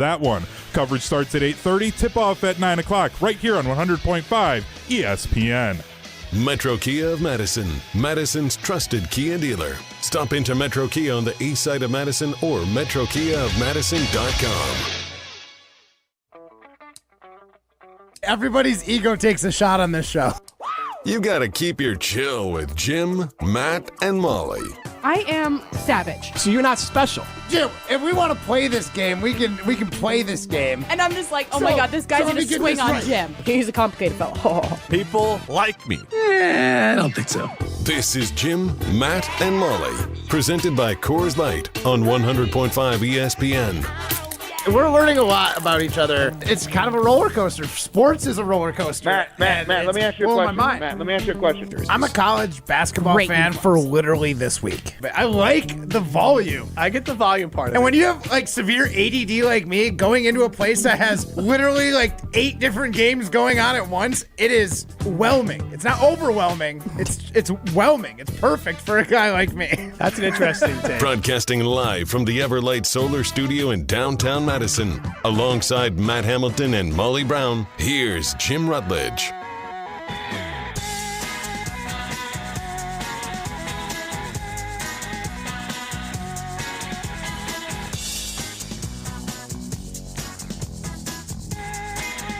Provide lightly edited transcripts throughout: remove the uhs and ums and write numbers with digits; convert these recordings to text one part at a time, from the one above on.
that one. Coverage starts at 8:30, tip-off at 9 o'clock, right here on 100.5 ESPN. Metro Kia of Madison, Madison's trusted Kia dealer. Stop into Metro Kia on the east side of Madison or metrokiaofmadison.com. Everybody's ego takes a shot on this show. You gotta keep your chill with Jim, Matt, and Molly. I am savage. So you're not special. Jim, if we want to play this game, we can play this game. And I'm just like, oh my God, this guy's going to swing on Jim. He's a complicated fellow. People like me. I don't think so. This is Jim, Matt, and Molly. Presented by Coors Light on 100.5 ESPN. We're learning a lot about each other. It's kind of a roller coaster. Sports is a roller coaster. Matt, let me ask you a question. Matt, let me ask you a question. I'm a college basketball fan for literally this week. I like the volume. I get the volume part of it. And when you have like severe ADD like me, going into a place that has literally like 8 different games going on at once, it is whelming. It's not overwhelming. It's whelming. It's perfect for a guy like me. That's an interesting take. Broadcasting live from the Everlight Solar Studio in downtown Madison. Alongside Matt Hamilton and Molly Brown, here's Jim Rutledge.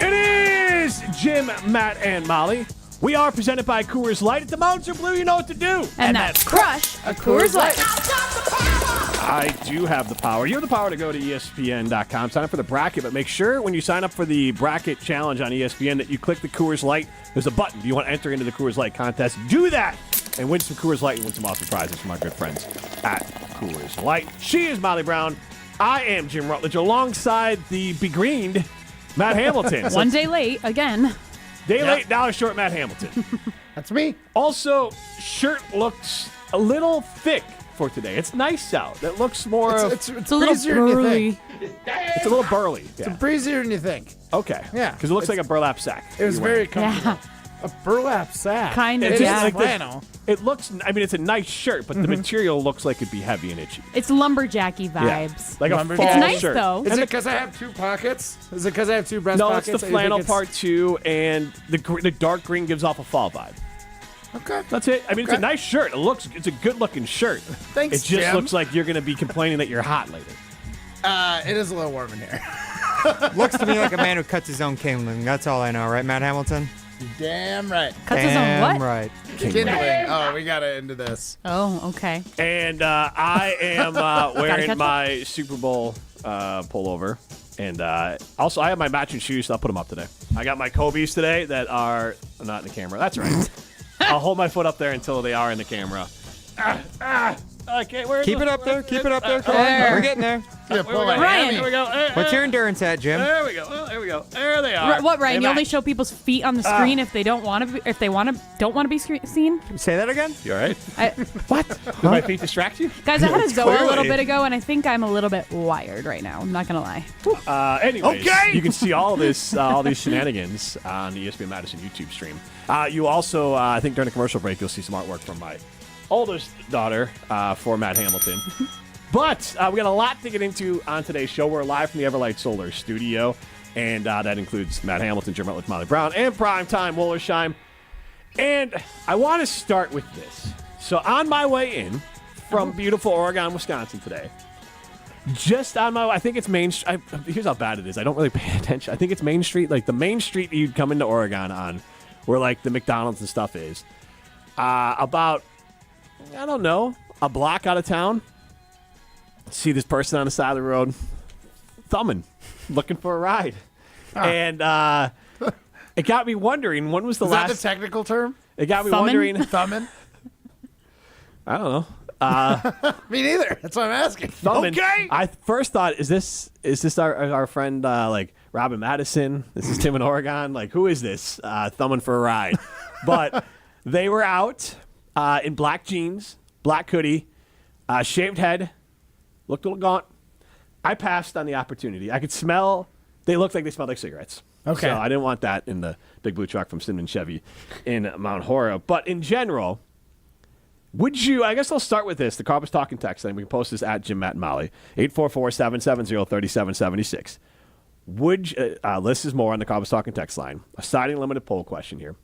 It is Jim, Matt, and Molly. We are presented by Coors Light. If the mountains are blue, you know what to do. And that's crush a Coors Light. I do have the power. You have the power to go to ESPN.com, sign up for the bracket, but make sure when you sign up for the bracket challenge on ESPN that you click the Coors Light. There's a button. Do you want to enter into the Coors Light contest? Do that and win some Coors Light and win some awesome prizes from our good friends at Coors Light. She is Molly Brown. I am Jim Rutledge alongside the begreened Matt Hamilton. One day late again. Day late, $1 short, Matt Hamilton. That's me. Also, shirt looks a little thick for today. It's nice out. It looks more It's a little breezier than you burly. think. it's a little burly. It's breezier than you think. Okay. Yeah. Because it looks like a burlap sack. It was very comfortable. Yeah, A burlap sack. kind of. It's just Yeah. like flannel. It looks, I mean, it's a nice shirt, but the material looks like it'd be heavy and itchy. It's lumberjacky vibes. Like a Lumberjack. fall It's nice shirt. though. Is it because I have 2 pockets? Is it because I have 2 breast No, pockets? it's the that you think flannel it's- part too, and the dark green gives off a fall vibe. Okay. That's it. I mean, it's a nice shirt. It's a good-looking shirt. Thanks, It just Jim. looks like you're going to be complaining that you're hot later. It is a little warm in here. Looks to me like a man who cuts his own kindling. That's all I know, right, Matt Hamilton? Damn right. Cuts his own what? right. Kindling. Oh, we got to into this. Oh, okay. And I am wearing catch my Super Bowl pullover. And also, I have my matching shoes, so I'll put them up today. I got my Kobe's today that are not in the camera. That's right. I'll hold my foot up there until they are in the camera. Okay, Keep it up there. Keep it up there. Come on. We're getting there. Yeah, pull a Ryan. hammy. Here we go. What's your endurance at, Jim? There we go. Oh, there we go. There they are. What, Ryan? They You only match. show people's feet on the screen if they don't want to. If they don't want to be seen. Say that again? You all right? What? Did my feet distract you? Guys, I had a Zoa a little Clearly. bit ago, and I think I'm a little bit wired right now. I'm not gonna lie. Anyways, Okay. you can see all this, all these shenanigans on the ESPN Madison YouTube stream. You also, I think during the commercial break, you'll see some artwork from my oldest daughter for Matt Hamilton. But we got a lot to get into on today's show. We're live from the Everlight Solar Studio, and that includes Matt Hamilton, Jim Rutledge, Molly Brown, and Primetime Wollersheim. And I want to start with this. So on my way in from beautiful Oregon, Wisconsin today, just on my way, I think it's Main Street. Here's how bad it is. I don't really pay attention. I think it's Main Street, like the main street you'd come into Oregon on, where like the McDonald's and stuff is. About, I don't know, a block out of town. See this person on the side of the road, thumbing, looking for a ride. And it got me wondering, when was the Is last... that the technical term? It got me Thumbing? wondering... Thumbing? I don't know. Me neither. That's what I'm asking. Thumbing. Okay. I first thought, is this our friend like Robin Madison? This is Tim in Oregon. Like, who is this thumbing for a ride? But they were out in black jeans, black hoodie, shaved head, looked a little gaunt. I passed on the opportunity. I could smell. They looked like they smelled like cigarettes. Okay. So I didn't want that in the big blue truck from Cinnamon Chevy in Mount Horeb. But in general, would you, I guess I'll start with this. The Carpus Talking text, and we can post this at Jim, Matt, and Molly. 844-770-3776. This is more on the Cobb Talking text line. A siding limited poll question here.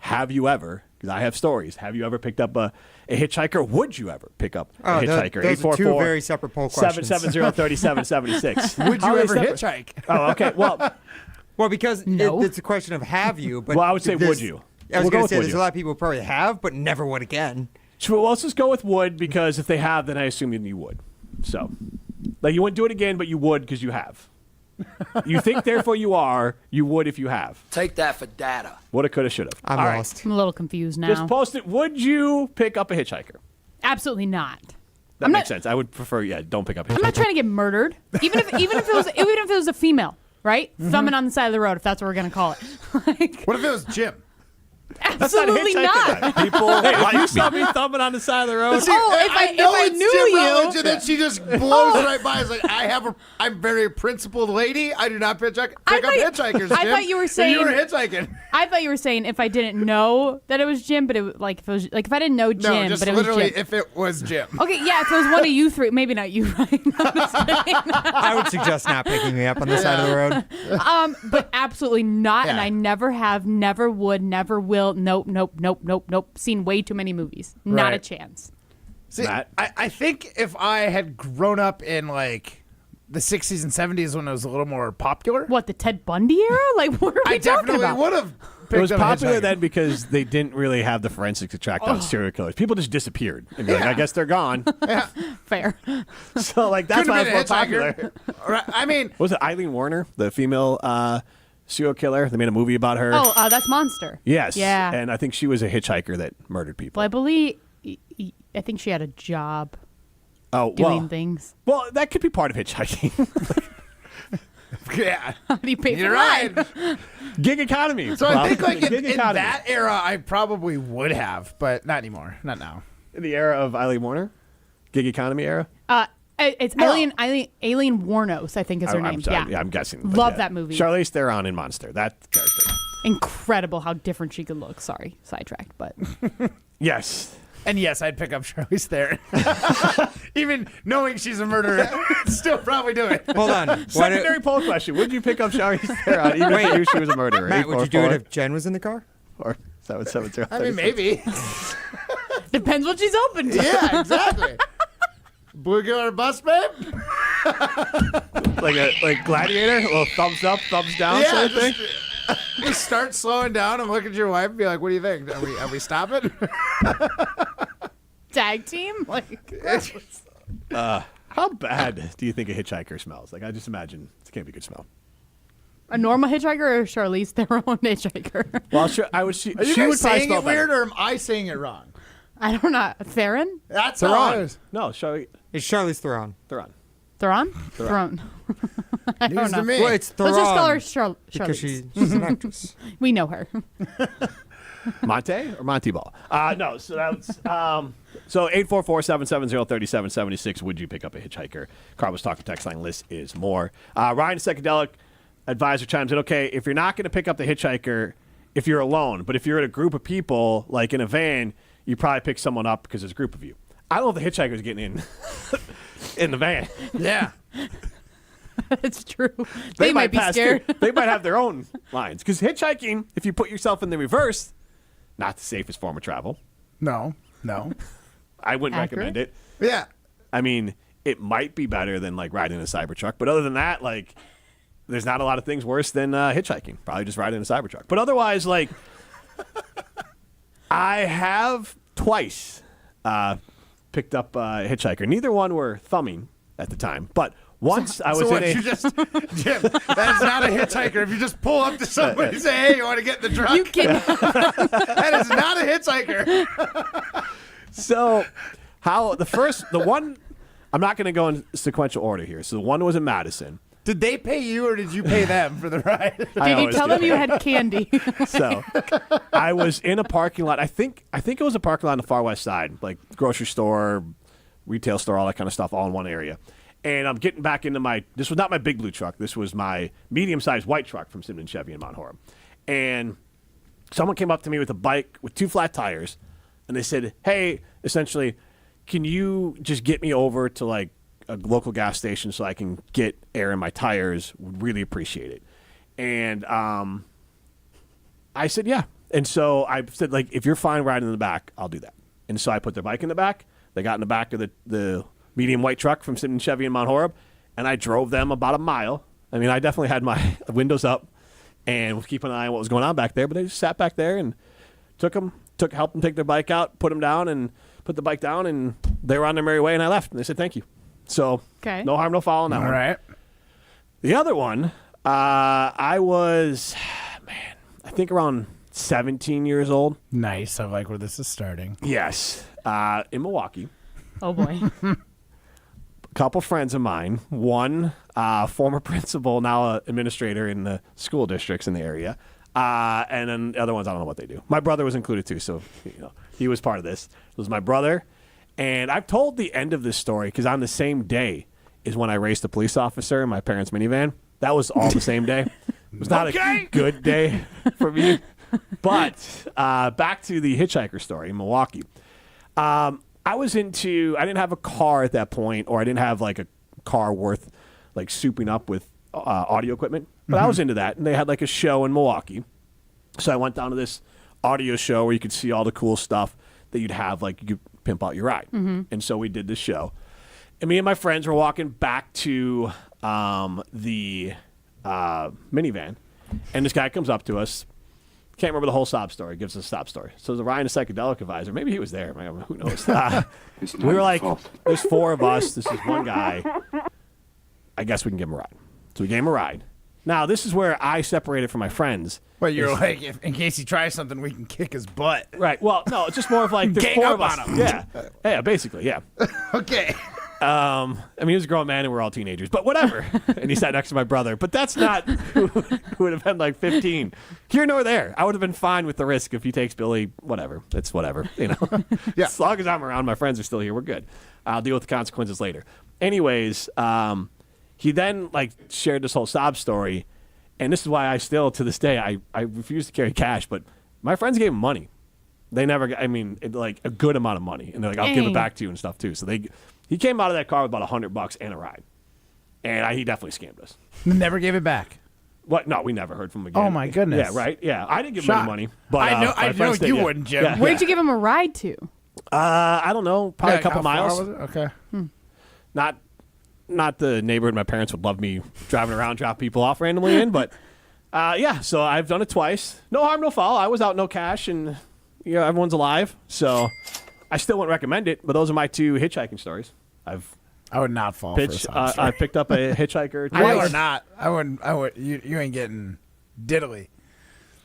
Have you ever, because I have stories, have you ever picked up a hitchhiker? Would you ever pick up a hitchhiker? Those are two very separate poll questions. 770-3776. Would you ever hitchhike? Oh, okay. Well, because No. it's a question of have you, but I would say would you? I was We'll go going to with say would there's you. a lot of people who probably have, but never would again. So let's just go with would, because if they have, then I assume you would. So, like, you wouldn't do it again, but you would because you have. You think, therefore you are. You would if you have. Take that for data. Woulda, coulda, shoulda. I'm All right. lost. I'm a little confused now. Just post it. Would you pick up a hitchhiker? Absolutely not. That makes sense. I would prefer, don't pick up a hitchhiker. I'm not trying to get murdered. Even if it was a female, right? Thumbing on the side of the road, if that's what we're gonna call it. Like, What if it was Jim? absolutely not. People, if you saw me thumbing on the side of the road. See, if I knew Jim you- Rutledge, and then she just blows right by. It's like, I'm very principled lady. I do not pick up hitchhikers. I Jim. thought you were And saying- you were hitchhiking. I thought you were saying if I didn't know that it was Jim, but if I didn't know Jim, No, just but it was literally Jim. if it was Jim. Okay, yeah, if it was one of you three, maybe not you, right? I would suggest not picking me up on the side of the road. But absolutely not, and Yeah. I never have, never would, never will. Nope. Seen way too many movies. Not a Right. chance. See, Matt? I think if I had grown up in like the 60s and 70s when it was a little more popular, What, the Ted Bundy era? Like, what are we I talking definitely about? would have. It was popular then because they didn't really have the forensics to track down serial killers. People just disappeared. And you're like, I guess they're gone. Fair. So, like, that's Could've why been it's a more hitchhiker. popular. Right, I mean, Was it Eileen Warner, the female serial killer? They made a movie about her. Oh, that's Monster. Yes. Yeah. And I think she was a hitchhiker that murdered people. Well, I think she had a job Oh, doing things. well, that could be part of hitchhiking. yeah, How do you pay for you're the right. ride? Gig economy. So I think like Gig in economy. that era, I probably would have, but not anymore. Not now. In the era of Eileen Warner? Gig economy era? It's Aileen Wuornos, I think is her I'm name. sorry. Yeah. I'm guessing. but Love that movie. Charlize Theron in Monster. That character. Incredible how different she could look. Sorry, sidetracked, but Yes. And yes, I'd pick up Charlize Theron. Even knowing she's a murderer, I'd still probably do it. Hold on. Why Secondary poll question. Would you pick up Charlize Theron even if you knew she was a murderer? Matt, would you do it if Jen was in the car? Or 770. I mean, maybe. depends what she's open to. Yeah, exactly. Blue Killer Bus, babe? Like Gladiator? A little thumbs up, thumbs down Yeah, sort of thing? Just start slowing down and look at your wife and be like, what do you think? Are we stopping? Tag team, like How bad do you think a hitchhiker smells? Like, I just imagine it can't be a good smell. a normal hitchhiker or Charlize Theron hitchhiker. Well, sure, I would. She Are you she would guys probably saying smell it weird better. or am I saying it wrong? I don't know. Theron? That's how I Theron. was. No, Charlize It's Charlize Theron. Theron. Theron? I don't News know. to me. Well, it's Theron. Let's just call her Charlize. because she's an actress. We know her. Monte or Monty Ball? No. So that's so 844-770-3776. Would you pick up a hitchhiker? Carl was talking text line. List is more. Ryan, Psychedelic Advisor, chimes in. Okay, if you're not going to pick up the hitchhiker, if you're alone, but if you're in a group of people, like in a van, you probably pick someone up because there's a group of you. I don't know if the hitchhiker's getting in the van. Yeah. It's true. They might be pass scared. too. They might have their own lines because hitchhiking, if you put yourself in the reverse, not the safest form of travel. No. I wouldn't Accurate. recommend it. Yeah. I mean, it might be better than like riding a Cybertruck, but other than that, like, there's not a lot of things worse than hitchhiking. Probably just riding a Cybertruck. But otherwise, like, I have twice picked up a hitchhiker. Neither one were thumbing at the time, but once I was So what, in you just, Jim, that is not a hitchhiker. If you just pull up to somebody and say, hey, you want to get in the truck? You can. That is not a hitchhiker. So, the one, I'm not going to go in sequential order here. So the one was in Madison. Did they pay you or did you pay them for the ride? Did you tell them you had candy? So I was in a parking lot. I think it was a parking lot on the far west side, like grocery store, retail store, all that kind of stuff, all in one area. And I'm getting back into this was not my big blue truck. This was my medium-sized white truck from Simon Chevy in Mount Horeb. And someone came up to me with a bike with 2 flat tires, and they said, hey, essentially, can you just get me over to like a local gas station so I can get air in my tires. Would really appreciate it. And I said, yeah. And so I said, like, if you're fine riding in the back, I'll do that. And so I put their bike in the back. They got in the back of the medium white truck from Simmons Chevy in Mount Horeb, and I drove them about a mile. I mean, I definitely had my windows up and was keeping an eye on what was going on back there, but I just sat back there and helped them take their bike out, put them down, and put the bike down, and they were on their merry way, and I left. And they said, thank you. So no harm, no foul on that one. All right. The other one, I was, I think around 17 years old. Nice. I like where this is starting. Yes. In Milwaukee. Oh, boy. A couple friends of mine, one former principal, now an administrator in the school districts in the area, and then the other ones, I don't know what they do. My brother was included too, so he was part of this. It was my brother, and I've told the end of this story because on the same day is when I raced a police officer in my parents' minivan. That was all the same day. It was not a good day for me. But back to the hitchhiker story in Milwaukee. I didn't have a car at that point, or I didn't have like a car worth like souping up with audio equipment. But I was into that, and they had like a show in Milwaukee. So I went down to this audio show where you could see all the cool stuff that you'd have, like you could pimp out your ride. And so we did this show. And me and my friends were walking back to the minivan, and this guy comes up to us. Can't remember the whole sob story. Gives us a sob story. So the Ryan, a psychedelic advisor. Maybe he was there. Who knows? We were like, there's four of us. This is one guy. I guess we can give him a ride. So we gave him a ride. Now, this is where I separated from my friends. Well, you're like, in case he tries something, we can kick his butt. Right. Well, no, it's just more of like, there's Gang four up of us. on him. Yeah. Yeah, basically, yeah. Okay. I mean, he was a grown man and we're all teenagers, but whatever. And he sat next to my brother. But that's not who would have been like 15. Here nor there. I would have been fine with the risk if he takes Billy, whatever. It's whatever, Yeah. As long as I'm around, my friends are still here, we're good. I'll deal with the consequences later. Anyways, he then like shared this whole sob story. And this is why I still, to this day, I refuse to carry cash. But my friends gave him money. They never got, like a good amount of money. And they're like, I'll give it back to you and stuff too. So he came out of that car with about $100 and a ride. And he definitely scammed us. Never gave it back. What? No, we never heard from him again. Oh, my goodness. Yeah, right? Yeah. I didn't give him any money. But I know you wouldn't, Jim. Yeah. Where'd you give him a ride to? I don't know. Probably a couple how far miles. was it? Okay. Not the neighborhood my parents would love me driving around, drop people off randomly in. But, yeah, so I've done it twice. No harm, no foul. I was out no cash, and everyone's alive. So I still wouldn't recommend it. But those are my two hitchhiking stories. I would not fall for a sob story. I picked up a hitchhiker twice. I or not. I would. You ain't getting diddly.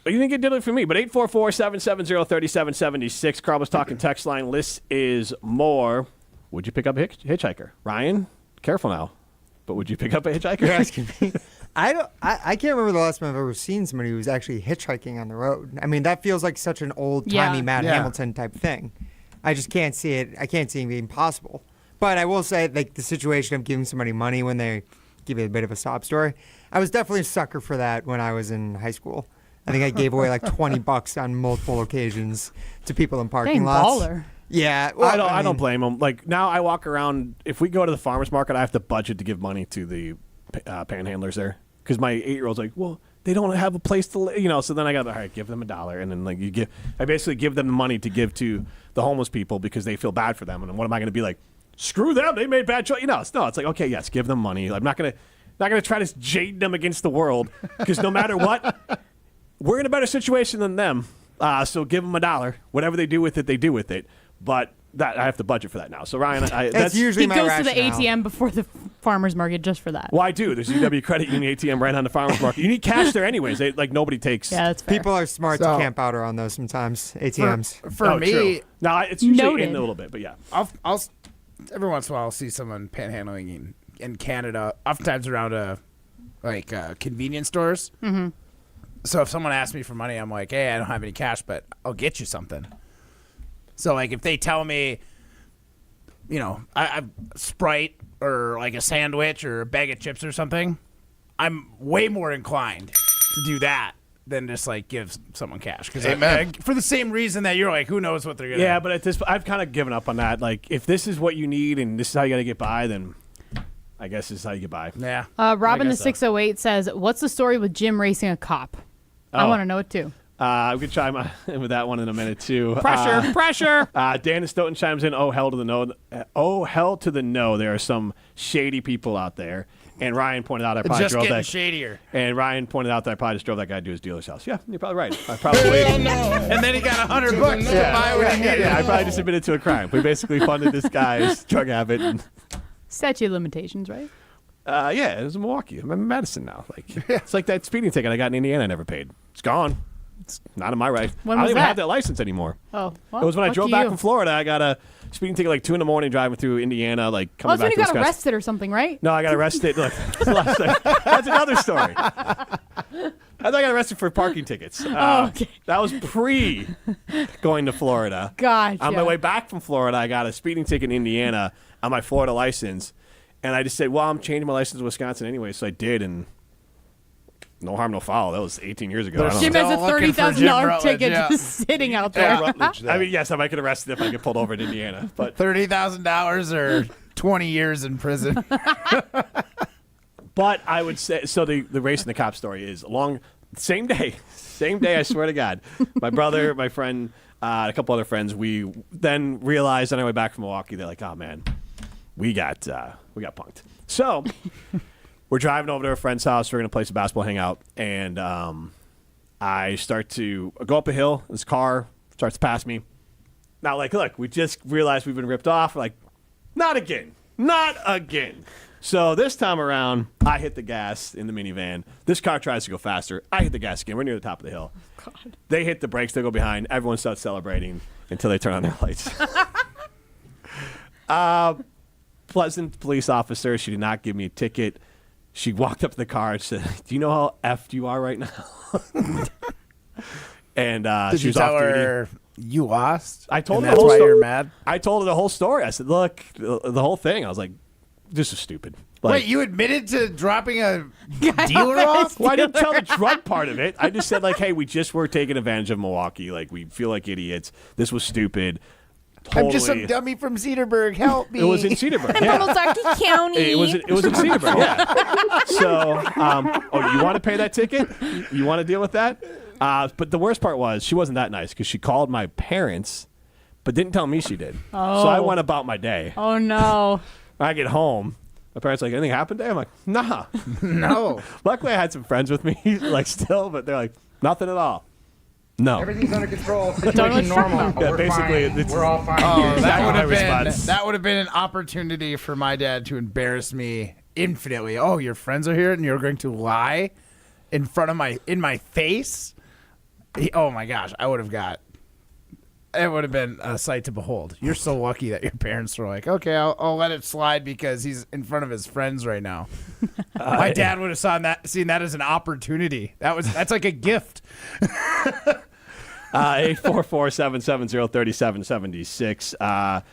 You didn't get diddly from me, but 844-770-3776. Carl was talking text line. List is more. Would you pick up a hitchhiker? Ryan, careful now. But would you pick up a hitchhiker? You're asking me. I can't remember the last time I've ever seen somebody who was actually hitchhiking on the road. I mean, that feels like such an old-timey Matt Hamilton type thing. I just can't see it. I can't see it being possible. But I will say, like, the situation of giving somebody money when they give you a bit of a sob story, I was definitely a sucker for that when I was in high school. I think I gave away like $20 on multiple occasions to people in parking lots. Baller. Yeah, well, I don't blame them. Like, now I walk around. If we go to the farmer's market, I have to budget to give money to the panhandlers there because my 8-year-old's like, well, they don't have a place to live, So then I got all right, give them $1, and then like I basically give them the money to give to the homeless people because they feel bad for them. And what am I going to be like? Screw them! They made bad choice. It's like, okay, yes, give them money. I'm not gonna try to jade them against the world because no matter what, we're in a better situation than them. So give them $1. Whatever they do with it, they do with it. But that I have to budget for that now. So Ryan, that's usually my rationale. He goes to the rationale. ATM before the farmer's market just for that. Well, I do. There's UW Credit Union ATM right on the farmer's market. You need cash there anyways. Nobody takes. Yeah, that's fair. People are smart to camp out around those sometimes. ATMs. For me, true. No, it's usually Noted. in a little bit, but yeah. I'll every once in a while I'll see someone panhandling in Canada, oftentimes around convenience stores. Mm-hmm. So if someone asks me for money, I'm like, hey, I don't have any cash, but I'll get you something. So like if they tell me, I Sprite or like a sandwich or a bag of chips or something, I'm way more inclined to do that than just like give someone cash. Because for the same reason that you're like, who knows what they're gonna. Yeah, but at this, I've kind of given up on that. Like, if this is what you need and this is how you got to get by, then I guess is how you get by. Yeah. Robin the so. 608 says, "What's the story with Jim racing a cop?" I want to know it too. We could chime in with that one in a minute too. Pressure. Dan and Stoughton chimes in. Oh hell to the no! Oh hell to the no! There are some shady people out there. And Ryan pointed out I probably Just drove getting that. shadier. And Ryan pointed out that I probably just drove that guy to his dealer's house. Yeah, you're probably right. I probably. And then he got $100 to buy what he needed. Yeah, I probably just admitted to a crime. We basically funded this guy's drug habit. And, Statute of limitations, right? yeah, it was in Milwaukee. I'm in Madison now. It's like that speeding ticket I got in Indiana I never paid. It's gone. It's not in my right. When I don't was even that? have that license anymore. Oh, well, It was when I lucky drove back you. from Florida. I got a speeding ticket like 2 a.m. driving through Indiana, like Oh, coming that's when back you to got Wisconsin. arrested or something, right? No, I got arrested. Look, that's another story. I got arrested for parking tickets. Okay. That was pre going to Florida. Gotcha. On my way back from Florida, I got a speeding ticket in Indiana on my Florida license. And I just said, well, I'm changing my license to Wisconsin anyway. So I did, and no harm, no foul. That was 18 years ago. I don't know. Jim has a Still looking for Jim $30,000 Rutledge, ticket yeah. just sitting out there. I mean, yes, I might get arrested if I get pulled over in Indiana. But $30,000 or 20 years in prison. But I would say, so the race and the cop story is same day, I swear to God. My brother, my friend, a couple other friends, we then realized on our way back from Milwaukee, they're like, oh man, we got punked. So we're driving over to a friend's house. We're going to play some basketball, hang out. And I start to go up a hill. This car starts to pass me. Now, look, we just realized we've been ripped off. We're like, not again. So this time around, I hit the gas in the minivan. This car tries to go faster. I hit the gas again. We're near the top of the hill. God. They hit the brakes. They go behind. Everyone starts celebrating until they turn on their lights. Pleasant police officer. She did not give me a ticket. She walked up to the car and said, do you know how effed you are right now? And Did she you was tell off her you lost? I told and her that's the whole why story. you're mad? I told her the whole story. I said, look, the whole thing. I was like, this is stupid. Wait, you admitted to dropping a dealer off? Well, I didn't tell the drug part of it. I just said, hey, we just were taking advantage of Milwaukee. We feel like idiots. This was stupid. Totally. I'm just some dummy from Cedarburg. Help me. It was in Cedarburg. I'm Yeah. from Milwaukee County. It was in Cedarburg. Yeah. So, you want to pay that ticket? You want to deal with that? But the worst part was she wasn't that nice because she called my parents, but didn't tell me she did. So I went about my day. Oh, no. I get home. My parents are like, anything happened today? I'm like, nah. No. Luckily, I had some friends with me, still, but they're like, nothing at all. No. Everything's under control. Don't Situation normal. Yeah, We're basically, fine. it's- We're all fine. Oh, here. that would have been an opportunity for my dad to embarrass me infinitely. Oh, your friends are here and you're going to lie in my face? Oh my gosh, it would have been a sight to behold. You're so lucky that your parents were like, okay, I'll let it slide because he's in front of his friends right now. My dad would have seen that as an opportunity. That's like a gift. 844-770-3776.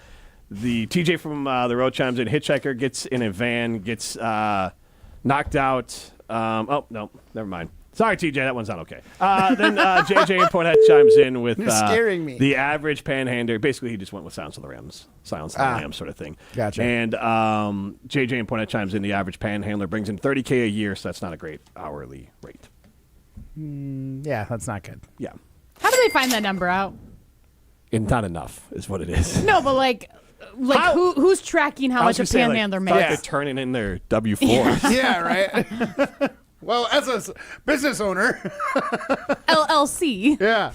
The TJ from the road chimes in. Hitchhiker gets in a van, gets knocked out. Oh, no, never mind. Sorry, TJ, that one's not okay. Then JJ in Porthead chimes in with You're scaring me. The average panhandler. Basically, he just went with Silence of the Lambs sort of thing. Gotcha. And JJ in Porthead chimes in. The average panhandler brings in $30K a year, so that's not a great hourly rate. Yeah, that's not good. Yeah. How do they find that number out? And not enough is what it is. No, but who's tracking how I was much a gonna say, panhandler thought makes? they're turning in their W-4s. Yeah, right? Well, as a business owner. LLC. Yeah.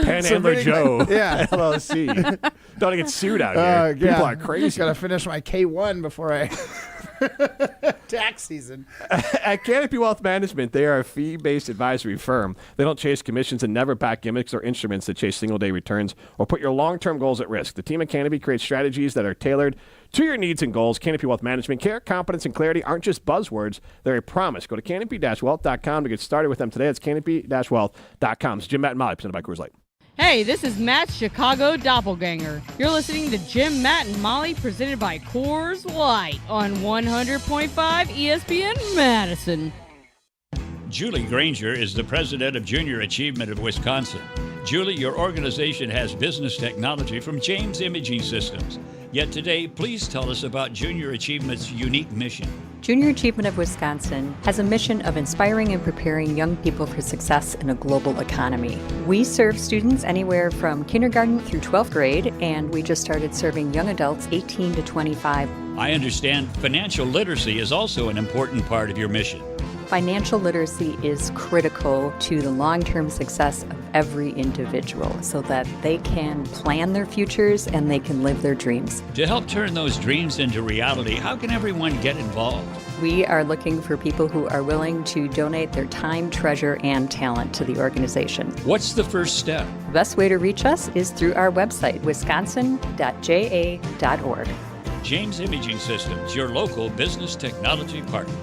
Panhandler Joe. Yeah. LLC. Don't get sued out here. People are Just crazy. got to finish my K1 before I... tax season. At Canopy Wealth Management, they are a fee-based advisory firm. They don't chase commissions and never back gimmicks or instruments that chase single-day returns or put your long-term goals at risk. The team at Canopy creates strategies that are tailored to your needs and goals. Canopy Wealth Management. Care, competence, and clarity aren't just buzzwords. They're a promise. Go to canopy-wealth.com to get started with them today. It's canopy-wealth.com. It's Jim, Matt, and Molly, presented by Coors Light. Hey, this is Matt's Chicago Doppelganger. You're listening to Jim, Matt, and Molly, presented by Coors Light on 100.5 ESPN Madison. Julie Granger is the president of Junior Achievement of Wisconsin. Julie, your organization has business technology from James Imaging Systems. Yet today, please tell us about Junior Achievement's unique mission. Junior Achievement of Wisconsin has a mission of inspiring and preparing young people for success in a global economy. We serve students anywhere from kindergarten through 12th grade, and we just started serving young adults 18 to 25. I understand financial literacy is also an important part of your mission. Financial literacy is critical to the long-term success of every individual so that they can plan their futures and they can live their dreams. To help turn those dreams into reality, how can everyone get involved? We are looking for people who are willing to donate their time, treasure, and talent to the organization. What's the first step? The best way to reach us is through our website, wisconsin.ja.org. James Imaging Systems, your local business technology partner.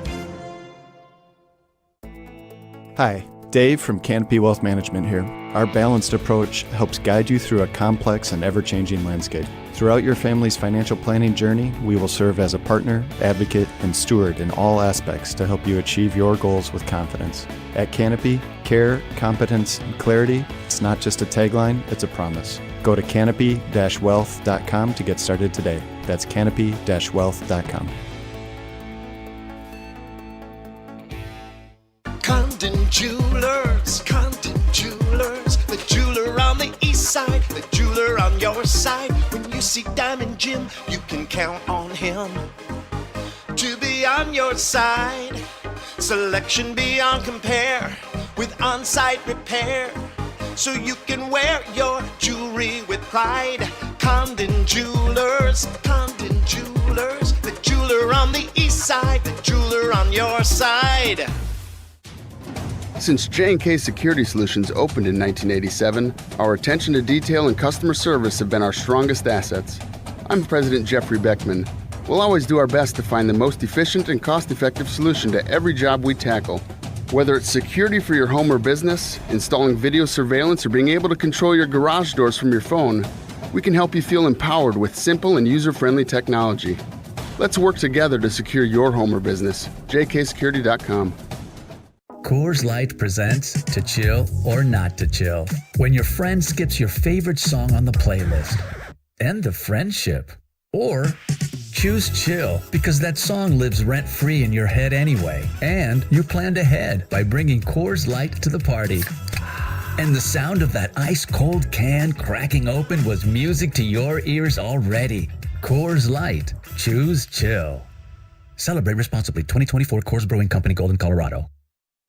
Hi, Dave from Canopy Wealth Management here. Our balanced approach helps guide you through a complex and ever-changing landscape. Throughout your family's financial planning journey, we will serve as a partner, advocate, and steward in all aspects to help you achieve your goals with confidence. At Canopy, care, competence, and clarity, it's not just a tagline, it's a promise. Go to canopy-wealth.com to get started today. That's canopy-wealth.com. Condon Jewelers, the jeweler on the east side, the jeweler on your side. When you see Diamond Jim, you can count on him to be on your side. Selection beyond compare with on-site repair, so you can wear your jewelry with pride. Condon Jewelers, the jeweler on the east side, the jeweler on your side. Since J&K Security Solutions opened in 1987, our attention to detail and customer service have been our strongest assets. I'm President Jeffrey Beckman. We'll always do our best to find the most efficient and cost-effective solution to every job we tackle. Whether it's security for your home or business, installing video surveillance, or being able to control your garage doors from your phone, we can help you feel empowered with simple and user-friendly technology. Let's work together to secure your home or business. jksecurity.com. Coors Light presents To Chill or Not to Chill. When your friend skips your favorite song on the playlist. End the friendship. Or choose chill because that song lives rent-free in your head anyway. And you planned ahead by bringing Coors Light to the party. And the sound of that ice-cold can cracking open was music to your ears already. Coors Light. Choose chill. Celebrate responsibly. 2024 Coors Brewing Company, Golden, Colorado.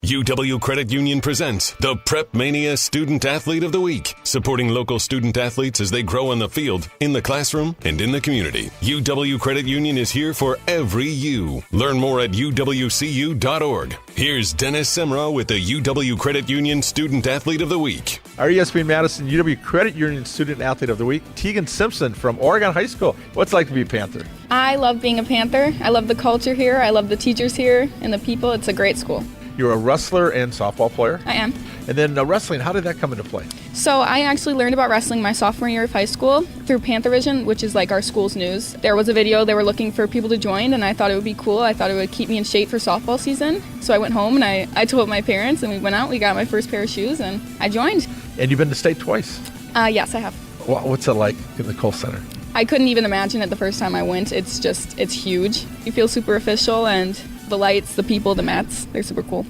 UW Credit Union presents the Prep Mania Student Athlete of the Week, supporting local student athletes as they grow on the field, in the classroom, and in the community. UW Credit Union is here for every you. Learn more at uwcu.org. Here's Dennis Semrau with the UW Credit Union Student Athlete of the Week. Our ESPN Madison UW Credit Union Student Athlete of the Week, Tegan Simpson from Oregon High School. What's it like to be a Panther? I love being a Panther. I love the culture here. I love the teachers here and the people. It's a great school. You're a wrestler and softball player? I am. And then wrestling, how did that come into play? So I actually learned about wrestling my sophomore year of high school through Panthervision, which is like our school's news. There was a video, they were looking for people to join, and I thought it would be cool. I thought it would keep me in shape for softball season. So I went home and I told my parents, and we went out, we got my first pair of shoes, and I joined. And you've been to state twice? Yes, I have. What's it like in the Kohl Center? I couldn't even imagine it the first time I went. It's huge. You feel super official, and the lights, the people, the mats, they're super cool.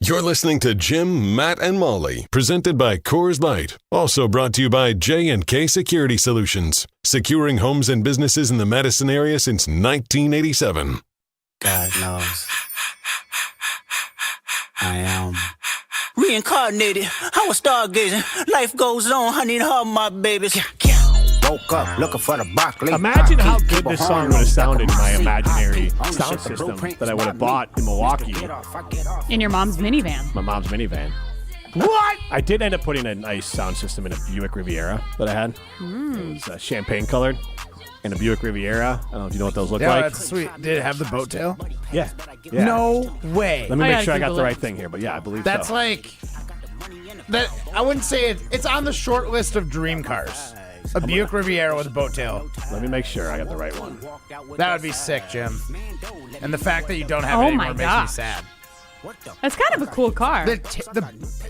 You're listening to Jim, Matt, and Molly, presented by Coors Light. Also brought to you by J&K Security Solutions, securing homes and businesses in the Madison area since 1987. God knows I am reincarnated. I was stargazing. Life goes on. I need her, my babies. Woke up looking for the broccoli. Imagine how good this song would have sounded in my imaginary sound system that I would have bought in Milwaukee. In your mom's minivan. My mom's minivan. What? I did end up putting a nice sound system in a Buick Riviera that I had. It was champagne colored. And a Buick Riviera. I don't know if you know what those look like. Yeah, that's sweet. Did it have the boat tail? Yeah. No way. Let me make sure I got the right thing here, but yeah, I believe that's so. like that. I wouldn't say it's on the short list of dream cars. A Buick Riviera with a boat tail. Let me make sure I got the right one. That would be sick, Jim. And the fact that you don't have it anymore makes me sad. That's kind of a cool car.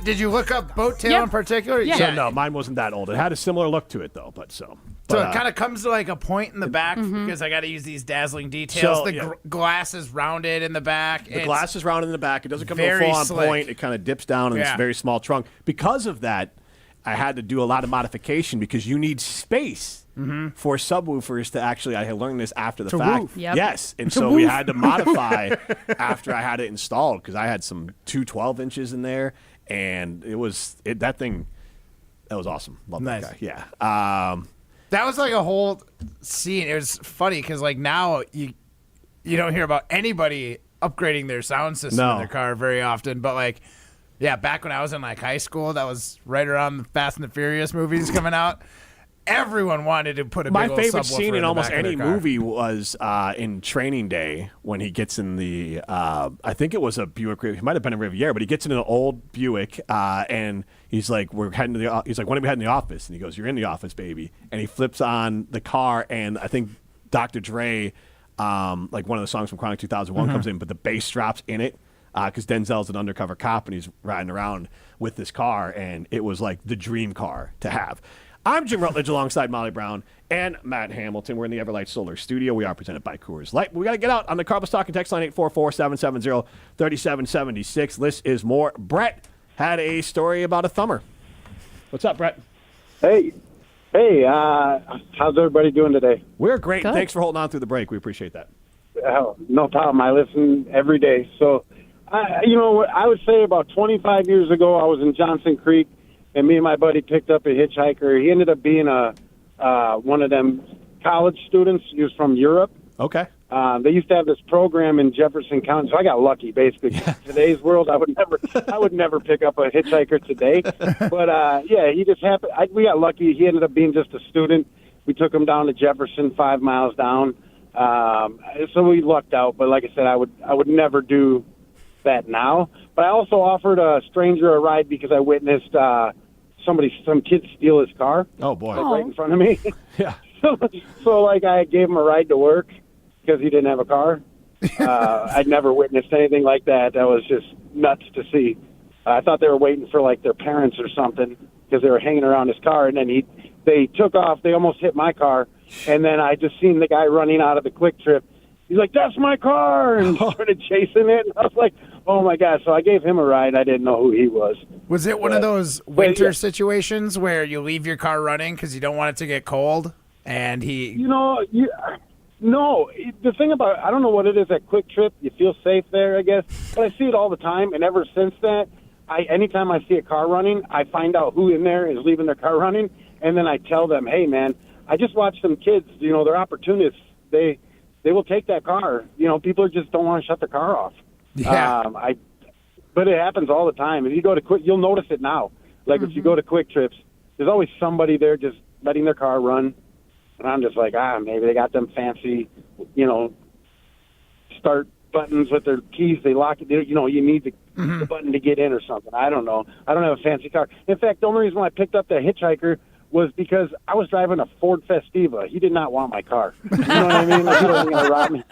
Did you look up boat tail in particular? Yeah. So no, mine wasn't that old. It had a similar look to it though, but So it kind of comes to like a point in the back because I got to use these dazzling details. So, The glass is rounded in the back. The glass is rounded in the back. It doesn't come to a very full-on slick. point. It kind of dips down in this very small trunk. Because of that, I had to do a lot of modification because you need space for subwoofers to actually. I had learned this after the fact. woof. Yep. Yes, and To so we woof. had to modify after I had it installed because I had some 12 inches in there, and that thing. That was awesome. Love that guy. Yeah. That was like a whole scene. It was funny because like now you don't hear about anybody upgrading their sound system in their car very often. But like, yeah, back when I was in like high school, that was right around the Fast and the Furious movies coming out. Everyone wanted to put a My big old favorite subwoofer scene in the almost back of any their car. movie was in Training Day when he gets in the I think it was a Buick. He might have been a Riviera, but he gets in an old Buick and he's like, "We're heading to the." He's like, "When are we heading to the office?" And he goes, "You're in the office, baby." And he flips on the car, and I think Dr. Dre, like one of the songs from Chronic 2001 comes in, but the bass drops in it because Denzel's an undercover cop and he's riding around with this car, and it was like the dream car to have. I'm Jim Rutledge alongside Molly Brown and Matt Hamilton. We're in the Everlight Solar Studio. We are presented by Coors Light. We got to get out on the Carpus Talk and text line 844-770-3776. This is more. Brett had a story about a thumber. What's up, Brett? Hey, how's everybody doing today? We're great. Good. Thanks for holding on through the break. We appreciate that. No problem. I listen every day. So, I would say about 25 years ago, I was in Johnson Creek, and me and my buddy picked up a hitchhiker. He ended up being one of them college students. He was from Europe. Okay. They used to have this program in Jefferson County, so I got lucky. Basically, in today's world, I would never pick up a hitchhiker today. But he just happened. We got lucky. He ended up being just a student. We took him down to Jefferson, 5 miles down. So we lucked out. But like I said, I would never do that now. But I also offered a stranger a ride because I witnessed some kid steal his car. Oh boy! Right in front of me. Yeah. So like I gave him a ride to work because he didn't have a car. I'd never witnessed anything like that. That was just nuts to see. I thought they were waiting for like their parents or something because they were hanging around his car, and then they took off. They almost hit my car, and then I just seen the guy running out of the Quick Trip. He's like, "That's my car," and started chasing it. And I was like, "Oh my gosh!" So I gave him a ride. I didn't know who he was. Was it one of those winter situations where you leave your car running because you don't want it to get cold? And No. The thing about I don't know what it is at Quick Trip. You feel safe there, I guess. But I see it all the time, and ever since that, anytime I see a car running, I find out who in there is leaving their car running, and then I tell them, "Hey, man, I just watched some kids. They're opportunists. They will take that car. People just don't want to shut their car off." Yeah. But it happens all the time. If you go to Quick, you'll notice it now. Like if you go to Quick Trips, there's always somebody there just letting their car run. And I'm just like, maybe they got them fancy, start buttons with their keys. They lock it. You need the button to get in or something. I don't know. I don't have a fancy car. In fact, the only reason why I picked up that hitchhiker was because I was driving a Ford Festiva. He did not want my car. You know what I mean? Like, he wasn't going to rob me.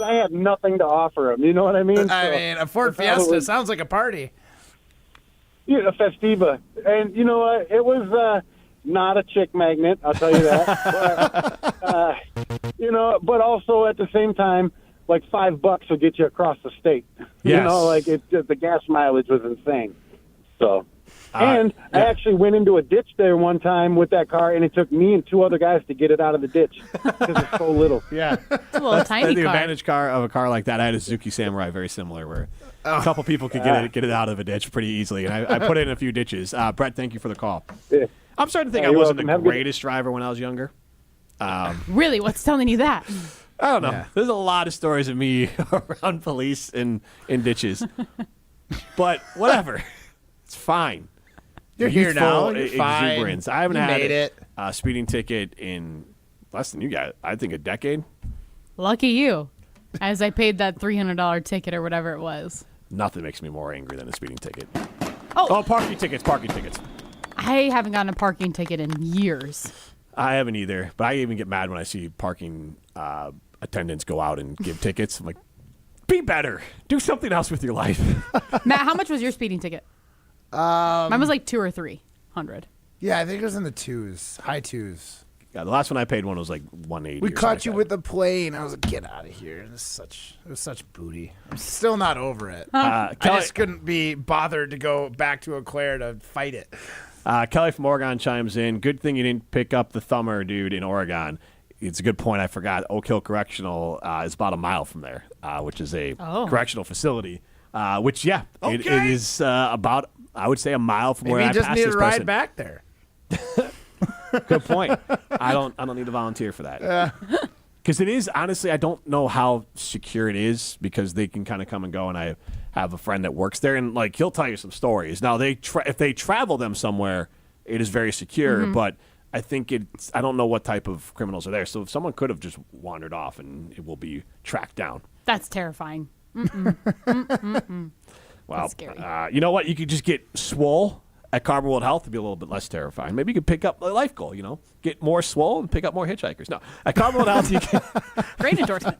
I had nothing to offer him. You know what I mean? A Ford Fiesta sounds like a party. Yeah, a Festiva. And you know what? It was not a chick magnet, I'll tell you that. But, but also at the same time, like $5 will get you across the state. Yes. The gas mileage was insane. So... I actually went into a ditch there one time with that car, and it took me and 2 other guys to get it out of the ditch because it's so little. Yeah. It's a little tiny the car. advantage of a car like that, I had a Suzuki Samurai very similar where a couple people could get it out of a ditch pretty easily, and I put it in a few ditches. Brett, thank you for the call. Yeah. I'm starting to think I you're wasn't welcome. the greatest driver when I was younger. Really? What's telling you that? I don't know. There's a lot of stories of me around police in ditches. But whatever. It's fine. You're here now. You're Exuberance. fine. I haven't You had made a speeding ticket in less than you got. I think a decade. Lucky you. As I paid that $300 ticket or whatever it was. Nothing makes me more angry than a speeding ticket. Oh, parking tickets. I haven't gotten a parking ticket in years. I haven't either, but I even get mad when I see parking attendants go out and give tickets. I'm like, Be better. Do something else with your life. Matt, how much was your speeding ticket? Mine was like $200 or $300. Yeah, I think it was in the twos, high twos. Yeah, the last one I paid one was like $180. We caught you with the plane. I was like, get out of here. It was such booty. I'm still not over it. I just couldn't be bothered to go back to Eau Claire to fight it. Kelly from Oregon chimes in. Good thing you didn't pick up the thumber, dude, in Oregon. It's a good point. I forgot. Oak Hill Correctional is about a mile from there, which is a correctional facility. Which, it is about, I would say, a mile from where I passed this person. Maybe you just need a ride back there. Good point. I don't need to volunteer for that. Because it is, honestly, I don't know how secure it is because they can kind of come and go, and I have a friend that works there, and like he'll tell you some stories. Now, if they travel them somewhere, it is very secure, but I think I don't know what type of criminals are there. So if someone could have just wandered off, and it will be tracked down. That's terrifying. Well, that's scary. You know what? You could just get swole at Carbon World Health to be a little bit less terrifying. Maybe you could pick up a life goal, get more swole and pick up more hitchhikers. No, at Carbon World Health, you can great endorsement.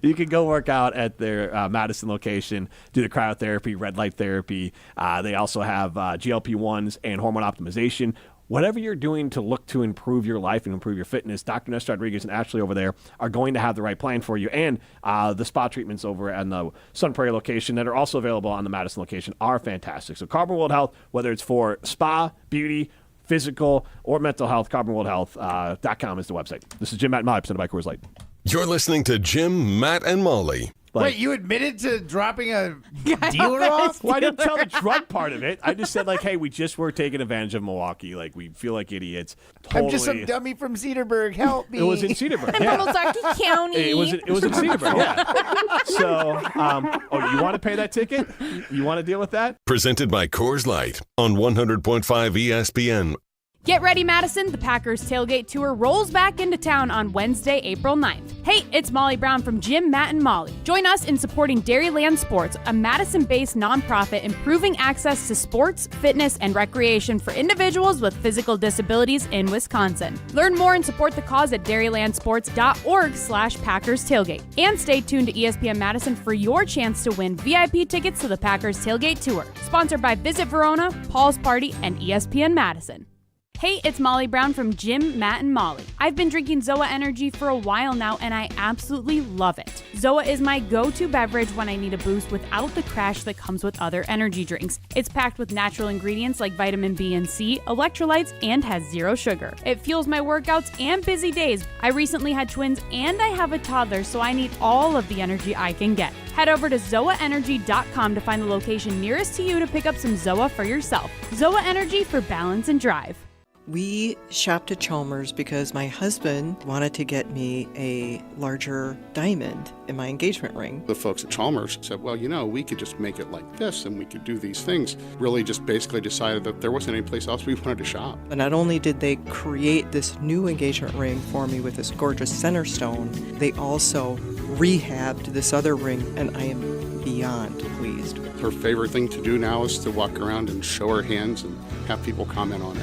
You can go work out at their Madison location, do the cryotherapy, red light therapy. They also have GLP-1s and hormone optimization. Whatever you're doing to look to improve your life and improve your fitness, Dr. Ness Rodriguez and Ashley over there are going to have the right plan for you. And the spa treatments over at the Sun Prairie location that are also available on the Madison location are fantastic. So Carbon World Health, whether it's for spa, beauty, physical, or mental health, carbonworldhealth.com is the website. This is Jim, Matt, and Molly, presented by Coors Light. You're listening to Jim, Matt, and Molly. Wait, you admitted to dropping a dealer off? Well, I didn't tell the drug part of it. I just said, hey, we just were taking advantage of Milwaukee. We feel like idiots. Totally. I'm just some dummy from Cedarburg. Help me. It was in Cedarburg. I'm from Milwaukee County. It was in Cedarburg, yeah. So, you want to pay that ticket? You want to deal with that? Presented by Coors Light on 100.5 ESPN. Get ready, Madison. The Packers tailgate tour rolls back into town on Wednesday, April 9th. Hey, it's Molly Brown from Jim, Matt, and Molly. Join us in supporting Dairyland Sports, a Madison-based nonprofit improving access to sports, fitness, and recreation for individuals with physical disabilities in Wisconsin. Learn more and support the cause at dairylandsports.org/Packers Tailgate. And stay tuned to ESPN Madison for your chance to win VIP tickets to the Packers Tailgate Tour. Sponsored by Visit Verona, Paul's Party, and ESPN Madison. Hey, it's Molly Brown from Jim, Matt, and Molly. I've been drinking ZOA Energy for a while now, and I absolutely love it. ZOA is my go-to beverage when I need a boost without the crash that comes with other energy drinks. It's packed with natural ingredients like vitamin B and C, electrolytes, and has 0 sugar. It fuels my workouts and busy days. I recently had twins, and I have a toddler, so I need all of the energy I can get. Head over to ZOAEnergy.com to find the location nearest to you to pick up some ZOA for yourself. ZOA Energy for balance and drive. We shopped at Chalmers because my husband wanted to get me a larger diamond in my engagement ring. The folks at Chalmers said, well, we could just make it like this and we could do these things. Really just basically decided that there wasn't any place else we wanted to shop. And not only did they create this new engagement ring for me with this gorgeous center stone, they also rehabbed this other ring, and I am beyond pleased. Her favorite thing to do now is to walk around and show her hands and have people comment on it.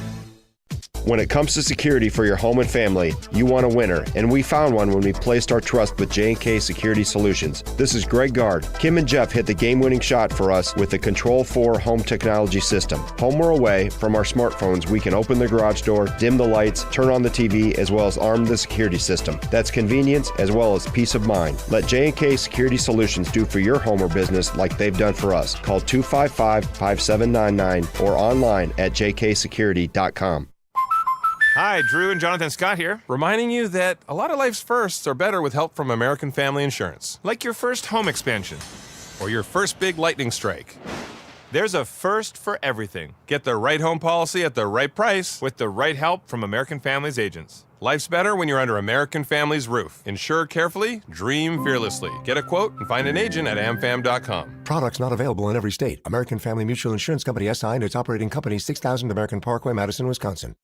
When it comes to security for your home and family, you want a winner, and we found one when we placed our trust with J&K Security Solutions. This is Greg Gard. Kim and Jeff hit the game-winning shot for us with the Control 4 home technology system. Home or away, from our smartphones, we can open the garage door, dim the lights, turn on the TV, as well as arm the security system. That's convenience as well as peace of mind. Let J&K Security Solutions do for your home or business like they've done for us. Call 255-5799 or online at jksecurity.com. Hi, Drew and Jonathan Scott here, reminding you that a lot of life's firsts are better with help from American Family Insurance. Like your first home expansion or your first big lightning strike. There's a first for everything. Get the right home policy at the right price with the right help from American Family's agents. Life's better when you're under American Family's roof. Insure carefully, dream fearlessly. Get a quote and find an agent at amfam.com. Products not available in every state. American Family Mutual Insurance Company SI and its operating company 6000 American Parkway, Madison, Wisconsin.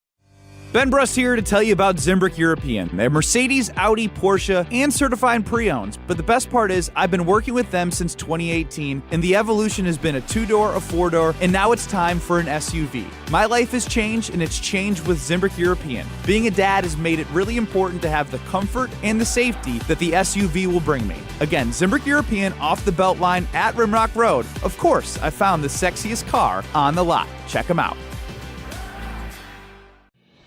Ben Brust here to tell you about Zimbrick European. They're Mercedes, Audi, Porsche, and certified pre-owned. But the best part is I've been working with them since 2018, and the evolution has been a 2-door, a 4-door, and now it's time for an SUV. My life has changed, and it's changed with Zimbrick European. Being a dad has made it really important to have the comfort and the safety that the SUV will bring me. Again, Zimbrick European off the Beltline at Rimrock Road. Of course, I found the sexiest car on the lot. Check them out.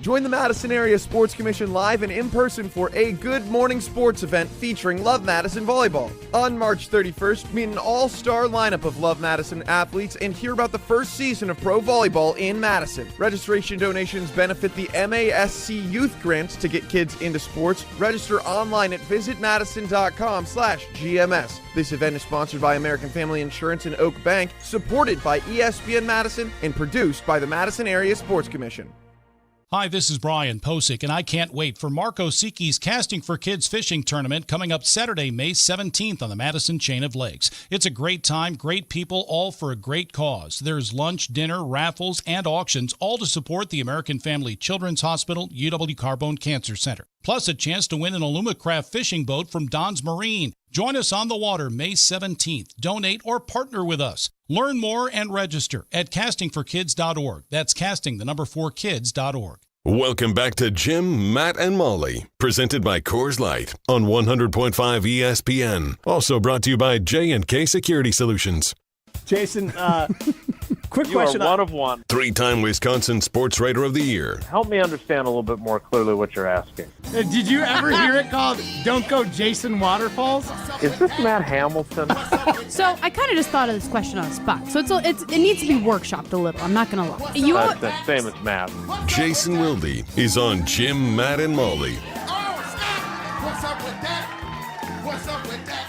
Join the Madison Area Sports Commission live and in person for a Good Morning Sports event featuring Love Madison Volleyball. On March 31st, meet an all-star lineup of Love Madison athletes and hear about the first season of pro volleyball in Madison. Registration donations benefit the MASC Youth Grants to get kids into sports. Register online at visitmadison.com/GMS. This event is sponsored by American Family Insurance and Oak Bank, supported by ESPN Madison, and produced by the Madison Area Sports Commission. Hi, this is Brian Posick, and I can't wait for Mark Osiki's Casting for Kids Fishing Tournament coming up Saturday, May 17th on the Madison Chain of Lakes. It's a great time, great people, all for a great cause. There's lunch, dinner, raffles, and auctions, all to support the American Family Children's Hospital, UW Carbone Cancer Center. Plus a chance to win an Alumacraft fishing boat from Don's Marine. Join us on the water May 17th. Donate or partner with us. Learn more and register at castingforkids.org. That's casting4kids.org. Welcome back to Jim, Matt, and Molly, presented by Coors Light on 100.5 ESPN. Also brought to you by J&K Security Solutions. Jason, quick you question. You are one of one. 3-time Wisconsin Sports Writer of the Year. Help me understand a little bit more clearly what you're asking. Did you ever hear it called Don't Go Jason Waterfalls? Is this Matt Hamilton? So I kind of just thought of this question on the spot. So it needs to be workshopped a little. I'm not going to lie. That's the same as Matt. Jason Wilde is on Jim, Matt, and Molly. What's up with that? What's up with that?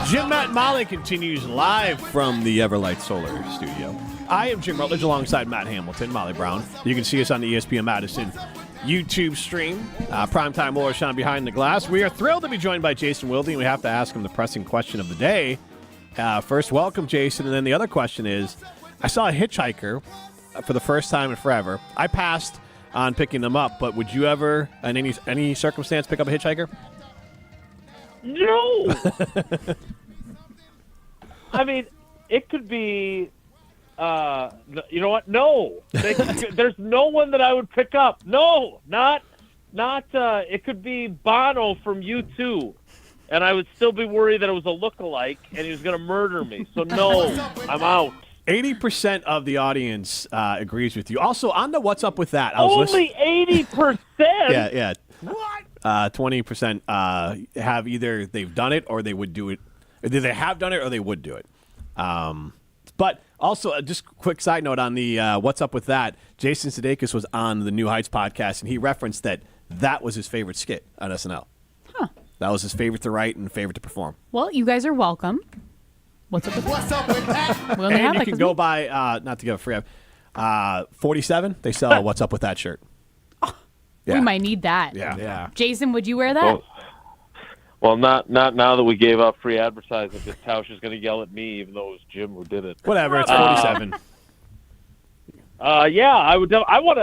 Jim, Matt, and Molly continues live from the Everlight Solar Studio. I am Jim Rutledge alongside Matt Hamilton, Molly Brown. You can see us on the ESPN Madison YouTube stream. Primetime Laura Sean behind the glass. We are thrilled to be joined by Jason Wilde, and we have to ask him the pressing question of the day. First, welcome, Jason. And then the other question is, I saw a hitchhiker for the first time in forever. I passed on picking them up, but would you ever, in any circumstance, pick up a hitchhiker? No. I mean, it could be. You know what? No. There's no one that I would pick up. No, not. It could be Bono from U2, and I would still be worried that it was a lookalike and he was going to murder me. So no, I'm out. 80% of the audience agrees with you. Also, on the What's Up With That? Only 80%? Yeah. What? 20% have either they've done it or they would do it. Either they have done it or they would do it. But also, just quick side note on the What's Up With That, Jason Sudeikis was on the New Heights podcast, and he referenced that was his favorite skit on SNL. Huh. That was his favorite to write and favorite to perform. Well, you guys are welcome. What's up with that? Well, and you can go buy, not to give a free 47, they sell a What's Up With That shirt. We might need that. Yeah. Jason, would you wear that? Well, not now that we gave up free advertising, because Tausch is going to yell at me, even though it was Jim who did it. Whatever, it's 47. Yeah, I would. I always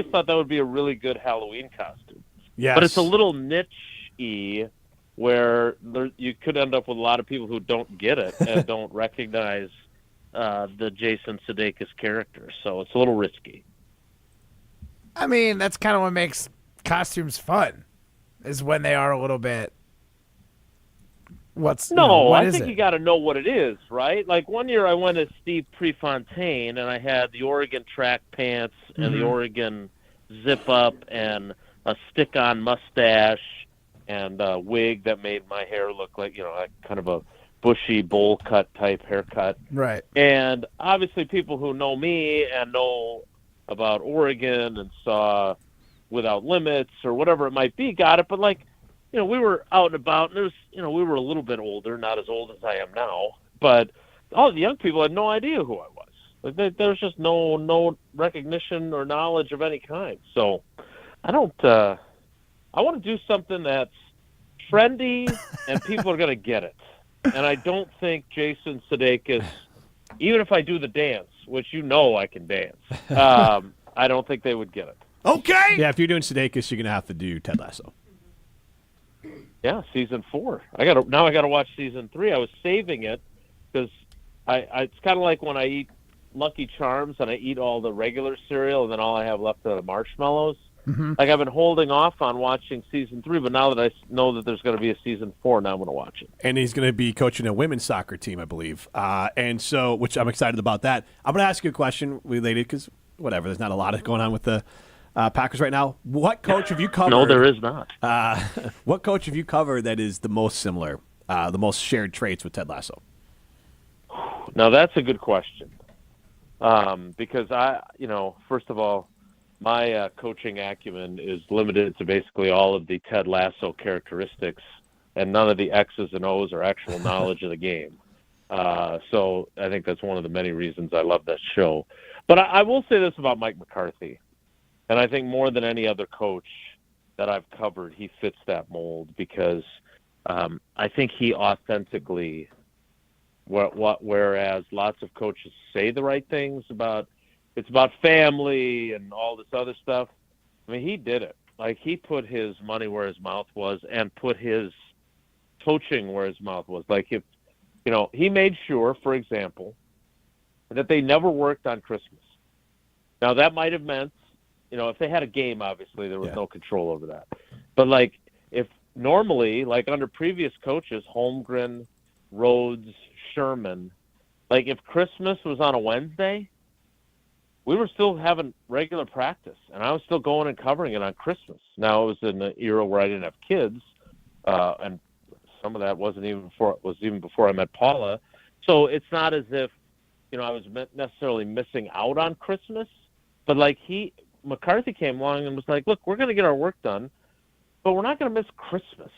thought that would be a really good Halloween costume. Yes. But it's a little niche-y, where you could end up with a lot of people who don't get it and don't recognize the Jason Sudeikis character. So it's a little risky. I mean, that's kind of what makes costumes fun, is when they are a little bit. What I is think it? you got to know what it is, right? Like one year I went to Steve Prefontaine and I had the Oregon track pants and the Oregon zip up and a stick-on mustache and a wig that made my hair look like, like kind of a bushy bowl cut type haircut. Right. And obviously people who know me and know about Oregon and saw Without Limits or whatever it might be got it, but we were out and about, and there was, we were a little bit older, not as old as I am now, but all the young people had no idea who I was. Like there was just no recognition or knowledge of any kind. So I want to do something that's trendy and people are going to get it. And I don't think Jason Sudeikis, even if I do the dance, which I can dance. I don't think they would get it. Okay. Yeah, if you're doing Sudeikis, you're going to have to do Ted Lasso. Yeah, season 4. I gotta watch season 3. I was saving it because it's kind of like when I eat Lucky Charms and I eat all the regular cereal and then all I have left are the marshmallows. Mm-hmm. Like I've been holding off on watching season 3, but now that I know that there's going to be a season 4, now I'm going to watch it. And he's going to be coaching a women's soccer team, I believe. And so, which I'm excited about that. I'm going to ask you a question related because, whatever, there's not a lot going on with the Packers right now. What coach have you covered? No, there is not. What coach have you covered that is the most similar, the most shared traits with Ted Lasso? Now, that's a good question. Because first of all, my coaching acumen is limited to basically all of the Ted Lasso characteristics, and none of the X's and O's are actual knowledge of the game. So I think that's one of the many reasons I love that show. But I will say this about Mike McCarthy, and I think more than any other coach that I've covered, he fits that mold because I think he authentically, whereas lots of coaches say the right things about it's about family and all this other stuff. I mean, he did it. Like, he put his money where his mouth was and put his coaching where his mouth was. Like, if, he made sure, for example, that they never worked on Christmas. Now, that might have meant, if they had a game, obviously, there was no control over that. But, like, if normally, like under previous coaches, Holmgren, Rhodes, Sherman, like if Christmas was on a Wednesday, we were still having regular practice, and I was still going and covering it on Christmas. Now, it was in an era where I didn't have kids, and some of that was even before I met Paula. So it's not as if, I was necessarily missing out on Christmas, but like McCarthy came along and was like, look, we're going to get our work done, but we're not going to miss Christmas.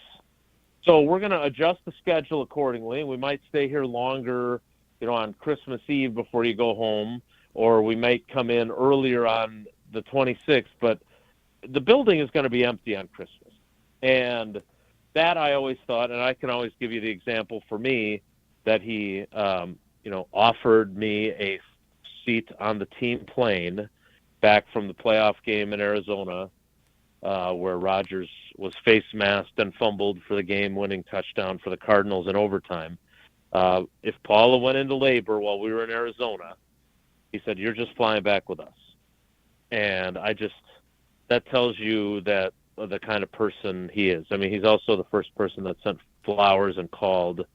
So we're going to adjust the schedule accordingly. We might stay here longer, on Christmas Eve before you go home, or we might come in earlier on the 26th, but the building is going to be empty on Christmas. And that I always thought, and I can always give you the example for me, that he, offered me a seat on the team plane back from the playoff game in Arizona, where Rodgers was face masked and fumbled for the game-winning touchdown for the Cardinals in overtime. If Paula went into labor while we were in Arizona, he said, you're just flying back with us. And that tells you that the kind of person he is. I mean, he's also the first person that sent flowers and called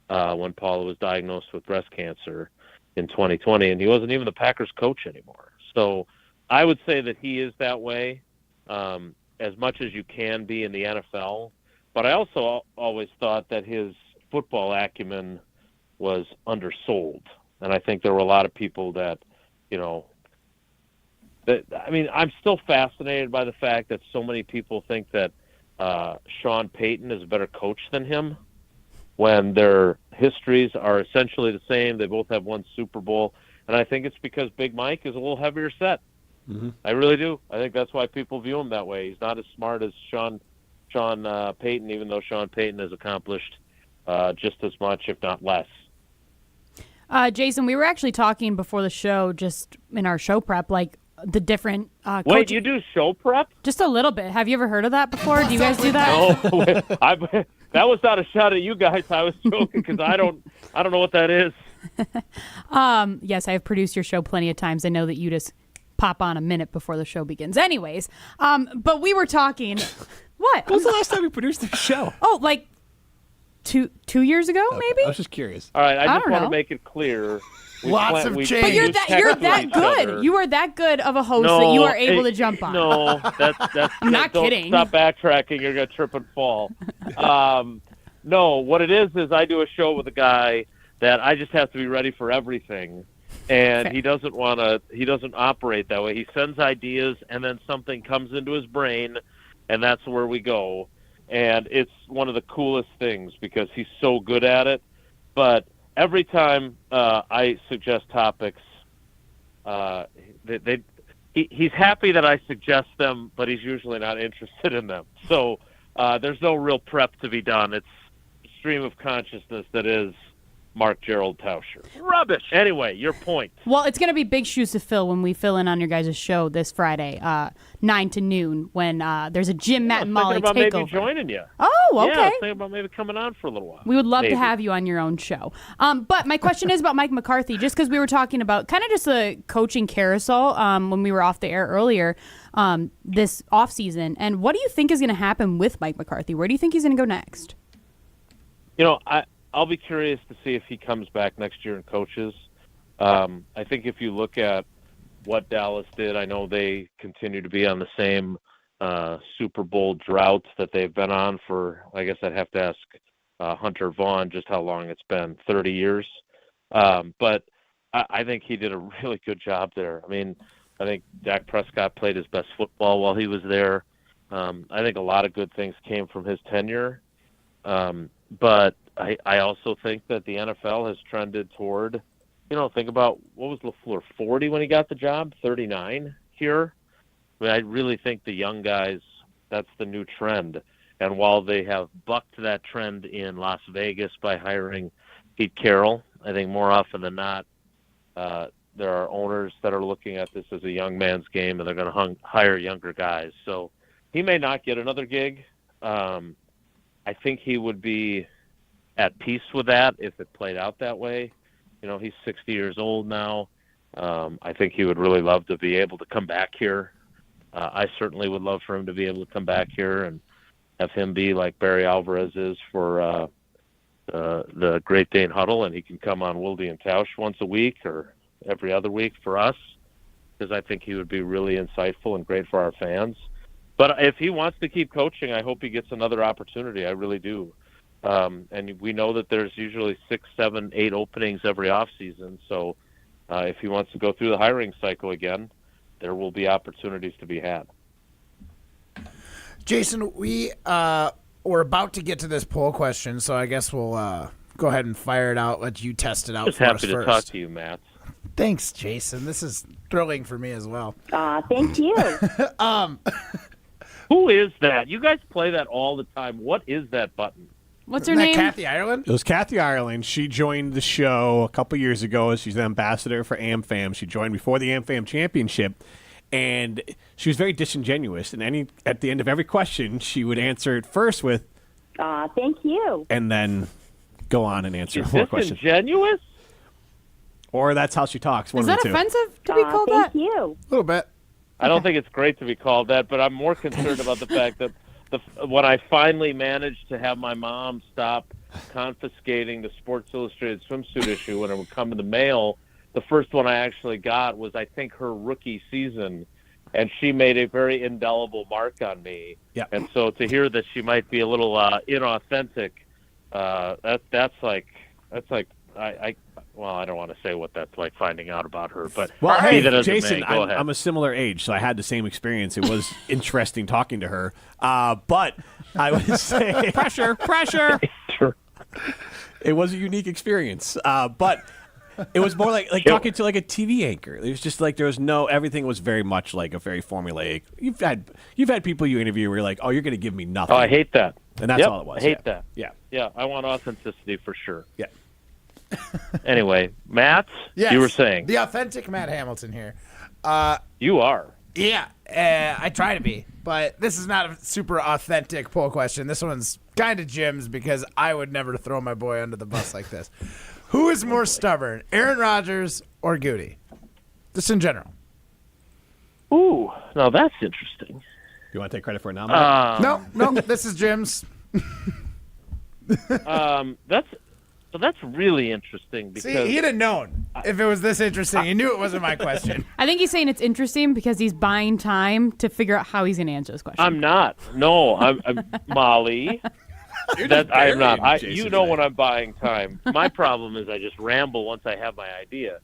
when Paula was diagnosed with breast cancer in 2020, and he wasn't even the Packers coach anymore. So I would say that he is that way, as much as you can be in the NFL. But I also always thought that his football acumen was undersold. And I think there were a lot of people that, I'm still fascinated by the fact that so many people think that Sean Payton is a better coach than him when their histories are essentially the same. They both have one Super Bowl. And I think it's because Big Mike is a little heavier set. Mm-hmm. I really do. I think that's why people view him that way. He's not as smart as Sean Payton, even though Sean Payton has accomplished just as much, if not less. Jason, we were actually talking before the show, just in our show prep, like the different Wait, you do show prep? Just a little bit. Have you ever heard of that before? Do you guys do that? No, that was not a shot at you guys. I was joking because I don't know what that is. Yes, I have produced your show plenty of times. I know that you just pop on a minute before the show begins. Anyways, but we were talking. What? When was the last time we produced the show? Oh, like two years ago, maybe? I was just curious. All right, I just want know. to make it clear. Lots of change. But you're that good. You are that good of a host that you are able to jump on. No, that's I'm not don't kidding. Stop backtracking. You're going to trip and fall. No, what it is I do a show with a guy that I just have to be ready for everything. And he doesn't operate that way. He sends ideas and then something comes into his brain and that's where we go. And it's one of the coolest things because he's so good at it. But every time I suggest topics, he's happy that I suggest them, but he's usually not interested in them. So there's no real prep to be done. It's a stream of consciousness that is Mark Gerald Tauscher. Rubbish. Anyway, your point. Well, it's going to be big shoes to fill when we fill in on your guys' show this Friday, 9 to noon, when there's a Jim, Matt, and Molly takeover. takeover. Maybe joining you. Oh, okay. Yeah, I was thinking about maybe coming on for a little while. We would love maybe. to have you on your own show. But my question is about Mike McCarthy, just because we were talking about kind of just a coaching carousel when we were off the air earlier this offseason. And what do you think is going to happen with Mike McCarthy? Where do you think he's going to go next? I'll be curious to see if he comes back next year and coaches. I think if you look at what Dallas did, I know they continue to be on the same Super Bowl drought that they've been on for, I guess I'd have to ask Hunter Vaughn just how long it's been, 30 years. But I think he did a really good job there. I mean, I think Dak Prescott played his best football while he was there. I think a lot of good things came from his tenure. But I also think that the NFL has trended toward, think about what was LaFleur, 40 when he got the job, 39 here. I mean, I really think the young guys, that's the new trend. And while they have bucked that trend in Las Vegas by hiring Pete Carroll, I think more often than not, there are owners that are looking at this as a young man's game, and they're going to hire younger guys. So he may not get another gig. I think he would be at peace with that if it played out that way. He's 60 years old now. I think he would really love to be able to come back here. I certainly would love for him to be able to come back here and have him be like Barry Alvarez is for the Great Dane Huddle, and he can come on Wilde and Tausch once a week or every other week for us, because I think he would be really insightful and great for our fans. But if he wants to keep coaching, I hope he gets another opportunity. I really do. And we know that there's usually 6, 7, 8 openings every offseason. So if he wants to go through the hiring cycle again, there will be opportunities to be had. Jason, we're about to get to this poll question, so I guess we'll go ahead and fire it out, let you test it out Just for happy us to first. talk to you, Matt. Thanks, Jason. This is thrilling for me as well. Thank you. Who is that? You guys play that all the time. What is that button? What's her Isn't that name? Kathy Ireland? It was Kathy Ireland. She joined the show a couple years ago. She's the ambassador for AmFam. She joined before the AmFam championship, and she was very disingenuous. And at the end of every question, she would answer it first with, thank you. and then go on and answer more questions. Disingenuous? Or that's how she talks. One Is of that the two. offensive to be called that? Thank you. A little bit. I don't think it's great to be called that, but I'm more concerned about the fact that when I finally managed to have my mom stop confiscating the Sports Illustrated swimsuit issue when it would come in the mail, the first one I actually got was, I think, her rookie season, and she made a very indelible mark on me. Yeah. And so to hear that she might be a little inauthentic, that's like I don't want to say what that's like finding out about her, but Well, be hey, that as it Jason, may, go ahead. I'm a similar age, so I had the same experience. It was interesting talking to her. But I would say... pressure. It was a unique experience. But it was more like talking to like a TV anchor. It was just like everything was very much like a very formulaic. You've had people you interview where you're like, oh, you're going to give me nothing. Oh, I hate that. And that's all it was. I hate that. Yeah. Yeah, I want authenticity for sure. Yeah. Anyway, Matt, Yes, you were saying. the authentic Matt Hamilton here. You are. Yeah, I try to be, but this is not a super authentic poll question. This one's kind of Jim's because I would never throw my boy under the bus like this. Who is more stubborn, Aaron Rodgers or Goody? Just in general. Ooh, now that's interesting. You want to take credit for it now, Matt? No, this is Jim's. That's really interesting because See, he'd have known if it was this interesting. He knew it wasn't my question. I think he's saying it's interesting because he's buying time to figure out how he's going to answer this question. I'm not. No, I'm Molly. I am not. You know when I'm buying time. My problem is I just ramble once I have my idea.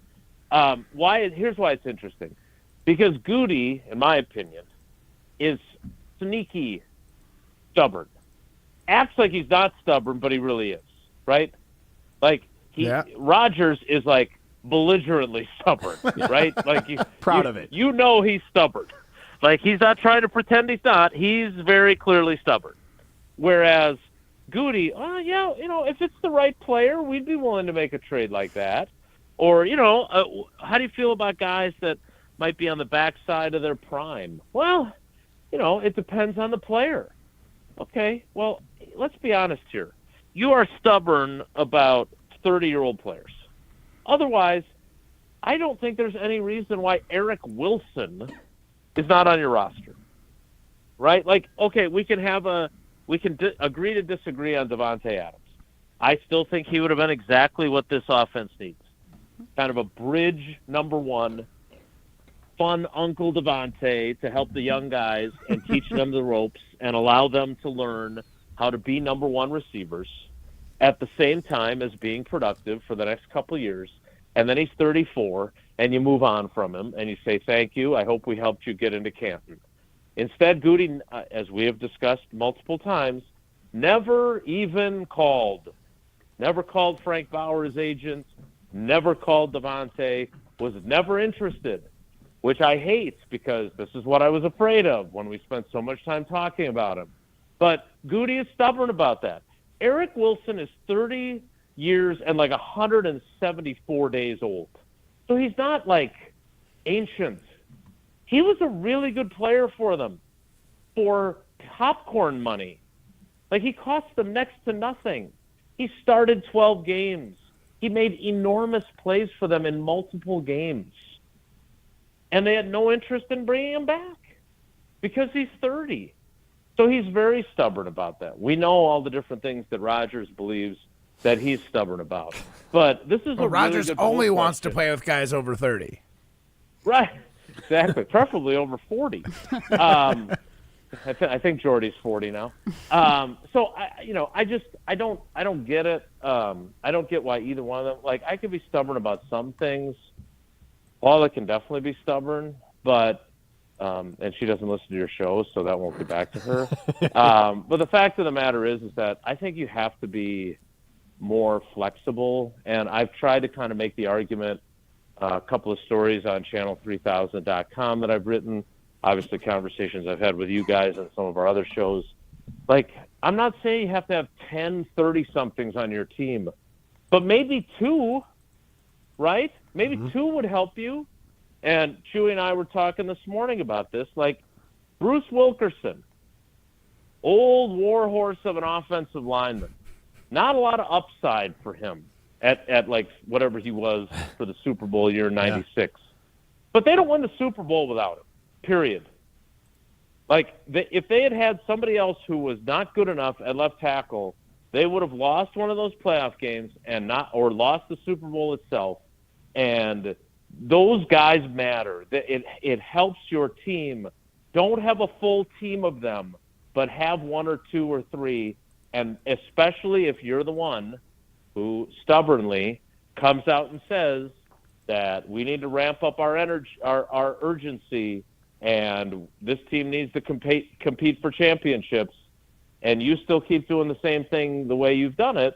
Here's why it's interesting. Because Goody, in my opinion, is sneaky stubborn. Acts like he's not stubborn, but he really is, right? Like Rodgers is like belligerently stubborn, right? Like proud of it. You know he's stubborn. Like he's not trying to pretend he's not. He's very clearly stubborn. Whereas Goody, yeah, if it's the right player, we'd be willing to make a trade like that. Or, how do you feel about guys that might be on the backside of their prime? Well, it depends on the player. Okay, well, let's be honest here. You are stubborn about 30-year-old players. Otherwise, I don't think there's any reason why Eric Wilson is not on your roster. Right? Like, okay, we can agree to disagree on Davante Adams. I still think he would have been exactly what this offense needs. Kind of a bridge number one, fun Uncle Davante to help the young guys and teach them the ropes and allow them to learn how to be number one receivers at the same time as being productive for the next couple of years. And then he's 34, and you move on from him, and you say, thank you, I hope we helped you get into Canton. Instead, Goody, as we have discussed multiple times, never even called. Never called Frank Bauer's agent, never called Davante, was never interested, which I hate because this is what I was afraid of when we spent so much time talking about him. But Goody is stubborn about that. Eric Wilson is 30 years and like 174 days old. So he's not like ancient. He was a really good player for them for popcorn money. Like, he cost them next to nothing. He started 12 games. He made enormous plays for them in multiple games. And they had no interest in bringing him back because he's 30. So he's very stubborn about that. We know all the different things that Rodgers believes that he's stubborn about. But this is Rodgers really good only poll wants to question. play with guys over 30. Right. Exactly. Preferably over 40. I think Jordy's 40 now. So I don't get it. I don't get why either one of them. Like, I could be stubborn about some things. Paula can definitely be stubborn, but and she doesn't listen to your show, so that won't get back to her. But the fact of the matter is that I think you have to be more flexible, and I've tried to kind of make the argument. A couple of stories on channel3000.com that I've written, obviously conversations I've had with you guys and some of our other shows. Like, I'm not saying you have to have 10 30-somethings on your team, but maybe 2, right? Maybe 2 would help you. And Chewy and I were talking this morning about this. Like, Bruce Wilkerson, old warhorse of an offensive lineman. Not a lot of upside for him at like whatever he was for the Super Bowl year 96. Yeah. But they don't win the Super Bowl without him, period. Like, if they had somebody else who was not good enough at left tackle, they would have lost one of those playoff games or lost the Super Bowl itself. And those guys matter. It helps your team. Don't have a full team of them, but have 1 or 2 or 3, and especially if you're the one who stubbornly comes out and says that we need to ramp up our energy, our urgency, and this team needs to compete for championships, and you still keep doing the same thing the way you've done it,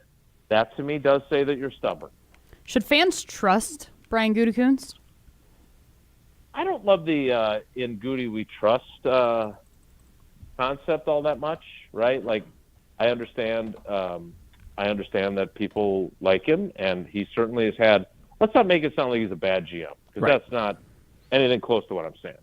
that to me does say that you're stubborn. Should fans trust Brian Gutekunst? I don't love the in Goody we trust concept all that much, right? Like, I understand that people like him, and he certainly has had. Let's not make it sound like he's a bad GM, because that's not anything close to what I'm saying.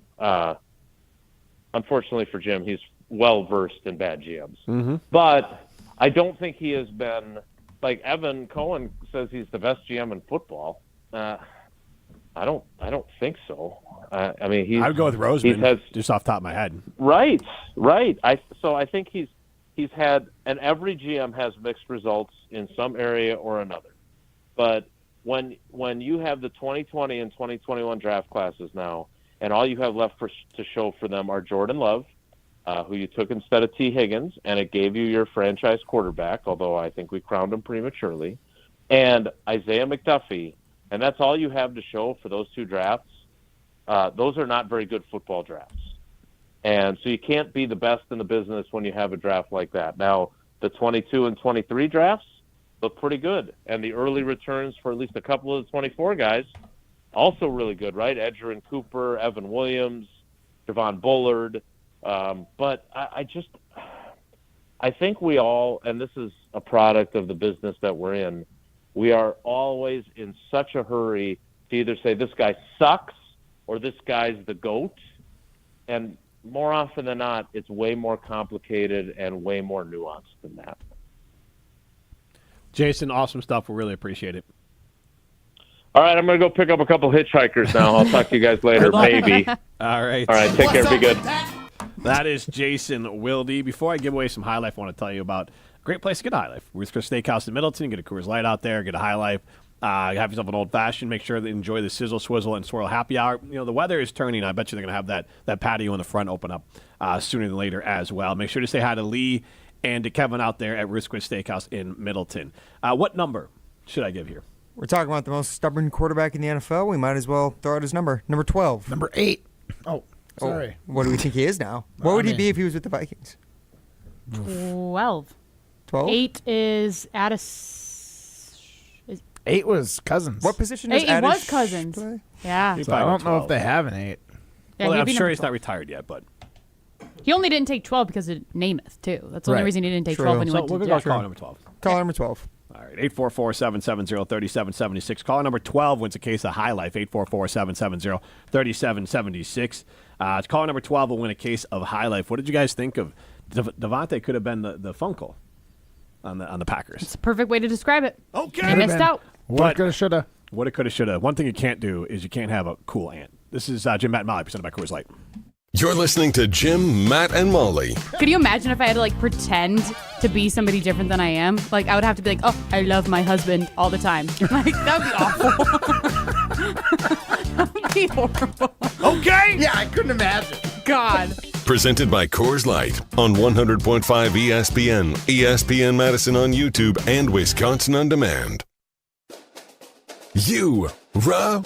Unfortunately for Jim, he's well versed in bad GMs. Mm-hmm. But I don't think he has been, like Evan Cohen says, he's the best GM in football. I don't think so. I mean, I'd go with Roseman, just off the top of my head. Right. So I think he's had, and every GM has mixed results in some area or another. But when you have the 2020 and 2021 draft classes now, and all you have left to show for them are Jordan Love, who you took instead of T. Higgins, and it gave you your franchise quarterback, although I think we crowned him prematurely, and Isaiah McDuffie, and that's all you have to show for those 2 drafts. Those are not very good football drafts. And so you can't be the best in the business when you have a draft like that. Now, the 22 and 23 drafts look pretty good. And the early returns for at least a couple of the 24 guys, also really good, right? Edgerrin Cooper, Evan Williams, Javon Bullard. But I just I think we all, and this is a product of the business that we're in, we are always in such a hurry to either say this guy sucks or this guy's the GOAT. And more often than not, it's way more complicated and way more nuanced than that. Jason, awesome stuff. We really appreciate it. All right, I'm going to go pick up a couple hitchhikers now. I'll talk to you guys later, maybe. All right. All right, take care. Be good. That is Jason Wilde. Before I give away some High Life, I want to tell you about a great place to get High Life. Ruth's Chris Steakhouse in Middleton. Get a Coors Light out there. Get a High Life. Have yourself an old-fashioned. Make sure to enjoy the sizzle, swizzle, and swirl happy hour. You know, the weather is turning. I bet you they're going to have that patio in the front open up sooner than later as well. Make sure to say hi to Lee and to Kevin out there at Ruth's Chris Steakhouse in Middleton. What number should I give here? We're talking about the most stubborn quarterback in the NFL. We might as well throw out his number. Number 12. Number 8. Oh, sorry. What do we think he is now? What would he be if he was with the Vikings? 12. 12? 8 is Addis. 8 was Cousins. What position does 8 Addis was Cousins. play? Yeah. So I don't know if they have an 8. Yeah, well, he'd I'm be sure number he's 12. not retired yet, but He only didn't take 12 because of Namath, too. That's the only Right. reason he didn't take True. 12 when he so went we're to going to Jack. call number 12. Caller number 12. All right, 844-770-3776. Caller number 12 wins a case of High Life, 844-770-3776. Caller number 12 will win a case of High Life. What did you guys think of Devontae could have been the Funkel on the Packers? It's a perfect way to describe it. Okay. They missed out. What coulda, shoulda. What it coulda, shoulda. One thing you can't do is you can't have a cool aunt. This is Jim, Matt, and Molly, presented by Coors Light. You're listening to Jim, Matt, and Molly. Could you imagine if I had to pretend to be somebody different than I am? I would have to be oh, I love my husband all the time. That would be awful. That would be horrible. Okay. Yeah, I couldn't imagine. God. Presented by Coors Light on 100.5 ESPN, ESPN Madison on YouTube, and Wisconsin On Demand. Rah.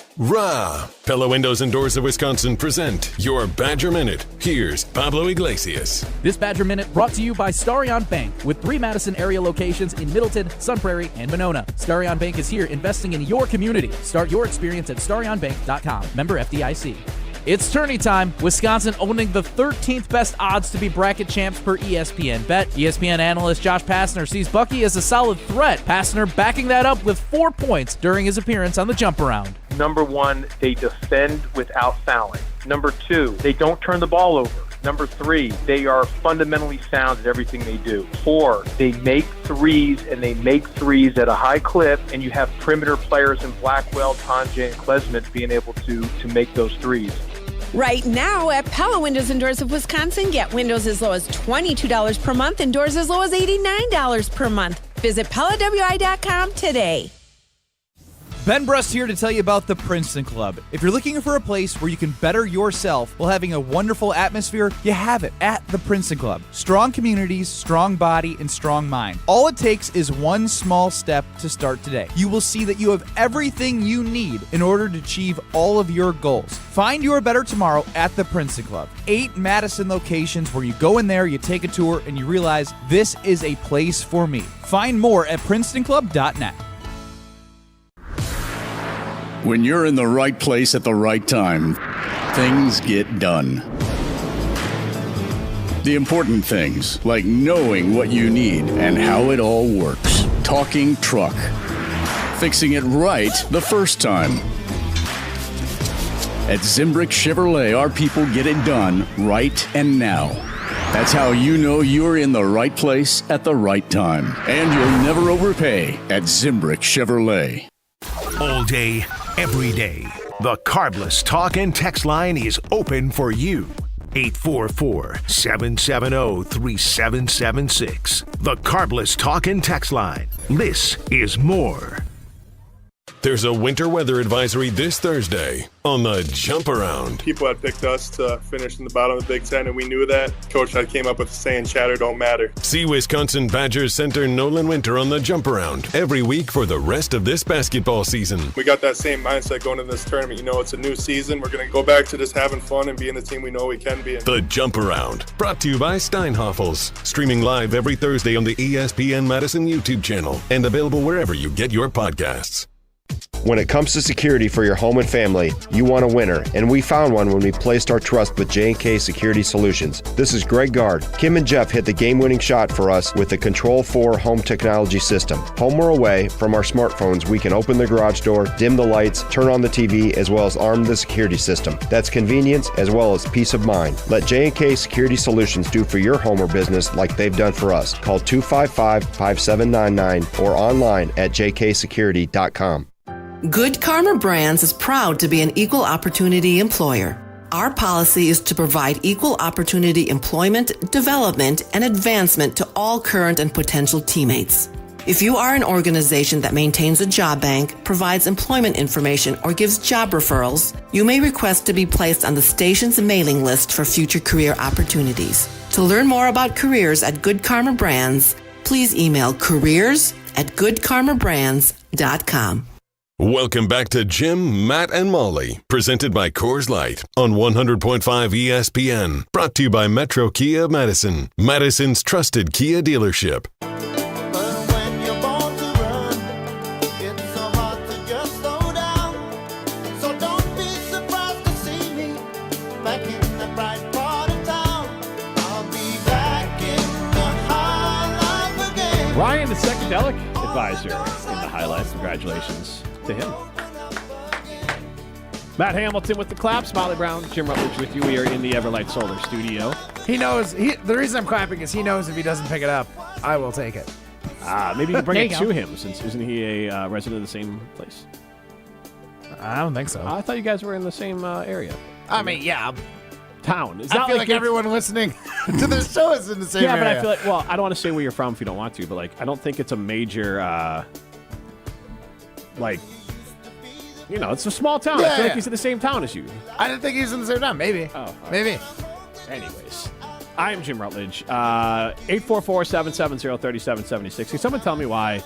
Pella Windows and Doors of Wisconsin present your Badger Minute. Here's Pablo Iglesias. This Badger Minute brought to you by Starion Bank with 3 Madison area locations in Middleton, Sun Prairie, and Monona. Starion Bank is here investing in your community. Start your experience at starionbank.com. Member FDIC. It's tourney time. Wisconsin owning the 13th best odds to be bracket champs per ESPN Bet. ESPN analyst Josh Pastner sees Bucky as a solid threat. Pastner backing that up with 4 points during his appearance on the jump around. Number 1, they defend without fouling. Number 2, they don't turn the ball over. Number 3, they are fundamentally sound at everything they do. 4, they make threes, and they make threes at a high clip, and you have perimeter players in Blackwell, Tonje, and Klesmit being able to make those threes. Right now at Pella Windows and Doors of Wisconsin, get windows as low as $22 per month and doors as low as $89 per month. Visit PellaWI.com today. Ben Brust here to tell you about the Princeton Club. If you're looking for a place where you can better yourself while having a wonderful atmosphere, you have it at the Princeton Club. Strong communities, strong body, and strong mind. All it takes is one small step to start today. You will see that you have everything you need in order to achieve all of your goals. Find your better tomorrow at the Princeton Club. 8 Madison locations where you go in there, you take a tour, and you realize this is a place for me. Find more at PrincetonClub.net. When you're in the right place at the right time, things get done. The important things, like knowing what you need and how it all works. Talking truck. Fixing it right the first time. At Zimbrick Chevrolet, our people get it done right and now. That's how you know you're in the right place at the right time. And you'll never overpay at Zimbrick Chevrolet. All day, every day, the Carbless Talk and Text line is open for you. 844-770-3776. The Carbless Talk and Text line. This is more. There's a winter weather advisory this Thursday on the Jump Around. People had picked us to finish in the bottom of the Big Ten, and we knew that. Coach had came up with the saying, chatter don't matter. See Wisconsin Badgers center Nolan Winter on the Jump Around every week for the rest of this basketball season. We got that same mindset going into this tournament. You know, it's a new season. We're going to go back to just having fun and being the team we know we can be. The Jump Around, brought to you by Steinhoffels. Streaming live every Thursday on the ESPN Madison YouTube channel and available wherever you get your podcasts. When it comes to security for your home and family, you want a winner, and we found one when we placed our trust with J&K Security Solutions. This is Greg Gard. Kim and Jeff hit the game-winning shot for us with the Control 4 home technology system. Home or away, from our smartphones, we can open the garage door, dim the lights, turn on the TV, as well as arm the security system. That's convenience as well as peace of mind. Let J&K Security Solutions do for your home or business like they've done for us. Call 255-5799 or online at jksecurity.com. Good Karma Brands is proud to be an equal opportunity employer. Our policy is to provide equal opportunity employment, development, and advancement to all current and potential teammates. If you are an organization that maintains a job bank, provides employment information, or gives job referrals, you may request to be placed on the station's mailing list for future career opportunities. To learn more about careers at Good Karma Brands, please email careers@goodkarmabrands.com. Welcome back to Jim, Matt, and Molly, presented by Coors Light on 100.5 ESPN. Brought to you by Metro Kia Madison, Madison's trusted Kia dealership. Ryan, the psychedelic advisor in the highlights. Congratulations to him. Matt Hamilton with the claps. Molly Brown, Jim Rutledge with you. We are in the Everlight Solar studio. He knows. The reason I'm clapping is he knows if he doesn't pick it up, I will take it. Maybe you can bring it to him, since isn't he a resident of the same place? I don't think so. I thought you guys were in the same area. I mean, yeah. Town. It's I not feel like everyone listening to this show is in the same area. Yeah, but I feel like, well, I don't want to say where you're from if you don't want to, but like, I don't think it's a major, it's a small town. I feel like he's in the same town as you. I didn't think he was in the same town. Maybe. Oh, maybe. Anyways, I am Jim Rutledge. 844-770-3776. Can someone tell me why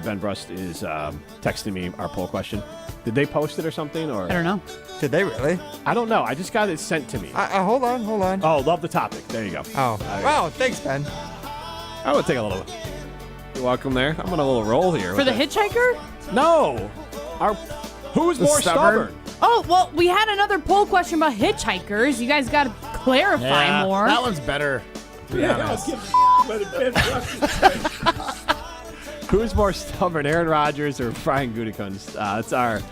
Ben Brust is texting me our poll question? Did they post it or something? Or I don't know. Did they really? I don't know. I just got it sent to me. Hold on. Oh, love the topic. There you go. Oh, wow. Thanks, Ben. I would take a little. You're welcome there. I'm on a little roll here. For the hitchhiker? No. Who's more stubborn? Oh, well, we had another poll question about hitchhikers. You guys got to clarify more. That one's better, to be honest. Who's more stubborn, Aaron Rodgers or Brian Gutekunst? That's our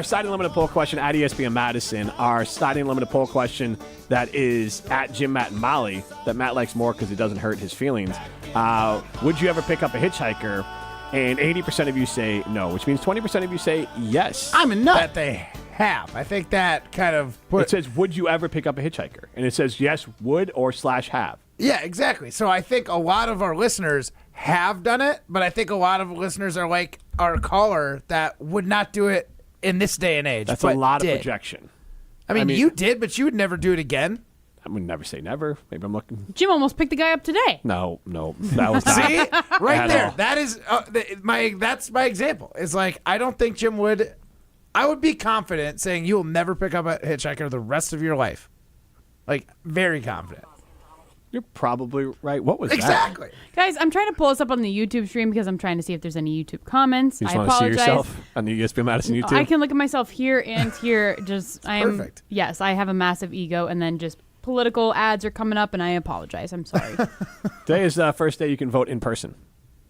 Starting Limited poll question at ESPN Madison. Our Starting Limited poll question that is at Jim, Matt, and Molly that Matt likes more because it doesn't hurt his feelings. Would you ever pick up a hitchhiker? And 80% of you say no, which means 20% of you say yes. I'm a nut. That they have. I think that kind of... It says, would you ever pick up a hitchhiker? And it says yes, would, or /have. Yeah, exactly. So I think a lot of our listeners have done it, but I think a lot of listeners are like our caller that would not do it in this day and age. That's a lot of projection. I mean, you did, but you would never do it again. I would never say never. Maybe I'm looking. Jim almost picked the guy up today. No, that was not. See, right there. That is that's my example. It's like I don't think Jim would. I would be confident saying you will never pick up a hitchhiker the rest of your life. Like very confident. You're probably right. What was exactly that? Guys, I'm trying to pull us up on the YouTube stream because I'm trying to see if there's any YouTube comments. You just I want apologize. to see yourself on the ESPN Madison YouTube? I can look at myself here and here. Perfect. Yes, I have a massive ego, and then just political ads are coming up, and I apologize. I'm sorry. Today is the first day you can vote in person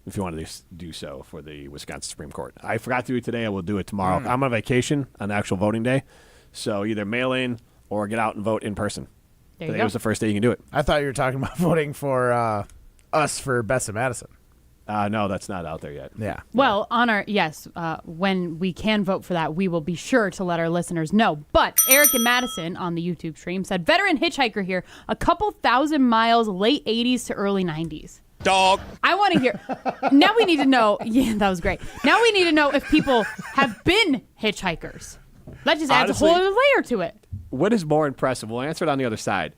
if you want to do so for the Wisconsin Supreme Court. I forgot to do it today. I will do it tomorrow. I'm on vacation on the actual voting day, so either mail in or get out and vote in person. Today was the first day you can do it. I thought you were talking about voting for us for Best of Madison. No, that's not out there yet. Yeah. Well, when we can vote for that, we will be sure to let our listeners know. But Eric and Madison on the YouTube stream said, veteran hitchhiker here, a couple thousand miles, late 80s to early 90s. Dog. I want to hear. Now we need to know. Yeah, that was great. Now we need to know if people have been hitchhikers. That just adds a whole other layer to it. What is more impressive? We'll answer it on the other side.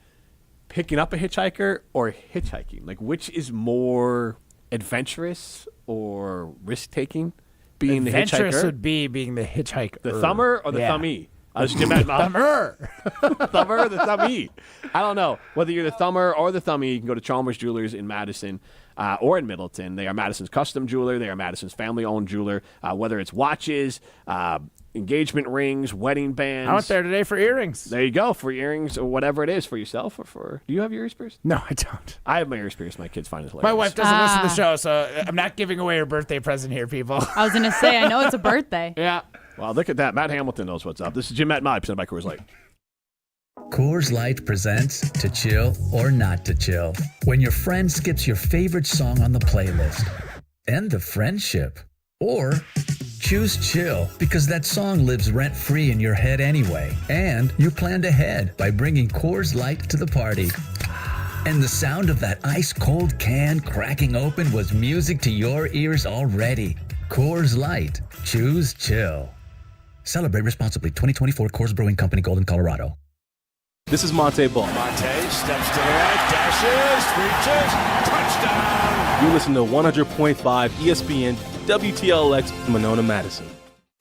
Picking up a hitchhiker or hitchhiking? Like, which is more adventurous or risk-taking? Being adventurous the hitchhiker? would be being the hitchhiker. The thumber or the thumbee? Thumber. Thumber or the thumbee? I don't know. Whether you're the thumber or the thumbee, you can go to Chalmers Jewelers in Madison. or in Middleton. They are Madison's custom jeweler. They are Madison's family-owned jeweler, whether it's watches, engagement rings, wedding bands. I went there today for earrings. There you go, for earrings or whatever it is, for yourself or for... Do you have your ears pierced? No, I don't. I have my ears pierced. My kids find it hilarious. My wife doesn't listen to the show, so I'm not giving away her birthday present here, people. I was going to say, I know it's a birthday. Yeah. Well, look at that. Matt Hamilton knows what's up. This is Jim Matt Molly, presented by Coors Light. Coors Light presents To Chill or Not to Chill. When your friend skips your favorite song on the playlist. End of friendship. Or choose chill because that song lives rent-free in your head anyway. And you planned ahead by bringing Coors Light to the party. And the sound of that ice-cold can cracking open was music to your ears already. Coors Light. Choose chill. Celebrate responsibly. 2024 Coors Brewing Company, Golden, Colorado. This is Monte Ball. Monte steps to the right, dashes, reaches, touchdown. You listen to 100.5 ESPN WTLX Monona, Madison.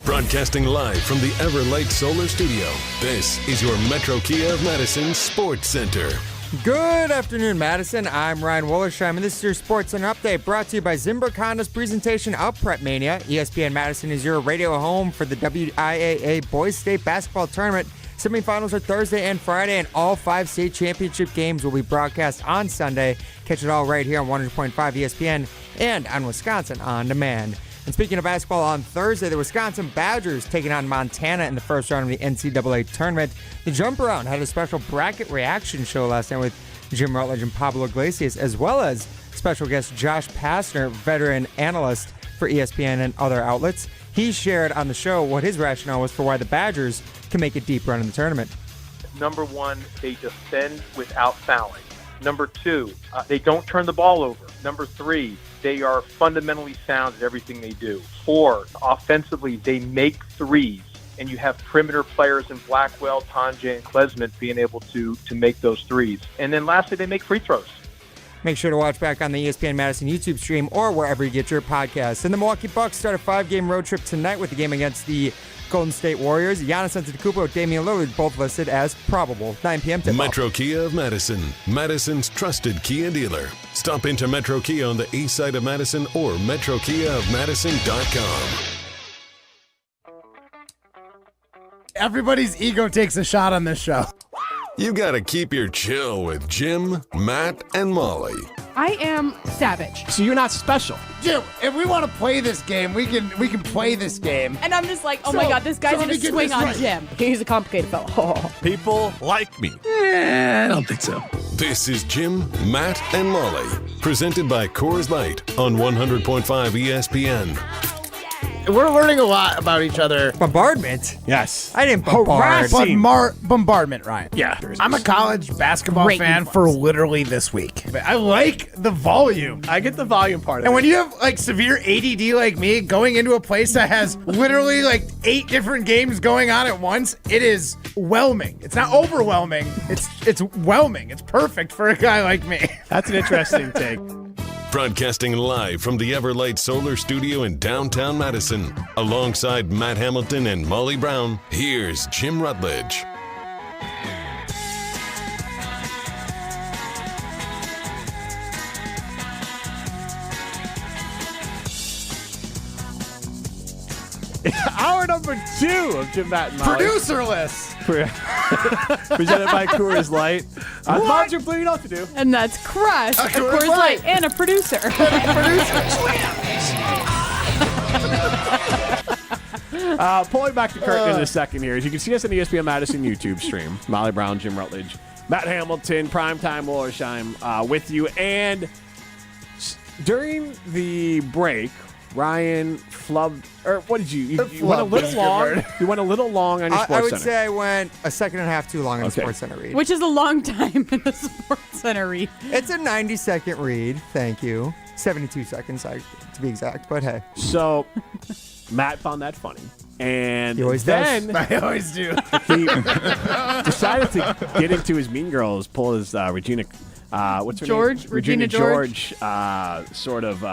Broadcasting live from the Everlight Solar Studio, this is your Metro Kia of Madison Sports Center. Good afternoon, Madison. I'm Ryan Wollersheim, and this is your Sports Center update brought to you by Zimbrick Honda's presentation of Prep Mania. ESPN Madison is your radio home for the WIAA Boys State Basketball Tournament. Semifinals are Thursday and Friday, and all 5 state championship games will be broadcast on Sunday. Catch it all right here on 100.5 ESPN and on Wisconsin On Demand. And speaking of basketball, on Thursday, the Wisconsin Badgers taking on Montana in the first round of the NCAA tournament. The Jump Around had a special bracket reaction show last night with Jim Rutledge and Pablo Iglesias, as well as special guest Josh Pastner, veteran analyst for ESPN and other outlets. He shared on the show what his rationale was for why the Badgers can make a deep run in the tournament. Number one, they defend without fouling. Number two, they don't turn the ball over. Number three, they are fundamentally sound at everything they do. 4, offensively, they make threes, and you have perimeter players in Blackwell, Tonje, and Klesmit being able to make those threes. And then lastly, they make free throws. Make sure to watch back on the ESPN Madison YouTube stream or wherever you get your podcasts. And the Milwaukee Bucks start a 5-game road trip tonight with the game against the Golden State Warriors. Giannis Antetokounmpo, Damian Lillard both listed as probable. 9 p.m. tip-off. Metro Kia of Madison, Madison's trusted Kia dealer. Stop into Metro Kia on the east side of Madison or metrokiaofmadison.com. Everybody's ego takes a shot on this show. You gotta keep your chill with Jim, Matt, and Molly. I am savage. So you're not special. Jim, if we want to play this game, we can play this game. And I'm just like, oh my God, this guy's going to swing on Jim. He's a complicated fellow. People like me. I don't think so. This is Jim, Matt, and Molly. Presented by Coors Light on 100.5 ESPN. We're learning a lot about each other. Bombardment? Yes. I didn't bombard. Bombardment, Ryan. Yeah. I'm a college basketball fan for literally this week. I like the volume. I get the volume part of it. And when you have like severe ADD like me, going into a place that has literally like 8 different games going on at once, it is whelming. It's not overwhelming. It's whelming. It's perfect for a guy like me. That's an interesting take. Broadcasting live from the Everlight Solar Studio in downtown Madison. Alongside Matt Hamilton and Molly Brown, here's Jim Rutledge. Hour number 2 of Jim, Matt, and Molly. Producerless. Presented by Coors Light. Mods are blue, you know what to do. And that's Crush, a Coors Light, and a producer. Pulling back the curtain in a second here. As you can see us on the ESPN Madison YouTube stream. Molly Brown, Jim Rutledge, Matt Hamilton, Primetime Wollersheim with you. And during the break, Ryan flubbed, or what did you went a little long. You went a little long on your Sports Center. I would say I went a second and a half too long on the Sports Center read. Which is a long time in the Sports Center read. It's a 90-second read. Thank you. 72 seconds, to be exact. But hey. So Matt found that funny. And he always then does. I always do. He decided to get into his Mean Girls, pull his Regina, what's her George? name? Regina George. Sort of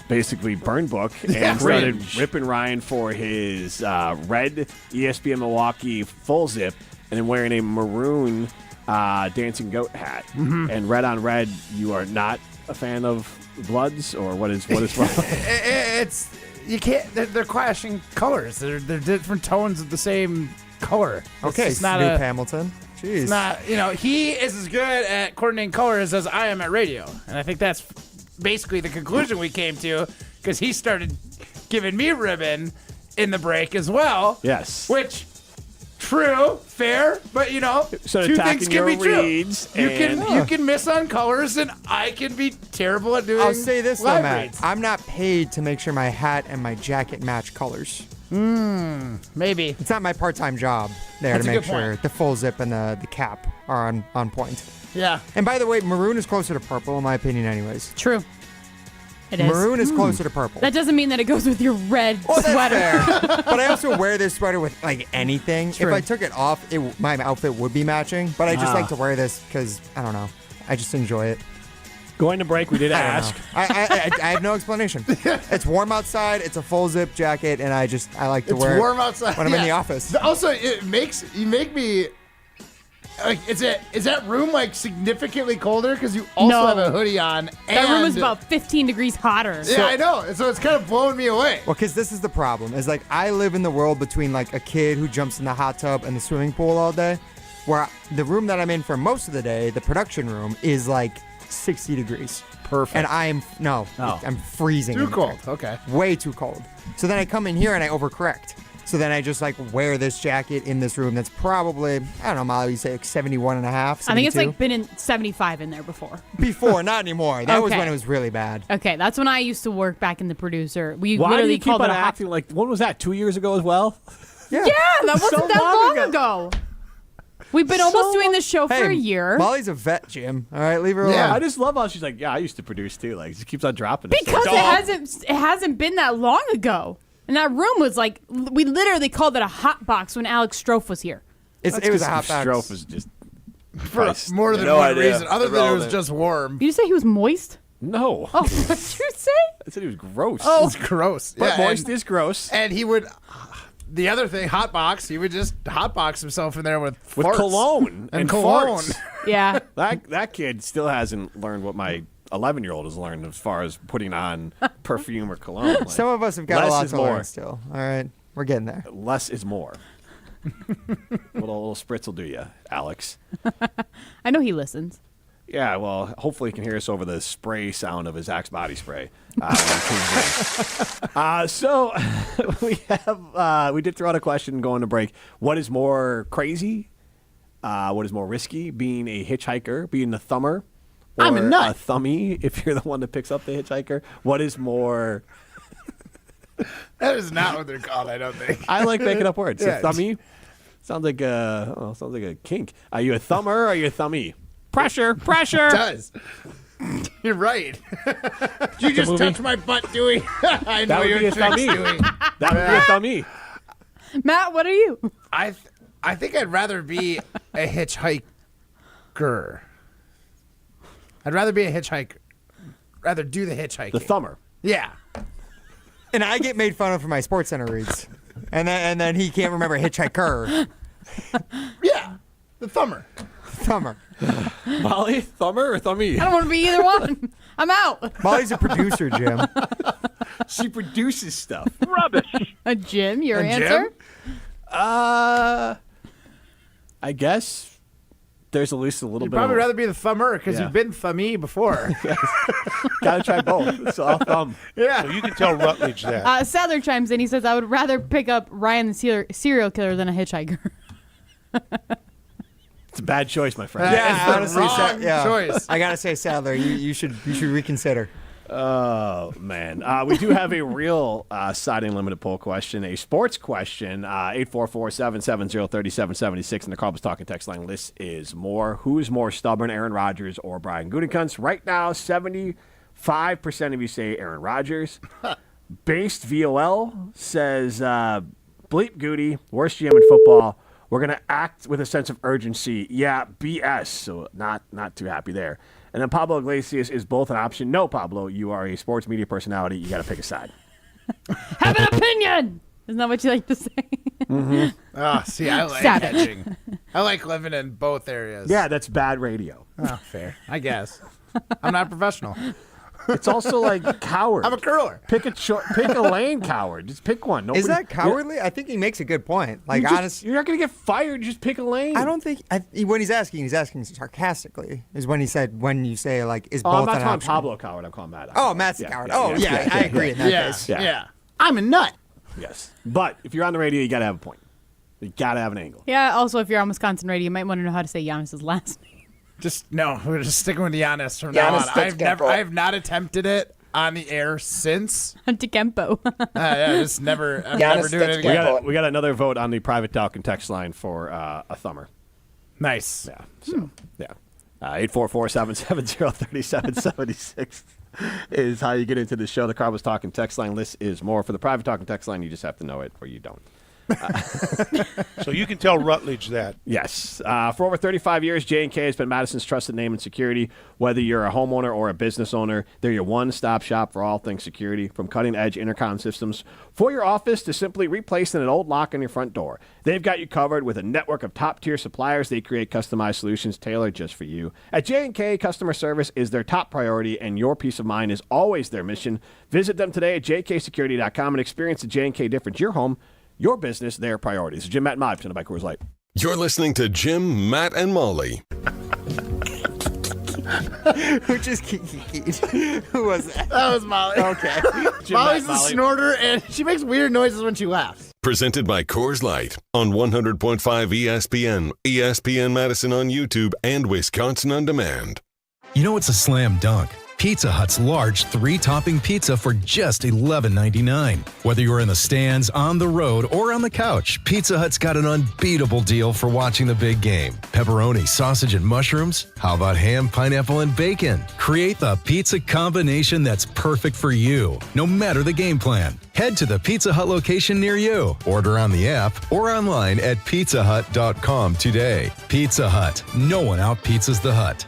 basically burn book and started ripping Ryan for his red ESPN Milwaukee full zip and then wearing a maroon dancing goat hat. Mm-hmm. And red on red, you are not a fan of Bloods, or what is It's you can't. They're clashing colors. They're different tones of the same color. Okay, it's not Snoop Hamilton. Jeez. It's not. He is as good at coordinating colors as I am at radio, and I think that's basically the conclusion we came to because he started giving me ribbon in the break as well. Yes. Which. True, fair, but So two attacking things can your be true. reads You and- can miss on colors, and I can be terrible at doing. I'll say this though, live Matt. reads. I'm not paid to make sure my hat and my jacket match colors. Maybe it's not my part-time job there That's to a make good sure point. the full zip and the cap are on point. Yeah. And by the way, maroon is closer to purple in my opinion, anyways. True. It is. Maroon is closer to purple. That doesn't mean that it goes with your red sweater. But I also wear this sweater with like anything. True. If I took it off, my outfit would be matching. But I just like to wear this because I don't know. I just enjoy it. Going to break, we did I don't ask. know. I have no explanation. It's warm outside. It's a full zip jacket, and I like to It's wear warm it outside when I'm in the office. Also, you make me. Like, is that room like significantly colder because you also No. have a hoodie on? That room is and- about 15 degrees hotter. Yeah, I know. So it's kind of blowing me away. Well, because this is the problem. Is like I live in the world between like a kid who jumps in the hot tub and the swimming pool all day, where the room that I'm in for most of the day, the production room, is like 60 degrees. Perfect. And I'm freezing. Too in there. cold. Okay. Way too cold. So then I come in here and I overcorrect. So then I just like wear this jacket in this room that's probably, I don't know, Molly, you say like 71 and a half, I think it's 72? like been in 75 in there before. Before, not anymore. That was Okay. when it was really bad. Okay, that's when I used to work back in the producer. We Why do literally you keep called on it a hot. acting like, when was that, 2 years ago as well? Yeah, that wasn't So that long long ago. We've been almost doing this show for a year. Molly's a vet, Jim. All right, leave her alone. I just love how she's like, yeah, I used to produce too. Like, she keeps on dropping it. Because it hasn't been that long ago. And that room was like, we literally called it a hot box when Alex Strofe was here. It was a hot box. Strofe was just For more than No one idea. reason, other than it was Irrelevant. just warm. You say he was moist? No. Oh, what did you say? I said he was gross. Oh. It's gross. But Yeah, moist is gross. And he would. The other thing, hotbox. He would just hotbox himself in there with farts. cologne and and cologne. farts. Yeah. That kid still hasn't learned what my 11-year-old has learned as far as putting on perfume or cologne. Like, Some of us have got a less lot is to more. learn still. All right, we're getting there. Less is more. little spritz will do you, Alex. I know he listens. Yeah, well, hopefully he can hear us over the spray sound of his Axe body spray. So we did throw out a question going to break. What is more crazy? What is more risky? Being a hitchhiker, being the thumber, or I'm a nut. thumbie if you're the one that picks up the hitchhiker? What is more? That is not what they're called. I don't think. I like making up words. Yeah. A thumbie sounds like a kink. Are you a thumber or are you a thumbie? Pressure. It does. You're right. You just touched my butt, Dewey. I know That would your be a tricks, thumbie. Dewey. That would be a thumbie. Matt, what are you? I think I'd rather be a hitchhiker. I'd rather be a hitchhiker. Rather do the hitchhiking. The thumber. Yeah. And I get made fun of for my Sports Center reads, and then he can't remember hitchhiker. Yeah. The thumber. Thumber. Molly, thumber or thumbie? I don't want to be either one. I'm out. Molly's a producer, Jim. She produces stuff. Rubbish. Jim, your And answer? Jim? I guess there's at least a little You'd bit. probably of, rather be the thumber because Yeah. you've been thumbie before. Gotta try both. So I'll thumb. Yeah. So you can tell Rutledge that. Sadler chimes in. He says, I would rather pick up Ryan the serial killer than a hitchhiker. It's a bad choice, my friend. Yeah, it's the wrong choice. I gotta say, Sadler, you should reconsider. Oh, man. We do have a real siding limited poll question, a sports question, 844-770-3776, and the Carl's Talking text line. This is more. Who's more stubborn, Aaron Rodgers or Brian Gutekunst? Right now, 75% of you say Aaron Rodgers. Based VOL says, bleep Goody, worst GM in football. We're going to act with a sense of urgency. Yeah, BS. So not too happy there. And then Pablo Iglesias is both an option. No, Pablo, you are a sports media personality. You got to pick a side. Have an opinion! Isn't that what you like to say? Mm-hmm. Oh, see, I like Savage. hedging. I like living in both areas. Yeah, that's bad radio. Oh, fair. I guess. I'm not a professional. It's also like coward. I'm a curler. Pick a lane, coward. Just pick one. Is that cowardly? I think he makes a good point. Like, honestly, you're not going to get fired. Just pick a lane. I don't think when he's asking sarcastically. Is when he said when you say like is both I'm not an calling option. Pablo coward. I'm calling Matt. Oh, Matt's a coward. I agree in that case. Yeah. I'm a nut. Yes, but if you're on the radio, you got to have a point. You got to have an angle. Yeah, also, if you're on Wisconsin radio, you might want to know how to say Giannis's last name. We're just sticking with Giannis from now on. I have not attempted it on the air since. DeCampo. Just never. I'm never doing it again. We got another vote on the private talk and text line for a thumber. Nice. Yeah. So, 844-770-3776 is how you get into the show. The Cardinals talk and text line list is more. For the private talk and text line, you just have to know it or you don't. So you can tell Rutledge that. Yes. For over 35 years, J&K has been Madison's trusted name in security. Whether you're a homeowner or a business owner, they're your one-stop shop for all things security, from cutting-edge intercom systems for your office to simply replacing an old lock on your front door. They've got you covered with a network of top-tier suppliers. They create customized solutions tailored just for you. At J&K, customer service is their top priority, and your peace of mind is always their mission. Visit them today at jksecurity.com and experience the J&K difference. Your home, your business, their priorities. Jim, Matt, and Molly, presented by Coors Light. You're listening to Jim, Matt, and Molly. Who just Who was that? That was Molly. Okay. Molly's a snorter, and she makes weird noises when she laughs. Presented by Coors Light on 100.5 ESPN, ESPN Madison on YouTube, and Wisconsin On Demand. You know it's a slam dunk. Pizza Hut's large 3-topping pizza for just $11.99. Whether you're in the stands, on the road, or on the couch, Pizza Hut's got an unbeatable deal for watching the big game. Pepperoni, sausage, and mushrooms? How about ham, pineapple, and bacon? Create the pizza combination that's perfect for you, no matter the game plan. Head to the Pizza Hut location near you. Order on the app or online at pizzahut.com today. Pizza Hut. No one out-pizzas the Hut.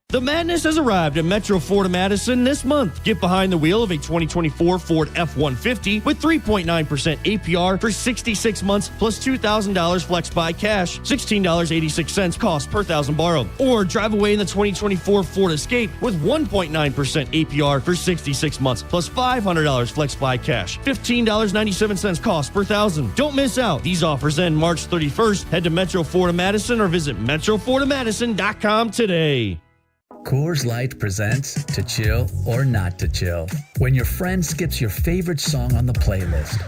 The madness has arrived at Metro Ford of Madison this month. Get behind the wheel of a 2024 Ford F-150 with 3.9% APR for 66 months plus $2,000 flex buy cash, $16.86 cost per thousand borrowed. Or drive away in the 2024 Ford Escape with 1.9% APR for 66 months plus $500 flex buy cash, $15.97 cost per thousand. Don't miss out. These offers end March 31st. Head to Metro Ford of Madison or visit metrofordofmadison.com today. Coors Light presents To Chill or Not to Chill. When your friend skips your favorite song on the playlist.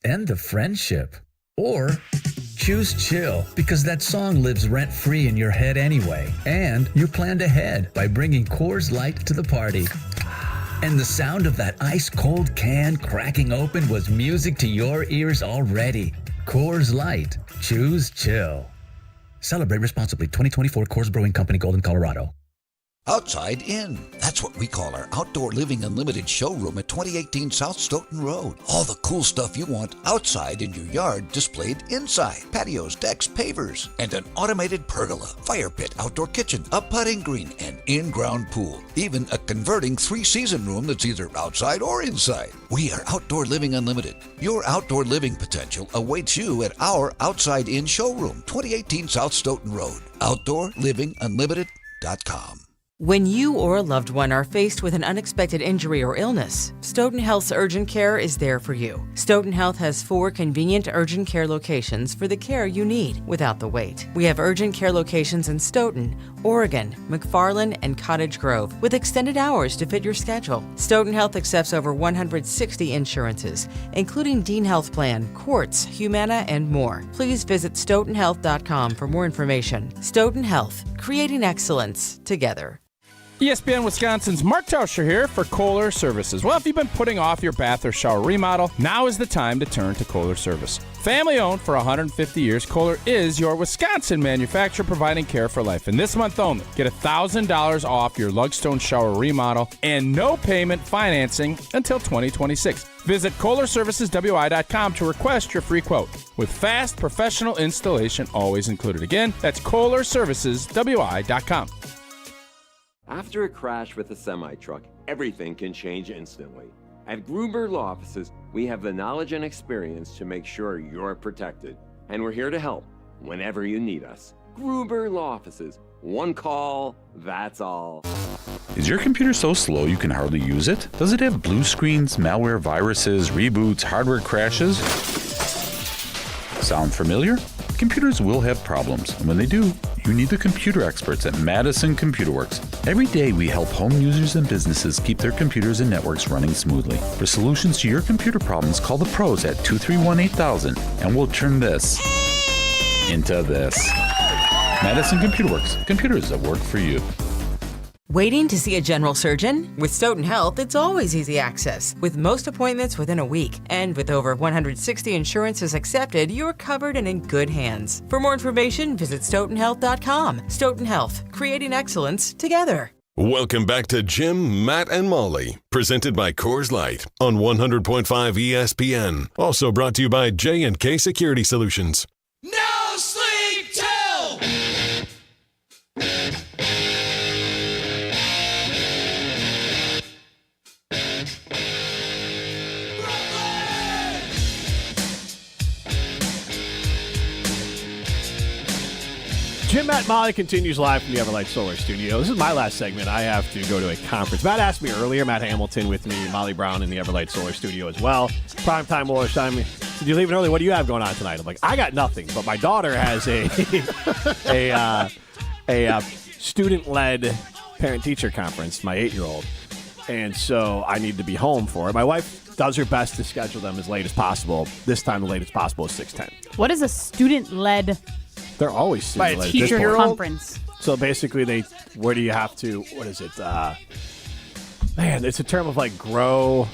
End the friendship. Or choose chill because that song lives rent-free in your head anyway. And you planned ahead by bringing Coors Light to the party. And the sound of that ice-cold can cracking open was music to your ears already. Coors Light. Choose chill. Celebrate responsibly. 2024 Coors Brewing Company, Golden, Colorado. Outside In. That's what we call our Outdoor Living Unlimited showroom at 2018 South Stoughton Road. All the cool stuff you want outside in your yard displayed inside. Patios, decks, pavers, and an automated pergola, fire pit, outdoor kitchen, a putting green, and in-ground pool. Even a converting 3-season room that's either outside or inside. We are Outdoor Living Unlimited. Your outdoor living potential awaits you at our Outside In showroom, 2018 South Stoughton Road. OutdoorLivingUnlimited.com. When you or a loved one are faced with an unexpected injury or illness, Stoughton Health's Urgent Care is there for you. Stoughton Health has 4 convenient urgent care locations for the care you need without the wait. We have urgent care locations in Stoughton, Oregon, McFarland, and Cottage Grove with extended hours to fit your schedule. Stoughton Health accepts over 160 insurances, including Dean Health Plan, Quartz, Humana, and more. Please visit stoughtonhealth.com for more information. Stoughton Health, creating excellence together. ESPN Wisconsin's Mark Tauscher here for Kohler Services. Well, if you've been putting off your bath or shower remodel, now is the time to turn to Kohler Service. Family owned for 150 years, Kohler is your Wisconsin manufacturer providing care for life. And this month only, get $1,000 off your Lugstone shower remodel and no payment financing until 2026. Visit KohlerServicesWI.com to request your free quote with fast professional installation always included. Again, that's KohlerServicesWI.com. After a crash with a semi-truck, everything can change instantly. At Gruber Law Offices, we have the knowledge and experience to make sure you're protected. And we're here to help whenever you need us. Gruber Law Offices, One call, that's all. Is your computer so slow you can hardly use it? Does it have blue screens, malware, viruses, reboots, hardware crashes? Sound familiar? Computers will have problems, and when they do, you need the computer experts at Madison Computer Works. Every day we help home users and businesses keep their computers and networks running smoothly. For solutions to your computer problems, call the pros at 231-8000, and we'll turn this into this. Madison Computer Works. Computers that work for you. Waiting to see a general surgeon? With Stoughton Health, it's always easy access, with most appointments within a week. And with over 160 insurances accepted, you're covered and in good hands. For more information, visit stoughtonhealth.com. Stoughton Health, creating excellence together. Welcome back to Jim, Matt, and Molly, presented by Coors Light on 100.5 ESPN. Also brought to you by J&K Security Solutions. No sleep till. Jim, Matt, Molly continues live from the Everlight Solar Studio. This is my last segment. I have to go to a conference. Matt asked me earlier, Matt Hamilton with me, Molly Brown in the Everlight Solar Studio as well. Primetime Wallish time. Said, you leaving early? What do you have going on tonight? I'm like, I got nothing, but my daughter has a student-led parent-teacher conference, my 8-year-old. And so I need to be home for it. My wife does her best to schedule them as late as possible. This time, the latest possible is 6:10. What is a student-led? They're always student-led. By a teacher conference. So basically, where do you have to, what is it? Man, it's a term of like grow.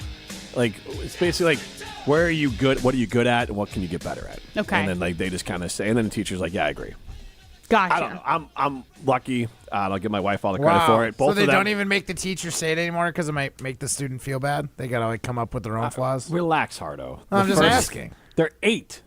Like, it's basically like, where are you good? What are you good at? And what can you get better at? Okay. And then like they just kind of say, and then the teacher's like, yeah, I agree. Gotcha. I don't know. I'm lucky. I'll give my wife all the credit for it. Both so they of them, don't even make the teacher say it anymore because it might make the student feel bad? They got to like come up with their own flaws? Relax, Hardo. I'm just asking. They're 8.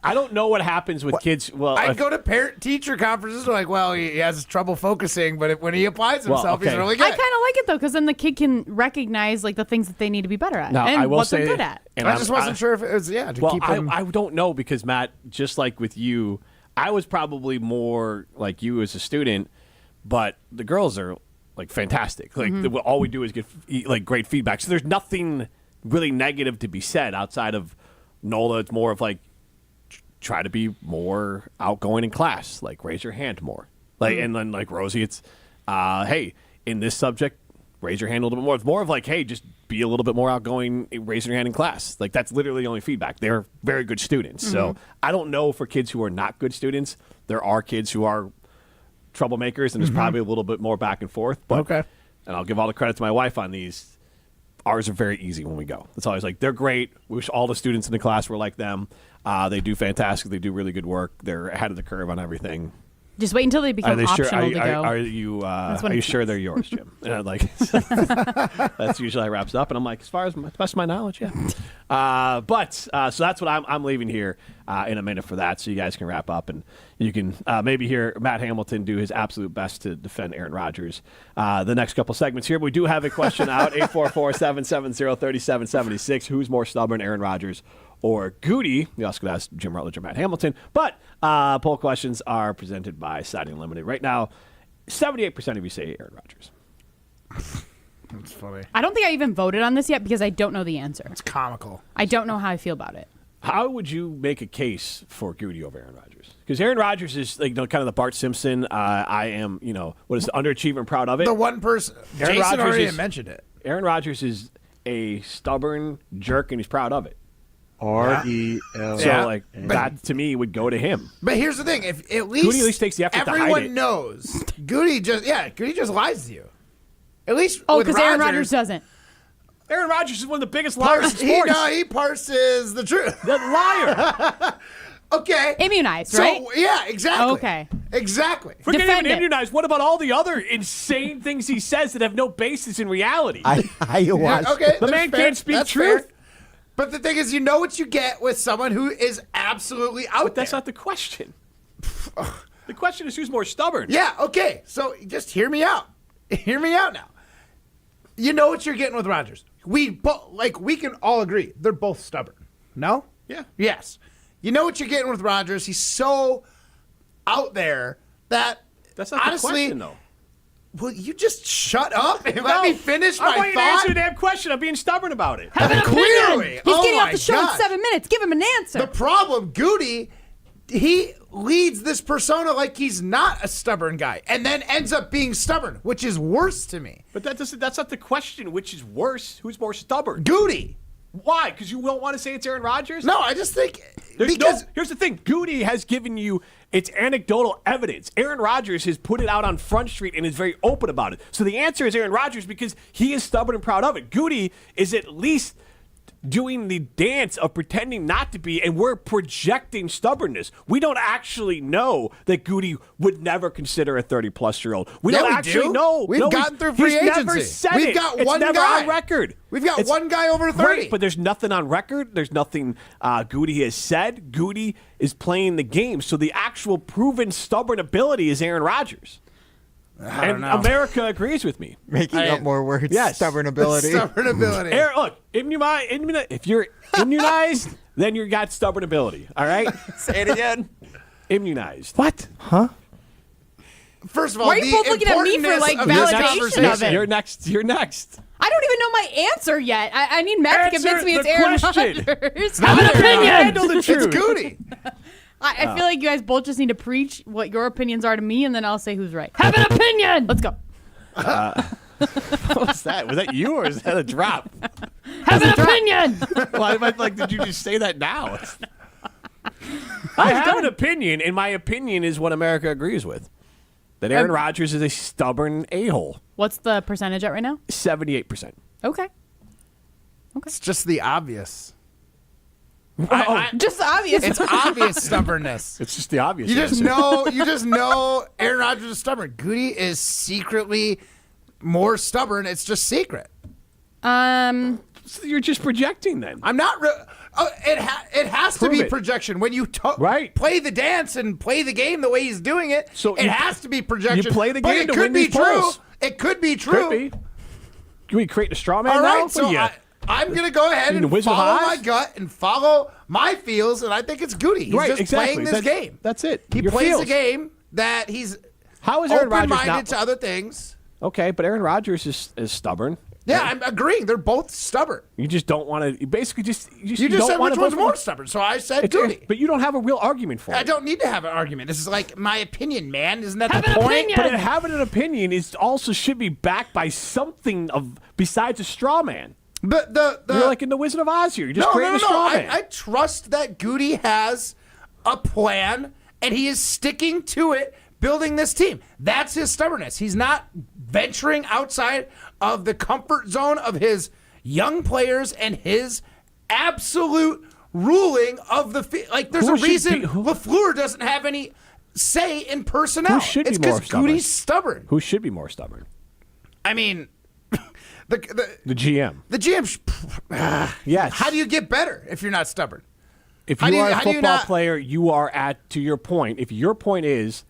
I don't know what happens with kids. Well, I go to parent-teacher conferences. They're like, well, he has trouble focusing, but when he applies himself, he's really good. I kind of like it, though, because then the kid can recognize like the things that they need to be better at Now, and I will what they're say- good at. and I just wasn't sure if it was, to keep him. I don't know because, Matt, just like with you, I was probably more like you as a student, but the girls are like fantastic. Like all we do is get like great feedback. So there's nothing really negative to be said outside of Nola. It's more of like, try to be more outgoing in class. Like, raise your hand more. Like, and then like Rosie, it's, hey, in this subject, raise your hand a little bit more. It's more of like, hey, just be a little bit more outgoing, raising your hand in class. Like, that's literally the only feedback. They're very good students. So I don't know for kids who are not good students. There are kids who are troublemakers, and there's probably a little bit more back and forth. But, and I'll give all the credit to my wife on these. Ours are very easy when we go. It's always like, they're great. We wish all the students in the class were like them. They do fantastic. They do really good work. They're ahead of the curve on everything. Just wait until they become optional to go. Are you sure they're yours, Jim? And I'm like, that's usually how it wraps up. And I'm like, as far as the best of my knowledge, yeah. So that's what I'm leaving here in a minute for that, so you guys can wrap up and you can maybe hear Matt Hamilton do his absolute best to defend Aaron Rodgers the next couple segments here. But we do have a question out, 844-770-3776. Who's more stubborn, Aaron Rodgers or Goody? You also could ask Jim Rutledge or Matt Hamilton. But poll questions are presented by Siding Unlimited. Right now, 78% of you say Aaron Rodgers. That's funny. I don't think I even voted on this yet because I don't know the answer. It's comical. I don't know how I feel about it. How would you make a case for Goody over Aaron Rodgers? Because Aaron Rodgers is like, kind of the Bart Simpson. I am, what is the underachiever and proud of it? The one person. Jason already mentioned it. Aaron Rodgers is a stubborn jerk, and he's proud of it. R-E-L. So, that to me would go to him. But here's the thing: if Goody at least takes the effort to hide it. Everyone knows Goody just lies to you. At least, because Aaron Rodgers doesn't. Aaron Rodgers is one of the biggest liars in sports. He parses the truth. The liar. Okay. Immunized, right? Yeah, exactly. Okay. Exactly. Forget even immunized. What about all the other insane things he says that have no basis in reality? Okay. The man can't speak truth. Fair. But the thing is, you know what you get with someone who is absolutely out But that's not the question. The question is who's more stubborn. Yeah, okay. So just hear me out. Hear me out now. You know what you're getting with Rodgers. We can all agree they're both stubborn. No? Yeah. Yes. You know what you're getting with Rodgers. He's so out there that That's not honestly, the question, though. Will you just shut up and let me finish my I want you to thought? answer the damn question. I'm being stubborn about it. Have an Clearly. opinion. He's getting my off the show gosh. in 7 minutes. Give him an answer. The problem, Goody, he leads this persona like he's not a stubborn guy and then ends up being stubborn, which is worse to me. But that's not the question. Which is worse? Who's more stubborn? Goody. Why? Because you don't want to say it's Aaron Rodgers? No, I just think here's the thing. Goody has given you its anecdotal evidence. Aaron Rodgers has put it out on Front Street and is very open about it. So the answer is Aaron Rodgers because he is stubborn and proud of it. Goody is at least doing the dance of pretending not to be, and we're projecting stubbornness. We don't actually know that Goody would never consider a 30-plus-year-old. We don't actually know. We've gotten through free he's agency. Never said We've it. got It's one never guy on record. We've got one guy over 30. Great, but there's nothing on record. There's nothing Goody has said. Goody is playing the game. So the actual proven stubborn ability is Aaron Rodgers. I don't know. America agrees with me. Making up more words. Yes. Stubborn ability. Stubborn ability. Aaron, look, if you're immunized, then you got stubborn ability. All right? Say it again. Immunized. What? Huh? First of all, Why are you both looking at me for, like, validation of it? You're next. I don't even know my answer yet. I need Matt to convince me it's Aaron question. Rodgers. Have an opinion. Handle the truth. It's Goody. I feel like you guys both just need to preach what your opinions are to me, and then I'll say who's right. Have an opinion. Let's go. What was that? Was that you or is that a drop? Have an opinion. Well, did you just say that now? I have an opinion, and my opinion is what America agrees with. That Aaron Rodgers is a stubborn a-hole. What's the percentage at right now? 78%. Okay. It's just the obvious. Just obvious. It's obvious stubbornness. It's just the obvious. You just answer. know Aaron Rodgers is stubborn. Goody is secretly more stubborn. It's just secret. So you're just projecting then. I'm not. It has to Prove be it. projection when you Right. play the dance and play the game the way he's doing it. So it has to be projection. you play the but game it to could win be these true. polls. It could be true. Could be. Can we create a straw man All now? right, so I'm going to go ahead the and Wizard of follow Oz? my gut and follow my feels, and I think it's Goody. He's Right, just exactly. playing this game. That's it. He Your plays feels. a game that he's How is Aaron Rodgers open-minded not? to other things. Okay, but Aaron Rodgers is stubborn. Yeah, I'm agreeing. They're both stubborn. You just don't want to. You basically just. You just don't said wanna which one's vote for- more stubborn, so I said It's- Goody. But you don't have a real argument for it. I don't need to have an argument. This is like my opinion, man. Isn't that Have the an point? opinion. But having an opinion is also should be backed by something besides a straw man. But You're like in the Wizard of Oz here. You're just no, creating a straw man. I trust that Goody has a plan, and he is sticking to it, building this team. That's his stubbornness. He's not venturing outside of the comfort zone of his young players and his absolute ruling of the field. Like, there's Who a should reason be- who- LaFleur doesn't have any say in personnel. Who should be it's more because stubborn? Goody's stubborn. Who should be more stubborn? I mean, the GM. The GM. Yes. How do you get better if you're not stubborn? If How you do you- are a how do you football not- player, you are at, to your point, if your point is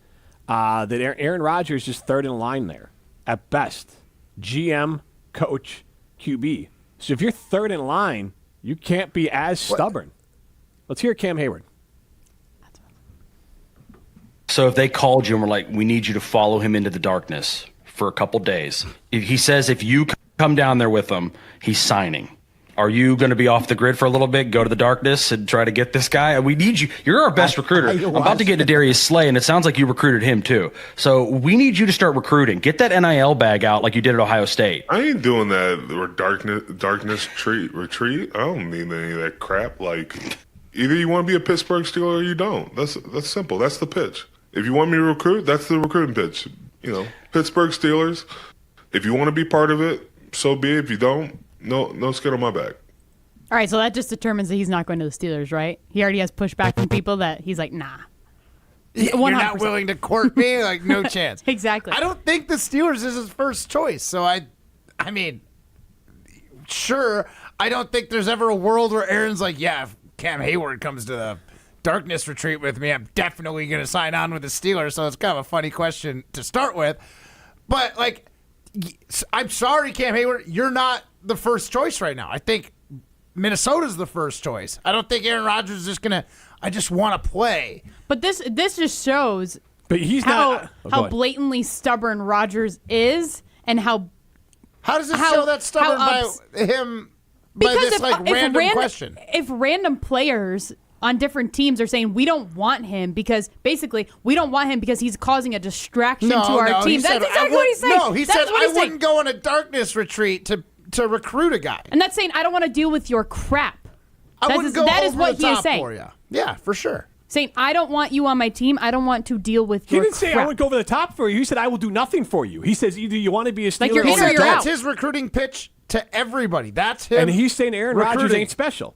that Aaron Rodgers is third in line there, at best, GM, coach, QB. So if you're third in line, you can't be as stubborn. Let's hear Cam Hayward. So if they called you and were like, we need you to follow him into the darkness for a couple days. He says if you come down there with him, he's signing. Are you going to be off the grid for a little bit, go to the darkness and try to get this guy? We need you. You're our best recruiter. I'm about to get to Darius Slay, and it sounds like you recruited him too. So we need you to start recruiting. Get that NIL bag out like you did at Ohio State. I ain't doing that or darkness retreat. I don't need any of that crap. Like, either you want to be a Pittsburgh Steeler or you don't. That's simple. That's the pitch. If you want me to recruit, that's the recruiting pitch. You know, Pittsburgh Steelers. If you want to be part of it, so be it. If you don't, no skin on my back. All right, so that just determines that he's not going to the Steelers, right? He already has pushback from people that he's like, nah. You're not willing to court me? Like, no chance. Exactly. I don't think the Steelers is his first choice. So, I mean, sure, I don't think there's ever a world where Aaron's like, yeah, if Cam Hayward comes to the darkness retreat with me, I'm definitely going to sign on with the Steelers. So it's kind of a funny question to start with. But, like, I'm sorry, Cam Hayward, you're not the first choice right now. I think Minnesota's the first choice. I don't think Aaron Rodgers is just going to, I just want to play. But this just shows But he's not. How blatantly stubborn Rodgers is, and how does it show that stubborn by him? By this random question. If random players on different teams are saying we don't want him because basically we don't want him because he's causing a distraction to our team. That's exactly what he's saying. No, he said I wouldn't go on a darkness retreat to recruit a guy. And that's saying I don't want to deal with your crap. I wouldn't go that over is what the he top is saying. for you. Yeah, for sure. Saying I don't want you on my team. I don't want to deal with your He didn't say I crap. would go over the top for you. He said I will do nothing for you. He says either you want to be a Steeler Like you're or in or you you're don't. out. That's his recruiting pitch to everybody. That's him. And he's saying Aaron Rodgers recruiting. ain't special.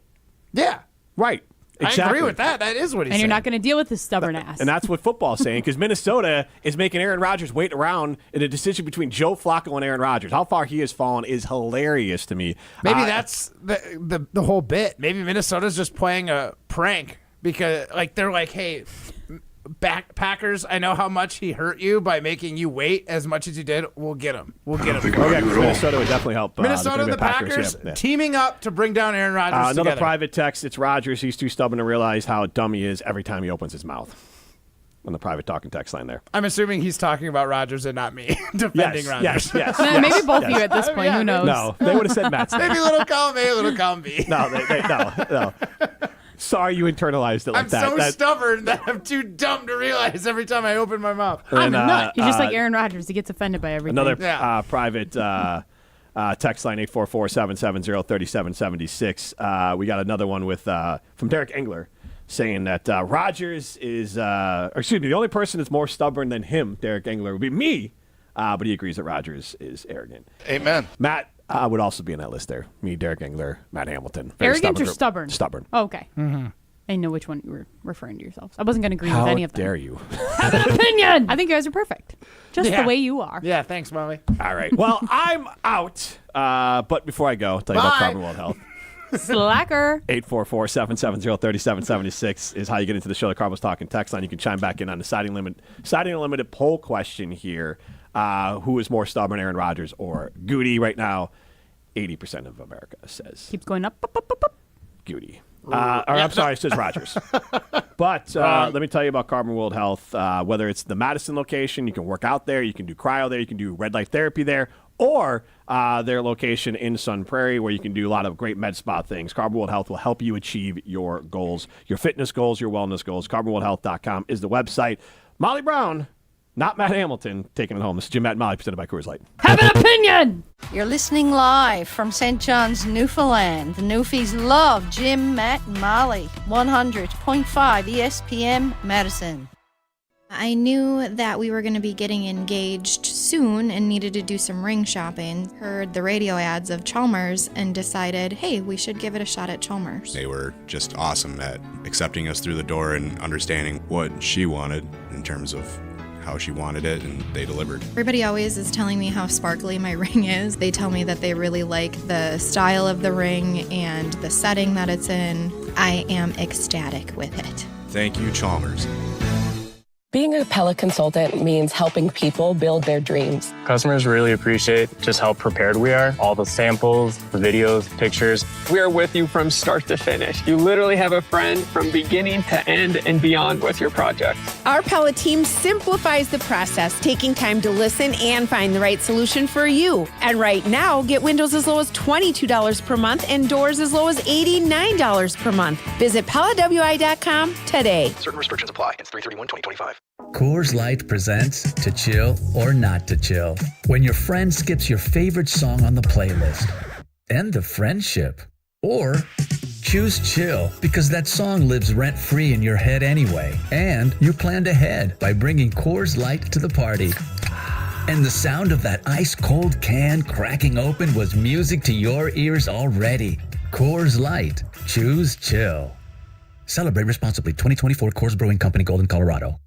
Yeah. Right. Exactly. I agree with that. That is what he's saying. And you're not going to deal with this stubborn ass. And that's what football's saying, because Minnesota is making Aaron Rodgers wait around in a decision between Joe Flacco and Aaron Rodgers. How far he has fallen is hilarious to me. Maybe that's the whole bit. Maybe Minnesota's just playing a prank because they're like, hey, Packers, I know how much he hurt you by making you wait as much as you did. We'll get him. Minnesota would definitely help. Minnesota and the Packers teaming up to bring down Aaron Rodgers another together. private text. It's Rodgers. He's too stubborn to realize how dumb he is every time he opens his mouth. On the private talking text line there. I'm assuming he's talking about Rodgers and not me defending Rodgers. Yes. Maybe both of you at this point. Who knows? No, they would have said Matt. Maybe little column A, little column B. No. Sorry you internalized it like I'm that. so stubborn that I'm too dumb to realize every time I open my mouth. I'm not. He's just like Aaron Rodgers. He gets offended by everything. Another private text line, 844-770-3776. We got another one with from Derek Engler saying that Rodgers is, the only person that's more stubborn than him, Derek Engler, would be me. But he agrees that Rodgers is arrogant. Amen. Matt would also be in that list there. Me, Derek Engler, Matt Hamilton. Very Arrogant or stubborn? Stubborn. Oh, okay. Mm-hmm. I know which one you were referring to yourselves. I wasn't going to agree with any of them. How dare you? Have an opinion. I think you guys are perfect. Just the way you are. Yeah, thanks, Molly. All right. Well, I'm out. But before I go, I'll tell you about Carbon World Health. Slacker. 844-770-3776 is how you get into the show. The Carbon's Talking text line. You can chime back in on the Siding Unlimited poll question here. Who is more stubborn, Aaron Rodgers or Goody? Right now, 80% of America says keeps going up, up, up, up, up. Goody. It says Rodgers. But let me tell you about Carbon World Health. Whether it's the Madison location, you can work out there, you can do cryo there, you can do red light therapy there, or their location in Sun Prairie where you can do a lot of great med spa things. Carbon World Health will help you achieve your goals, your fitness goals, your wellness goals. CarbonWorldHealth.com is the website. Molly Brown, not Matt Hamilton, taking it home. This is Jim, Matt, and Molly, presented by Coors Light. Have an opinion! You're listening live from St. John's, Newfoundland. The Newfies love Jim, Matt, and Molly. 100.5 ESPN Madison. I knew that we were going to be getting engaged soon and needed to do some ring shopping. Heard the radio ads of Chalmers and decided, hey, we should give it a shot at Chalmers. They were just awesome at accepting us through the door and understanding what she wanted in terms of how she wanted it, and they delivered. Everybody always is telling me how sparkly my ring is. They tell me that they really like the style of the ring and the setting that it's in. I am ecstatic with it. Thank you, Chalmers. Being a Pella consultant means helping people build their dreams. Customers really appreciate just how prepared we are. All the samples, the videos, pictures. We are with you from start to finish. You literally have a friend from beginning to end and beyond with your project. Our Pella team simplifies the process, taking time to listen and find the right solution for you. And right now, get windows as low as $22 per month and doors as low as $89 per month. Visit PellaWI.com today. Certain restrictions apply. It's 3/31/2025. Coors Light presents To Chill or Not to Chill. When your friend skips your favorite song on the playlist. End the friendship. Or choose chill because that song lives rent-free in your head anyway. And you planned ahead by bringing Coors Light to the party. And the sound of that ice-cold can cracking open was music to your ears already. Coors Light. Choose chill. Celebrate responsibly. 2024 Coors Brewing Company, Golden, Colorado.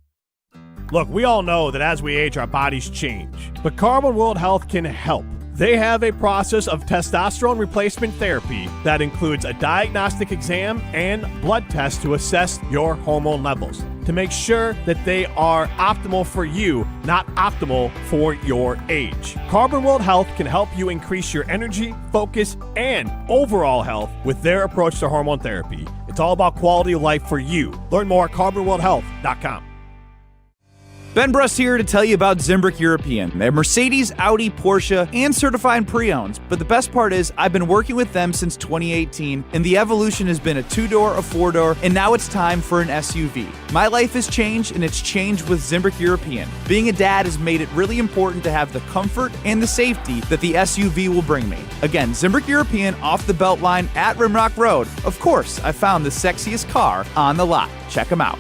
Look, we all know that as we age, our bodies change. But Carbon World Health can help. They have a process of testosterone replacement therapy that includes a diagnostic exam and blood tests to assess your hormone levels to make sure that they are optimal for you, not optimal for your age. Carbon World Health can help you increase your energy, focus, and overall health with their approach to hormone therapy. It's all about quality of life for you. Learn more at carbonworldhealth.com. Ben Brust here to tell you about Zimbrick European. They're Mercedes, Audi, Porsche, and certified pre-owned. But the best part is I've been working with them since 2018, and the evolution has been a 2-door, a 4-door, and now it's time for an SUV. My life has changed, and it's changed with Zimbrick European. Being a dad has made it really important to have the comfort and the safety that the SUV will bring me. Again, Zimbrick European off the belt line at Rimrock Road. Of course, I found the sexiest car on the lot. Check them out.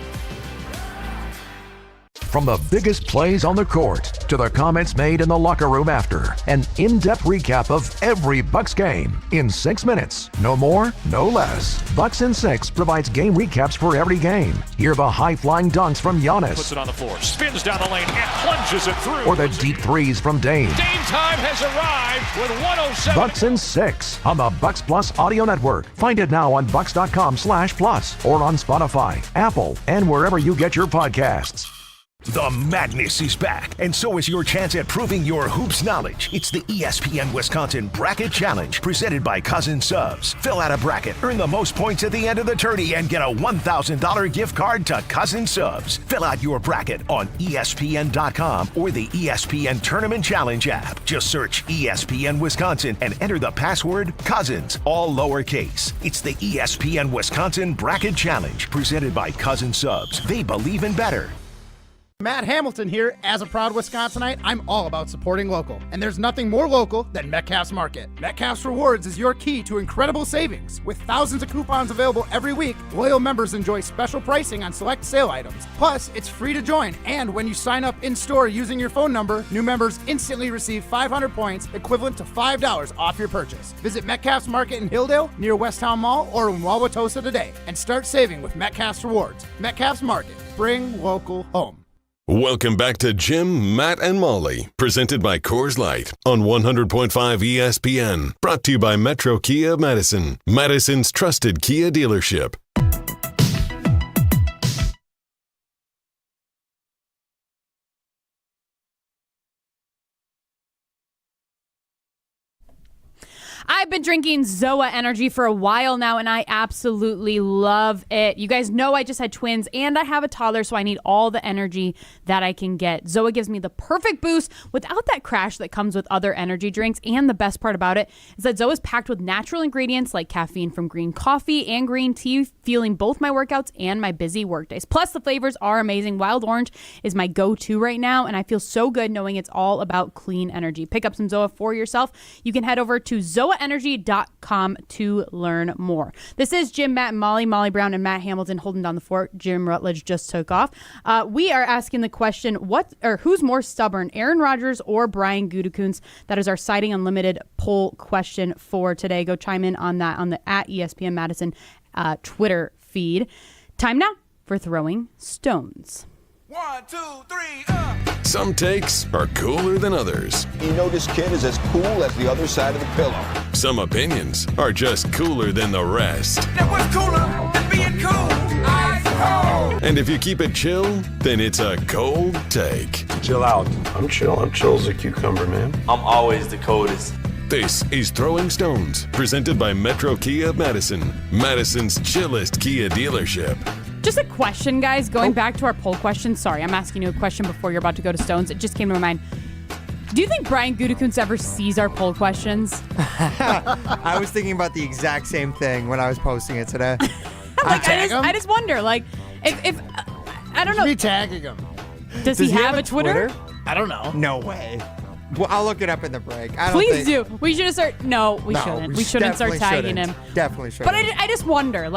From the biggest plays on the court to the comments made in the locker room after, an in-depth recap of every Bucks game in 6 minutes. No more, no less. Bucks in 6 provides game recaps for every game. Hear the high-flying dunks from Giannis. Puts it on the floor, spins down the lane, and plunges it through. Or the deep threes from Dame. Dame time has arrived with 107. Bucks in 6 on the Bucks Plus Audio Network. Find it now on bucks.com/plus or on Spotify, Apple, and wherever you get your podcasts. The madness is back, and so is your chance at proving your hoops knowledge. It's the ESPN Wisconsin Bracket Challenge, presented by Cousin Subs. Fill out a bracket, earn the most points at the end of the tourney, and get a $1,000 gift card to Cousin Subs. Fill out your bracket on ESPN.com or the ESPN Tournament Challenge app. Just search ESPN Wisconsin and enter the password Cousins, all lowercase. It's the ESPN Wisconsin Bracket Challenge, presented by Cousin Subs. They believe in better. Matt Hamilton here. As a proud Wisconsinite, I'm all about supporting local. And there's nothing more local than Metcalf's Market. Metcalf's Rewards is your key to incredible savings. With thousands of coupons available every week, loyal members enjoy special pricing on select sale items. Plus, it's free to join. And when you sign up in-store using your phone number, new members instantly receive 500 points, equivalent to $5 off your purchase. Visit Metcalf's Market in Hilldale, near Westtown Mall, or in Wauwatosa today. And start saving with Metcalf's Rewards. Metcalf's Market. Bring local home. Welcome back to Jim, Matt, and Molly, presented by Coors Light on 100.5 ESPN. Brought to you by Metro Kia Madison, Madison's trusted Kia dealership. I've been drinking Zoa Energy for a while now, and I absolutely love it. You guys know I just had twins, and I have a toddler, so I need all the energy that I can get. Zoa gives me the perfect boost without that crash that comes with other energy drinks, and the best part about it is that Zoa is packed with natural ingredients like caffeine from green coffee and green tea, fueling both my workouts and my busy workdays. Plus, the flavors are amazing. Wild Orange is my go-to right now, and I feel so good knowing it's all about clean energy. Pick up some Zoa for yourself. You can head over to ZoaEnergy.com to learn more. This is Jim, Matt, and Molly Brown, and Matt Hamilton holding down the fort. Jim Rutledge just took off. We are asking the question, who's more stubborn, Aaron Rodgers or Brian Gutekunst? That is our Siding Unlimited poll question for today. Go chime in on that on the at ESPN Madison Twitter feed. Time now for Throwing Stones. 1, 2, 3, Some takes are cooler than others. You know this kid is as cool as the other side of the pillow. Some opinions are just cooler than the rest. That was cooler than being cool. Ice cold. And if you keep it chill, then it's a cold take. Chill out. I'm chill. I'm chill as a cucumber, man. I'm always the coldest. This is Throwing Stones, presented by Metro Kia Madison, Madison's chillest Kia dealership. Just a question, guys, going back to our poll question. Sorry, I'm asking you a question before you're about to go to Stones. It just came to my mind. Do you think Brian Gutekunst ever sees our poll questions? I was thinking about the exact same thing when I was posting it today. I just wonder, if I don't know. Be tagging him. Does he have a Twitter? I don't know. No way. Well, I'll look it up in the break. Please do. We should have started. No, we shouldn't. We shouldn't start tagging him. Definitely shouldn't. But I just wonder,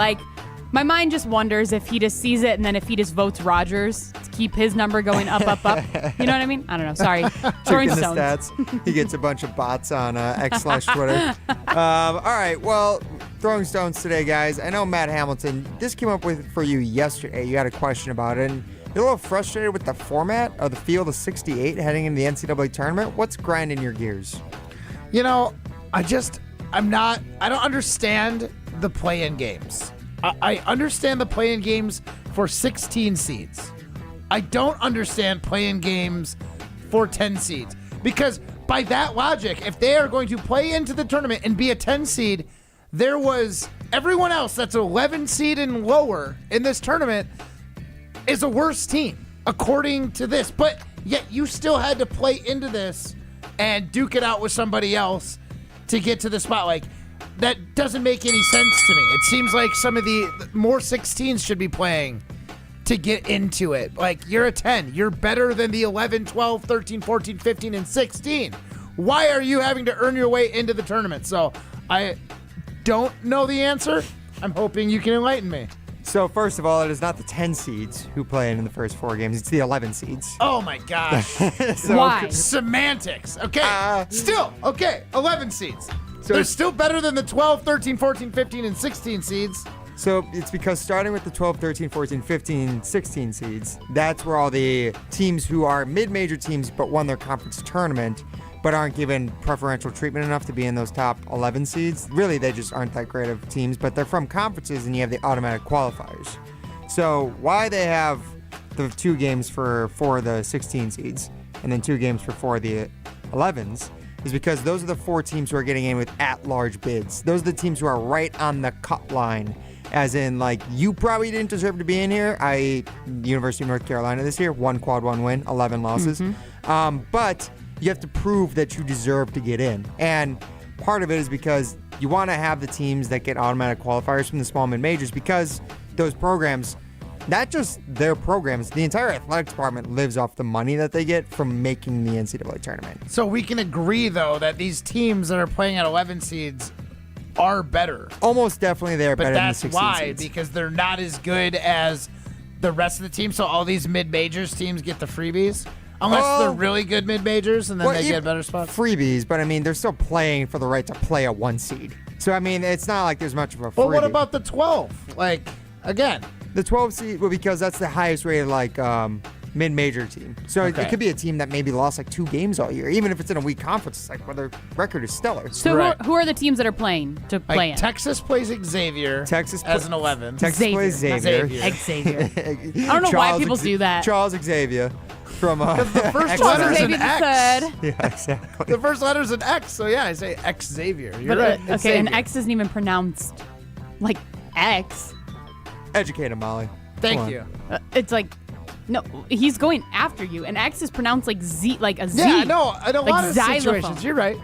my mind just wonders if he just sees it and then if he just votes Rodgers to keep his number going up. You know what I mean? I don't know. Sorry. Throwing stones. The stats. He gets a bunch of bots on X/Twitter. All right. Well, throwing stones today, guys. I know Matt Hamilton, this came up with for you yesterday. You had a question about it. And you're a little frustrated with the format of the field of 68 heading into the NCAA tournament. What's grinding your gears? You know, I don't understand the play-in games. I understand the play-in games for 16 seeds. I don't understand play-in games for 10 seeds. Because by that logic, if they are going to play into the tournament and be a 10 seed, there was everyone else that's 11 seed and lower in this tournament is a worse team. according to this. But yet you still had to play into this and duke it out with somebody else to get to the spot. Like, that doesn't make any sense to me. It seems like some of the more 16s should be playing to get into it. Like, you're a 10. You're better than the 11, 12, 13, 14, 15, and 16. Why are you having to earn your way into the tournament? So I don't know the answer. I'm hoping you can enlighten me. So first of all, it is not the 10 seeds who play in the first 4 games. It's the 11 seeds. Oh, my gosh. Why? Semantics. Okay. Still, okay, 11 seeds. So they're still better than the 12, 13, 14, 15, and 16 seeds. So it's because starting with the 12, 13, 14, 15, 16 seeds, that's where all the teams who are mid-major teams but won their conference tournament but aren't given preferential treatment enough to be in those top 11 seeds. Really, they just aren't that great of teams, but they're from conferences and you have the automatic qualifiers. So why they have the 2 games for 4 of the 16 seeds and then 2 games for 4 of the 11s is because those are the 4 teams who are getting in with at-large bids. Those are the teams who are right on the cut line, as in, like, you probably didn't deserve to be in here, i.e. University of North Carolina this year, 1 quad 1 win, 11 losses. But you have to prove that you deserve to get in. And part of it is because you want to have the teams that get automatic qualifiers from the small mid-majors, because those programs, not just their programs, the entire athletics department lives off the money that they get from making the NCAA tournament. So we can agree, though, that these teams that are playing at 11 seeds are better. Almost definitely they're better than the 16 But that's why, seeds. because they're not as good as the rest of the teams. So all these mid-majors teams get the freebies. Unless they're really good mid-majors, and then they get better spots. Freebies, but I mean, they're still playing for the right to play a 1 seed. So, I mean, it's not like there's much of a freebie. But what about the 12? Like, again. The 12 seed, well, because that's the highest rated, like, mid-major team. So it could be a team that maybe lost, like, 2 games all year. Even if it's in a weak conference, it's like, well, their record is stellar. So who are the teams that are playing to play in? Texas plays Xavier as an 11. Texas plays Xavier. Xavier. I don't know why people do that. Charles Xavier. From the first letter's an X. Yeah, exactly. The first letter's an X, so yeah, I say X Xavier. You're But, right. okay, an X isn't even pronounced like X. Educate him, Molly. Thank you. It's like, no, he's going after you. An X is pronounced like Z, like a Z. Yeah, no, in a lot of xylophone. situations, you're right.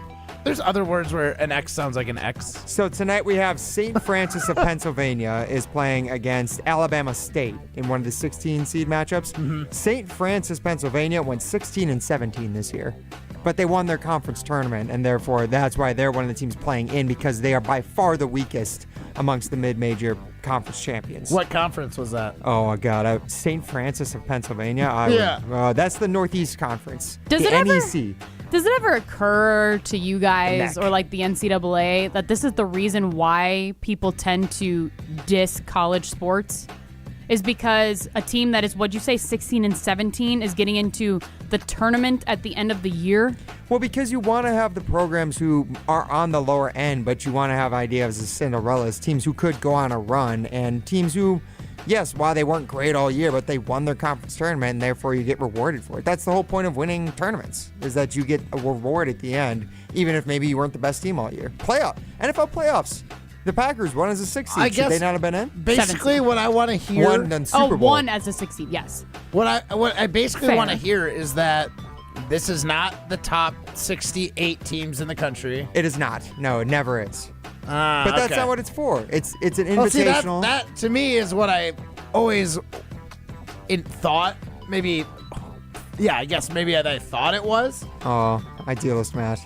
There's other words where an X sounds like an X. So tonight we have St. Francis of Pennsylvania is playing against Alabama State in one of the 16 seed matchups. St. Francis, Pennsylvania went 16-17 this year, but they won their conference tournament, and therefore that's why they're one of the teams playing in, because they are by far the weakest amongst the mid-major conference champions. What conference was that? Oh, God. St. Francis of Pennsylvania? That's the Northeast Conference. Does the it NEC. Does it ever occur to you guys or like the NCAA that this is the reason why people tend to diss college sports? Is because a team that is, what'd you say, 16-17 is getting into the tournament at the end of the year? Well, because you want to have the programs who are on the lower end, but you want to have ideas as Cinderellas, teams who could go on a run, and teams who, yes, while they weren't great all year, but they won their conference tournament, and therefore you get rewarded for it. That's the whole point of winning tournaments, is that you get a reward at the end, even if maybe you weren't the best team all year. NFL playoffs. The Packers won as a 6 seed. Should they not have been in? Basically, what I want to hear. Won in Super Bowl. Won as a 6 seed, yes. What I basically want to hear is that this is not the top 68 teams in the country. It is not. No, it never is. But that's not what it's for. It's an invitational. Well, see, that to me is what I always thought. Maybe, yeah, I guess maybe I thought it was. Oh, idealist, Matt.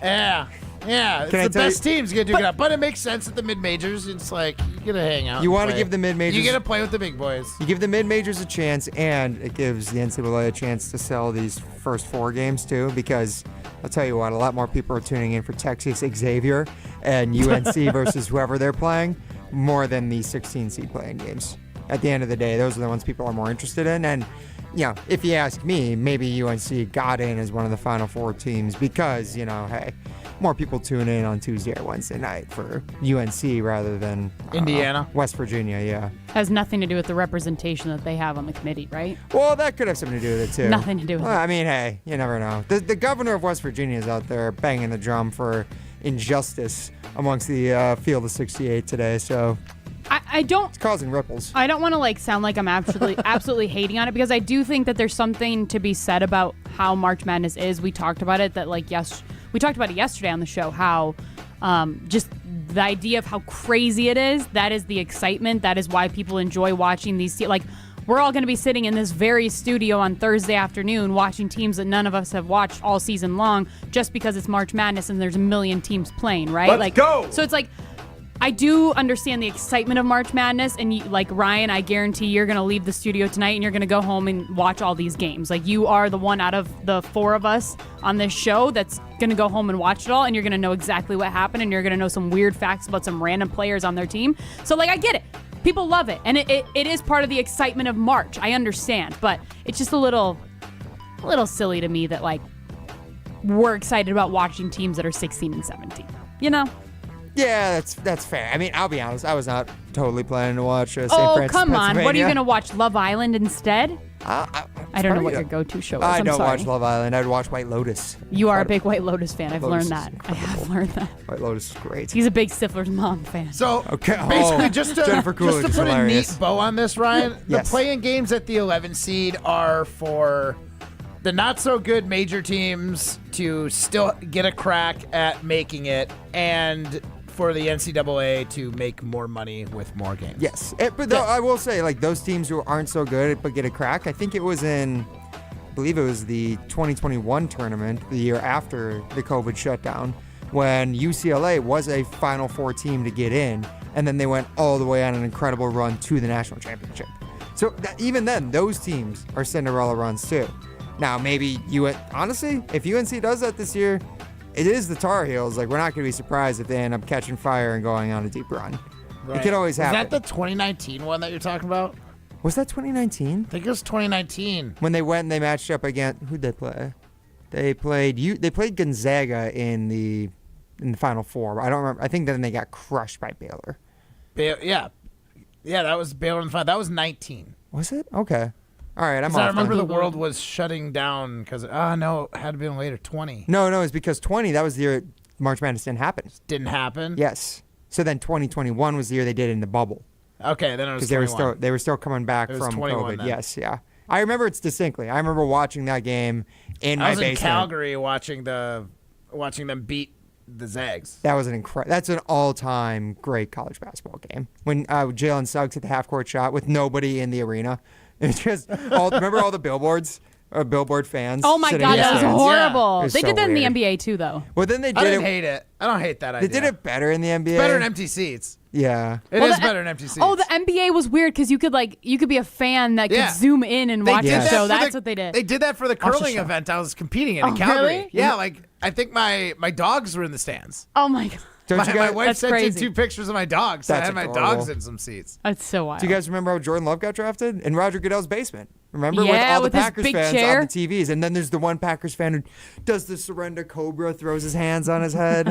Yeah, it's the best teams get to get up. But it makes sense at the mid-majors. It's like, you get to hang out. You want to give the mid-majors. You get to play with the big boys. You give the mid-majors a chance, and it gives the NCAA a chance to sell these first 4 games, too, because I'll tell you what, a lot more people are tuning in for Texas Xavier and UNC versus whoever they're playing more than the 16 seed playing games. At the end of the day, those are the ones people are more interested in. And, you know, if you ask me, maybe UNC got in as one of the Final 4 teams because, you know, hey, more people tune in on Tuesday or Wednesday night for UNC rather than Indiana, West Virginia. Yeah, has nothing to do with the representation that they have on the committee, right? Well, that could have something to do with it too. Nothing to do with it. I mean, hey, you never know. The governor of West Virginia is out there banging the drum for injustice amongst the field of 68 today. So It's causing ripples. I don't want to sound like I'm absolutely hating on it, because I do think that there's something to be said about how March Madness is. We talked about it we talked about it yesterday on the show, how just the idea of how crazy it is, that is the excitement. That is why people enjoy watching these. We're all going to be sitting in this very studio on Thursday afternoon watching teams that none of us have watched all season long, just because it's March Madness and there's a million teams playing, right? Let's go! So it's I do understand the excitement of March Madness, and Ryan, I guarantee you're going to leave the studio tonight and you're going to go home and watch all these games. You are the one out of the four of us on this show that's going to go home and watch it all, and you're going to know exactly what happened, and you're going to know some weird facts about some random players on their team. So, I get it. People love it, and it is part of the excitement of March. I understand, but it's just a little silly to me that, we're excited about watching teams that are 16 and 17. You know? Yeah, that's fair. I mean, I'll be honest. I was not totally planning to watch St. Oh, Francis, come on. What are you Pennsylvania. going to watch, Love Island instead? I don't know what your go-to show is. I I'm don't sorry. watch Love Island. I'd watch White Lotus. You are a big White Lotus fan. I've Lotus learned that. I have learned that. White Lotus is great. He's a big Stifler's mom fan. So Okay. basically, just to Jennifer Coolidge put is a hilarious. neat bow on this, Ryan, Yes. the play-in games at the 11 seed are for the not-so-good major teams to still get a crack at making it, and for the NCAA to make more money with more games. Yes. But though, I will say, those teams who aren't so good but get a crack, I think it was I believe it was the 2021 tournament, the year after the COVID shutdown, when UCLA was a Final Four team to get in, and then they went all the way on an incredible run to the national championship. So even then, those teams are Cinderella runs too. Now, maybe honestly, if UNC does that this year, it is the Tar Heels. We're not going to be surprised if they end up catching fire and going on a deep run. Right. It could always happen. Is that the 2019 one that you're talking about? Was that 2019? I think it was 2019. When they went and they matched up against, who'd they play? They played Gonzaga in the Final Four. I don't remember. I think then they got crushed by Baylor. Yeah, that was Baylor in the final. That was 19. Was it? Okay. All right, I'm off. I remember then. the world was shutting down because no, it had to be later. 20. No, it's because 20. That was the year March Madness didn't happen. Didn't happen. Yes. So then 2021 was the year they did it in the bubble. Okay, then it was 21. They were still coming back from 21 COVID. then. Yes, yeah. I remember it distinctly. I remember watching that game in my basement. I was in Calgary watching them beat the Zags. That was that's an all-time great college basketball game. When Jalen Suggs hit the half-court shot with nobody in the arena. It's just remember all the billboards? Billboard fans. Oh my God, that was horrible. They did that in the weird. NBA too, though. Well, then they did I didn't hate it. I don't hate that idea. They did it better in the NBA. It's better in empty seats. Yeah. It is better in empty seats. Oh, the NBA was weird because you could be a fan that could zoom in and watch the show. That's what they did. They did that for the curling event I was competing in Calgary. Really? Yeah, I think my dogs were in the stands. Oh my God. My wife that's sent in crazy. 2 pictures of my dogs. So I That's had my adorable. dogs in some seats. That's so wild. Do you guys remember how Jordan Love got drafted? In Roger Goodell's basement. Remember? Yeah, with all the with his Packers big fans chair. on the TVs. And then there's the one Packers fan who does the surrender cobra, throws his hands on his head,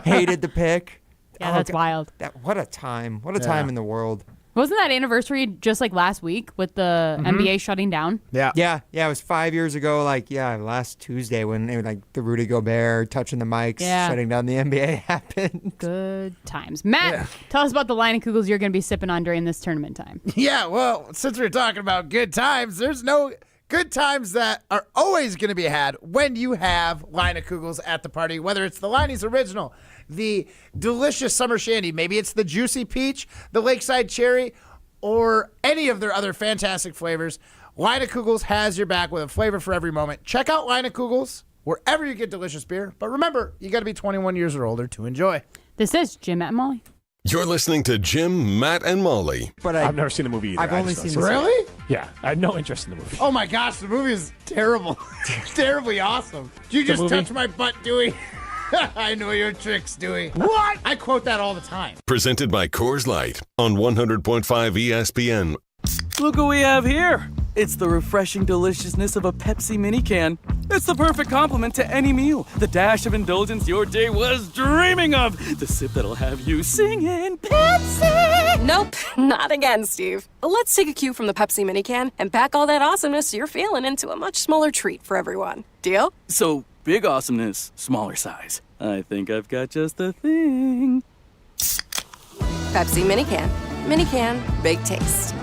hated the pick. Yeah, that's wild. What a time. What a time in the world. Wasn't that anniversary just last week with the NBA shutting down? Yeah. Yeah, it was 5 years ago, last Tuesday when the Rudy Gobert touching the mics, shutting down the NBA happened. Good times. Matt, tell us about the line of Kugels you're going to be sipping on during this tournament time. Yeah, well, since we're talking about good times, there's no good times that are always going to be had when you have Line of Kugels at the party, whether it's the Liney's Original, the delicious summer shandy, maybe it's the juicy peach, the lakeside cherry, or any of their other fantastic flavors. Line of Kugels has your back with a flavor for every moment. Check out Line of Kugels wherever you get delicious beer. But remember, you got to be 21 years or older to enjoy. This is Jim and Molly. You're listening to Jim, Matt, and Molly. But I've never seen the movie either. I've only seen the Really? Yeah, I have no interest in the movie. Oh my gosh, the movie is terrible. Terribly awesome. Did you just touch my butt, Dewey? I know your tricks, Dewey. What? I quote that all the time. Presented by Coors Light on 100.5 ESPN. Look what we have here. It's the refreshing deliciousness of a Pepsi mini can. It's the perfect complement to any meal. The dash of indulgence your day was dreaming of. The sip that'll have you singing Pepsi. Nope, not again, Steve. Let's take a cue from the Pepsi mini can and pack all that awesomeness you're feeling into a much smaller treat for everyone. Deal? So, big awesomeness, smaller size. I think I've got just the thing. Pepsi mini can. Mini-Can, big taste.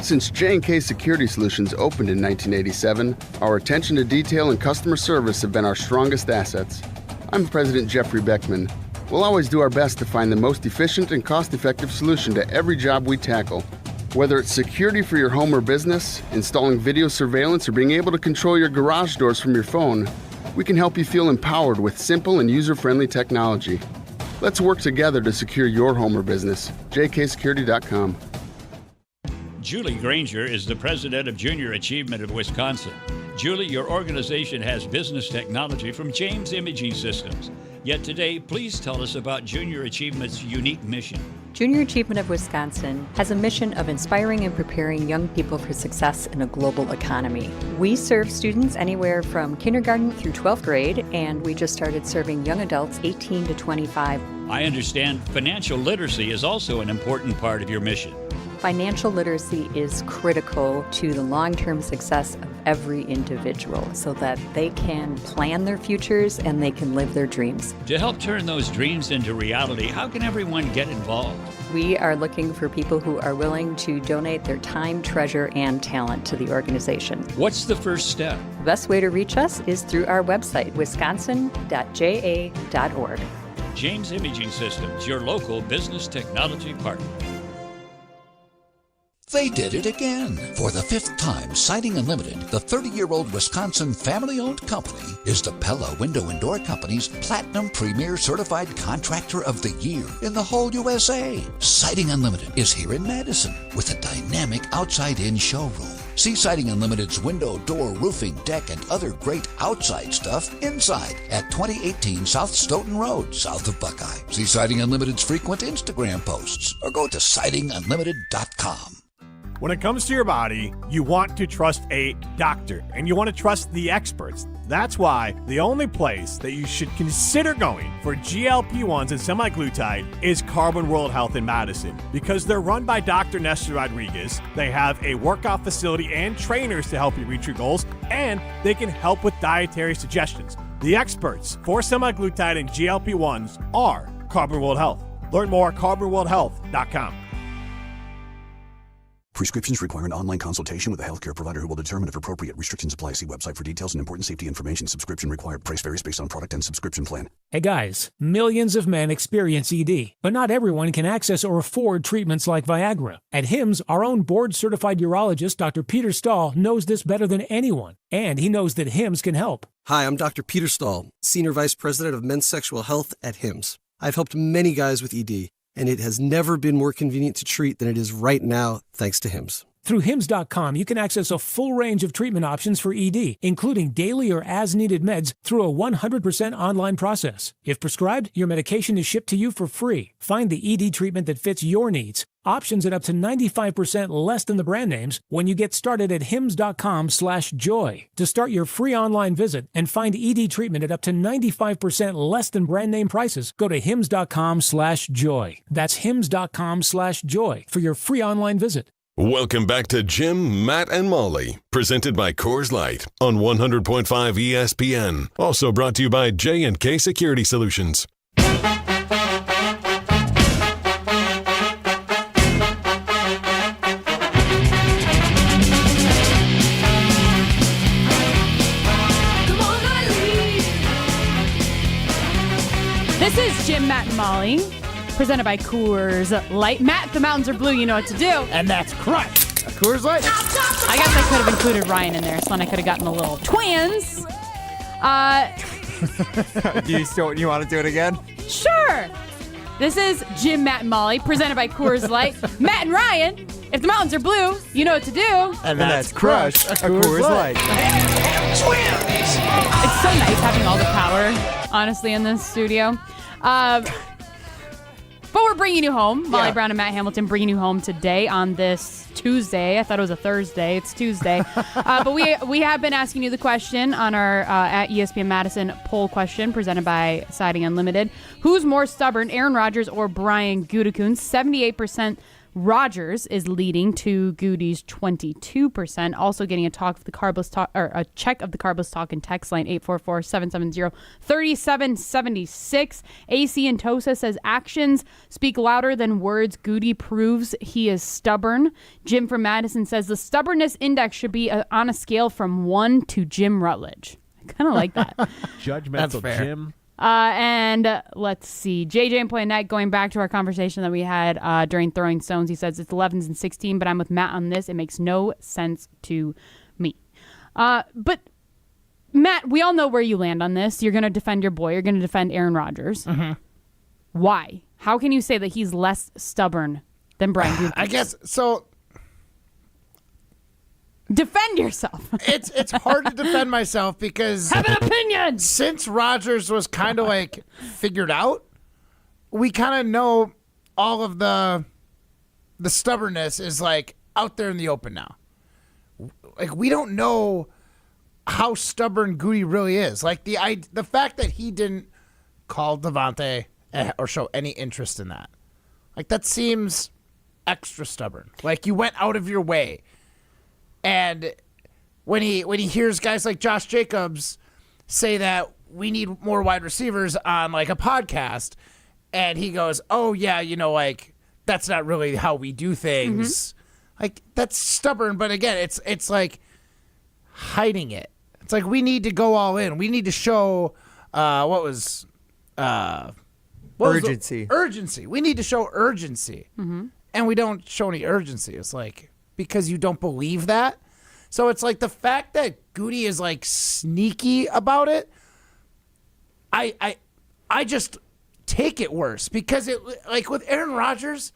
Since J&K Security Solutions opened in 1987, our attention to detail and customer service have been our strongest assets. I'm President Jeffrey Beckman. We'll always do our best to find the most efficient and cost-effective solution to every job we tackle. Whether it's security for your home or business, installing video surveillance, or being able to control your garage doors from your phone, we can help you feel empowered with simple and user-friendly technology. Let's work together to secure your home or business. jksecurity.com. Julie Granger is the president of Junior Achievement of Wisconsin. Julie, your organization has business technology from James Imaging Systems. Yet today, please tell us about Junior Achievement's unique mission. Junior Achievement of Wisconsin has a mission of inspiring and preparing young people for success in a global economy. We serve students anywhere from kindergarten through 12th grade, and we just started serving young adults 18 to 25. I understand financial literacy is also an important part of your mission. Financial literacy is critical to the long-term success of every individual so that they can plan their futures and they can live their dreams. To help turn those dreams into reality, how can everyone get involved? We are looking for people who are willing to donate their time, treasure, and talent to the organization. What's the first step? The best way to reach us is through our website, wisconsin.ja.org. James Imaging Systems, your local business technology partner. They did it again. For the 5th time, Siding Unlimited, the 30-year-old Wisconsin family-owned company, is the Pella Window and Door Company's Platinum Premier Certified Contractor of the Year in the whole USA. Siding Unlimited is here in Madison with a dynamic outside-in showroom. See Siding Unlimited's window, door, roofing, deck, and other great outside stuff inside at 2018 South Stoughton Road, south of Buckeye. See Siding Unlimited's frequent Instagram posts or go to sidingunlimited.com. When it comes to your body, you want to trust a doctor, and you want to trust the experts. That's why the only place that you should consider going for GLP-1s and semaglutide is Carbon World Health in Madison. Because they're run by Dr. Nestor Rodriguez, they have a workout facility and trainers to help you reach your goals, and they can help with dietary suggestions. The experts for semaglutide and GLP-1s are Carbon World Health. Learn more at carbonworldhealth.com. Prescriptions require an online consultation with a healthcare provider who will determine if appropriate. Restrictions apply. See website for details and important safety information. Subscription required. Price varies based on product and subscription plan. Hey guys, millions of men experience ED, but not everyone can access or afford treatments like Viagra. At HIMSS, our own board-certified urologist, Dr. Peter Stahl, knows this better than anyone, and he knows that HIMSS can help. Hi, I'm Dr. Peter Stahl, Senior Vice President of Men's Sexual Health at HIMSS. I've helped many guys with ED, and it has never been more convenient to treat than it is right now, thanks to HIMSS. Through HIMSS.com, you can access a full range of treatment options for ED, including daily or as-needed meds through a 100% online process. If prescribed, your medication is shipped to you for free. Find the ED treatment that fits your needs. Options at up to 95% less than the brand names when you get started at hims.com/joy. To start your free online visit and find ED treatment at up to 95% less than brand name prices, go to hims.com/joy. That's hims.com/joy for your free online visit. Welcome back to Jim, Matt, and Molly, presented by Coors Light on 100.5 ESPN. Also brought to you by J&K Security Solutions. This is Jim, Matt, and Molly, presented by Coors Light. Matt, the mountains are blue, you know what to do. And that's crunch. Coors Light. I guess I could have included Ryan in there, so then I could have gotten the little twins. Do you want to do it again? Sure. This is Jim, Matt, and Molly, presented by Coors Light. Matt and Ryan, if the mountains are blue, you know what to do. And that's Crush, a Coors Light. It's so nice having all the power, honestly, in this studio. But we're bringing you home. Molly Brown and Matt Hamilton bringing you home today on this Tuesday. I thought it was a Thursday. It's Tuesday. But we have been asking you the question on our at ESPN Madison poll question presented by Siding Unlimited. Who's more stubborn, Aaron Rodgers or Brian Gutekunst? 78% Rodgers is leading to Goody's 22%. Also getting a check of the Carbless Talk and text line 844-770-3776. AC and Tosa says actions speak louder than words. Goody proves he is stubborn. Jim from Madison says the stubbornness index should be on a scale from 1 to Jim Rutledge. I kind of like that. Judgmental Jim. And let's see. JJ and Play Net, going back to our conversation that we had during Throwing Stones, he says it's 11s and 16, but I'm with Matt on this. It makes no sense to me. But, Matt, we all know where you land on this. You're going to defend your boy. You're going to defend Aaron Rodgers. Mm-hmm. Why? How can you say that he's less stubborn than Brian Gutekunst? I guess, so... Defend yourself. It's hard to defend myself because have an opinion. Since Rodgers was kind of like figured out, we kind of know all of the stubbornness is like out there in the open now. Like we don't know how stubborn Goody really is. Like the fact that he didn't call Devontae or show any interest in that, like that seems extra stubborn. Like you went out of your way. And when he hears guys like Josh Jacobs say that we need more wide receivers on like a podcast, and he goes, "Oh yeah, like that's not really how we do things." Mm-hmm. Like that's stubborn, but again, it's like hiding it. It's like we need to go all in. We need to show urgency. Urgency. We need to show urgency, and we don't show any urgency. It's like. Because you don't believe that. So it's like the fact that Goody is like sneaky about it, I just take it worse because it like with Aaron Rodgers,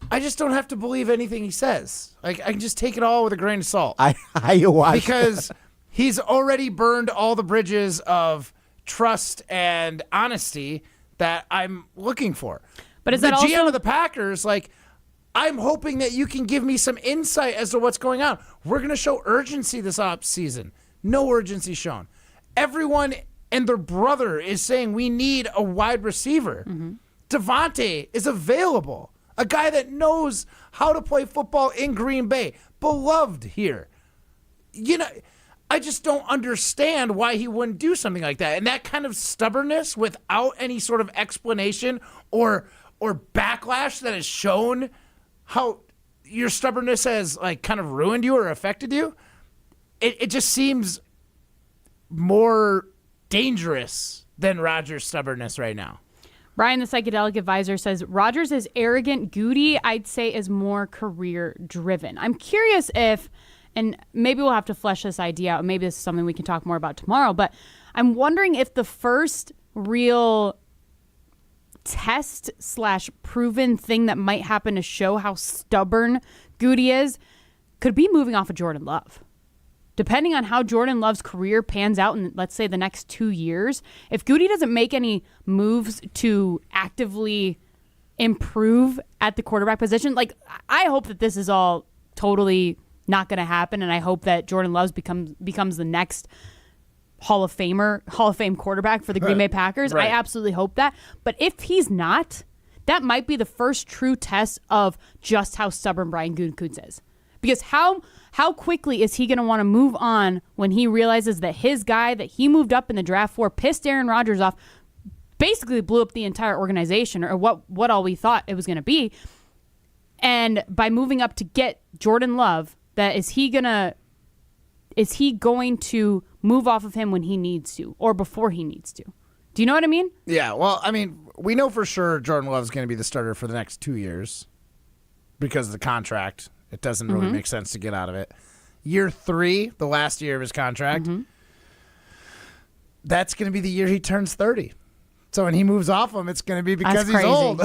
I just don't have to believe anything he says. Like I can just take it all with a grain of salt. Because he's already burned all the bridges of trust and honesty that I'm looking for. But is the that GM also of the Packers like I'm hoping that you can give me some insight as to what's going on. We're going to show urgency this offseason. No urgency shown. Everyone and their brother is saying we need a wide receiver. Devontae is available. A guy that knows how to play football in Green Bay. Beloved here. I just don't understand why he wouldn't do something like that. And that kind of stubbornness without any sort of explanation or backlash that is shown how your stubbornness has like kind of ruined you or affected you, it just seems more dangerous than Rodgers' stubbornness right now. Brian, the psychedelic advisor, says Rodgers is arrogant. Goody, I'd say, is more career-driven. I'm curious if, and maybe we'll have to flesh this idea out. Maybe this is something we can talk more about tomorrow, but I'm wondering if the first real test/proven thing that might happen to show how stubborn Goody is could be moving off of Jordan Love. Depending on how Jordan Love's career pans out in, let's say, the next 2 years, if Goody doesn't make any moves to actively improve at the quarterback position, like I hope that this is all totally not going to happen, and I hope that Jordan Love becomes the next Hall of Fame quarterback for the Green Bay Packers. Right. I absolutely hope that. But if he's not, that might be the first true test of just how stubborn Brian Gutekunst is. Because how quickly is he going to want to move on when he realizes that his guy that he moved up in the draft for pissed Aaron Rodgers off, basically blew up the entire organization or what all we thought it was going to be. And by moving up to get Jordan Love, is he going to move off of him when he needs to or before he needs to? Do you know what I mean? Yeah, well, I mean, we know for sure Jordan Love is going to be the starter for the next 2 years because of the contract. It doesn't really make sense to get out of it. Year 3, the last year of his contract, that's going to be the year he turns 30. So when he moves off him, it's going to be because he's old.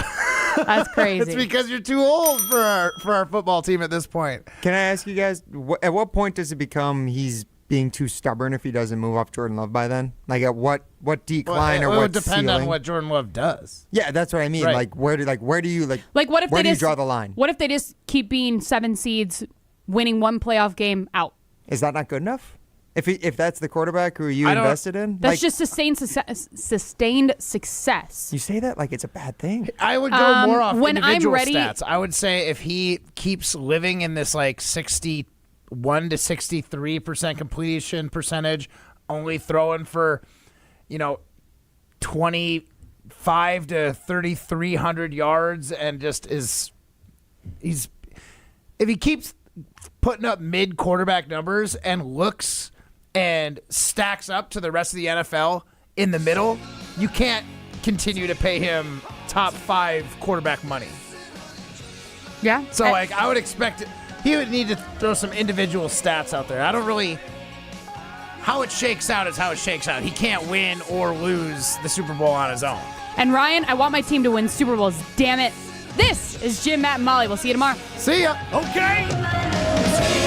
That's crazy. It's because you're too old for our football team at this point. Can I ask you guys, at what point does it become he's being too stubborn if he doesn't move off Jordan Love by then? Like at what decline or what It would depend ceiling? on what Jordan Love does. Yeah, that's what I mean. Right. Like where do you what if where they do you just draw the line? What if they just keep being 7 seeds, winning one playoff game out? Is that not good enough? If that's the quarterback who you invested in? That's just sustained success. You say that like it's a bad thing. I would go more off when individual I'm ready, stats. I would say if he keeps living in this like 61 to 63% completion percentage, only throwing for, 25 to 3,300 yards, and just if he keeps putting up mid quarterback numbers and looks and stacks up to the rest of the NFL in the middle, you can't continue to pay him top 5 quarterback money. Yeah. So I would expect he would need to throw some individual stats out there. I don't really. How it shakes out is how it shakes out. He can't win or lose the Super Bowl on his own. And Ryan, I want my team to win Super Bowls. Damn it. This is Jim, Matt, and Molly. We'll see you tomorrow. See ya. Okay.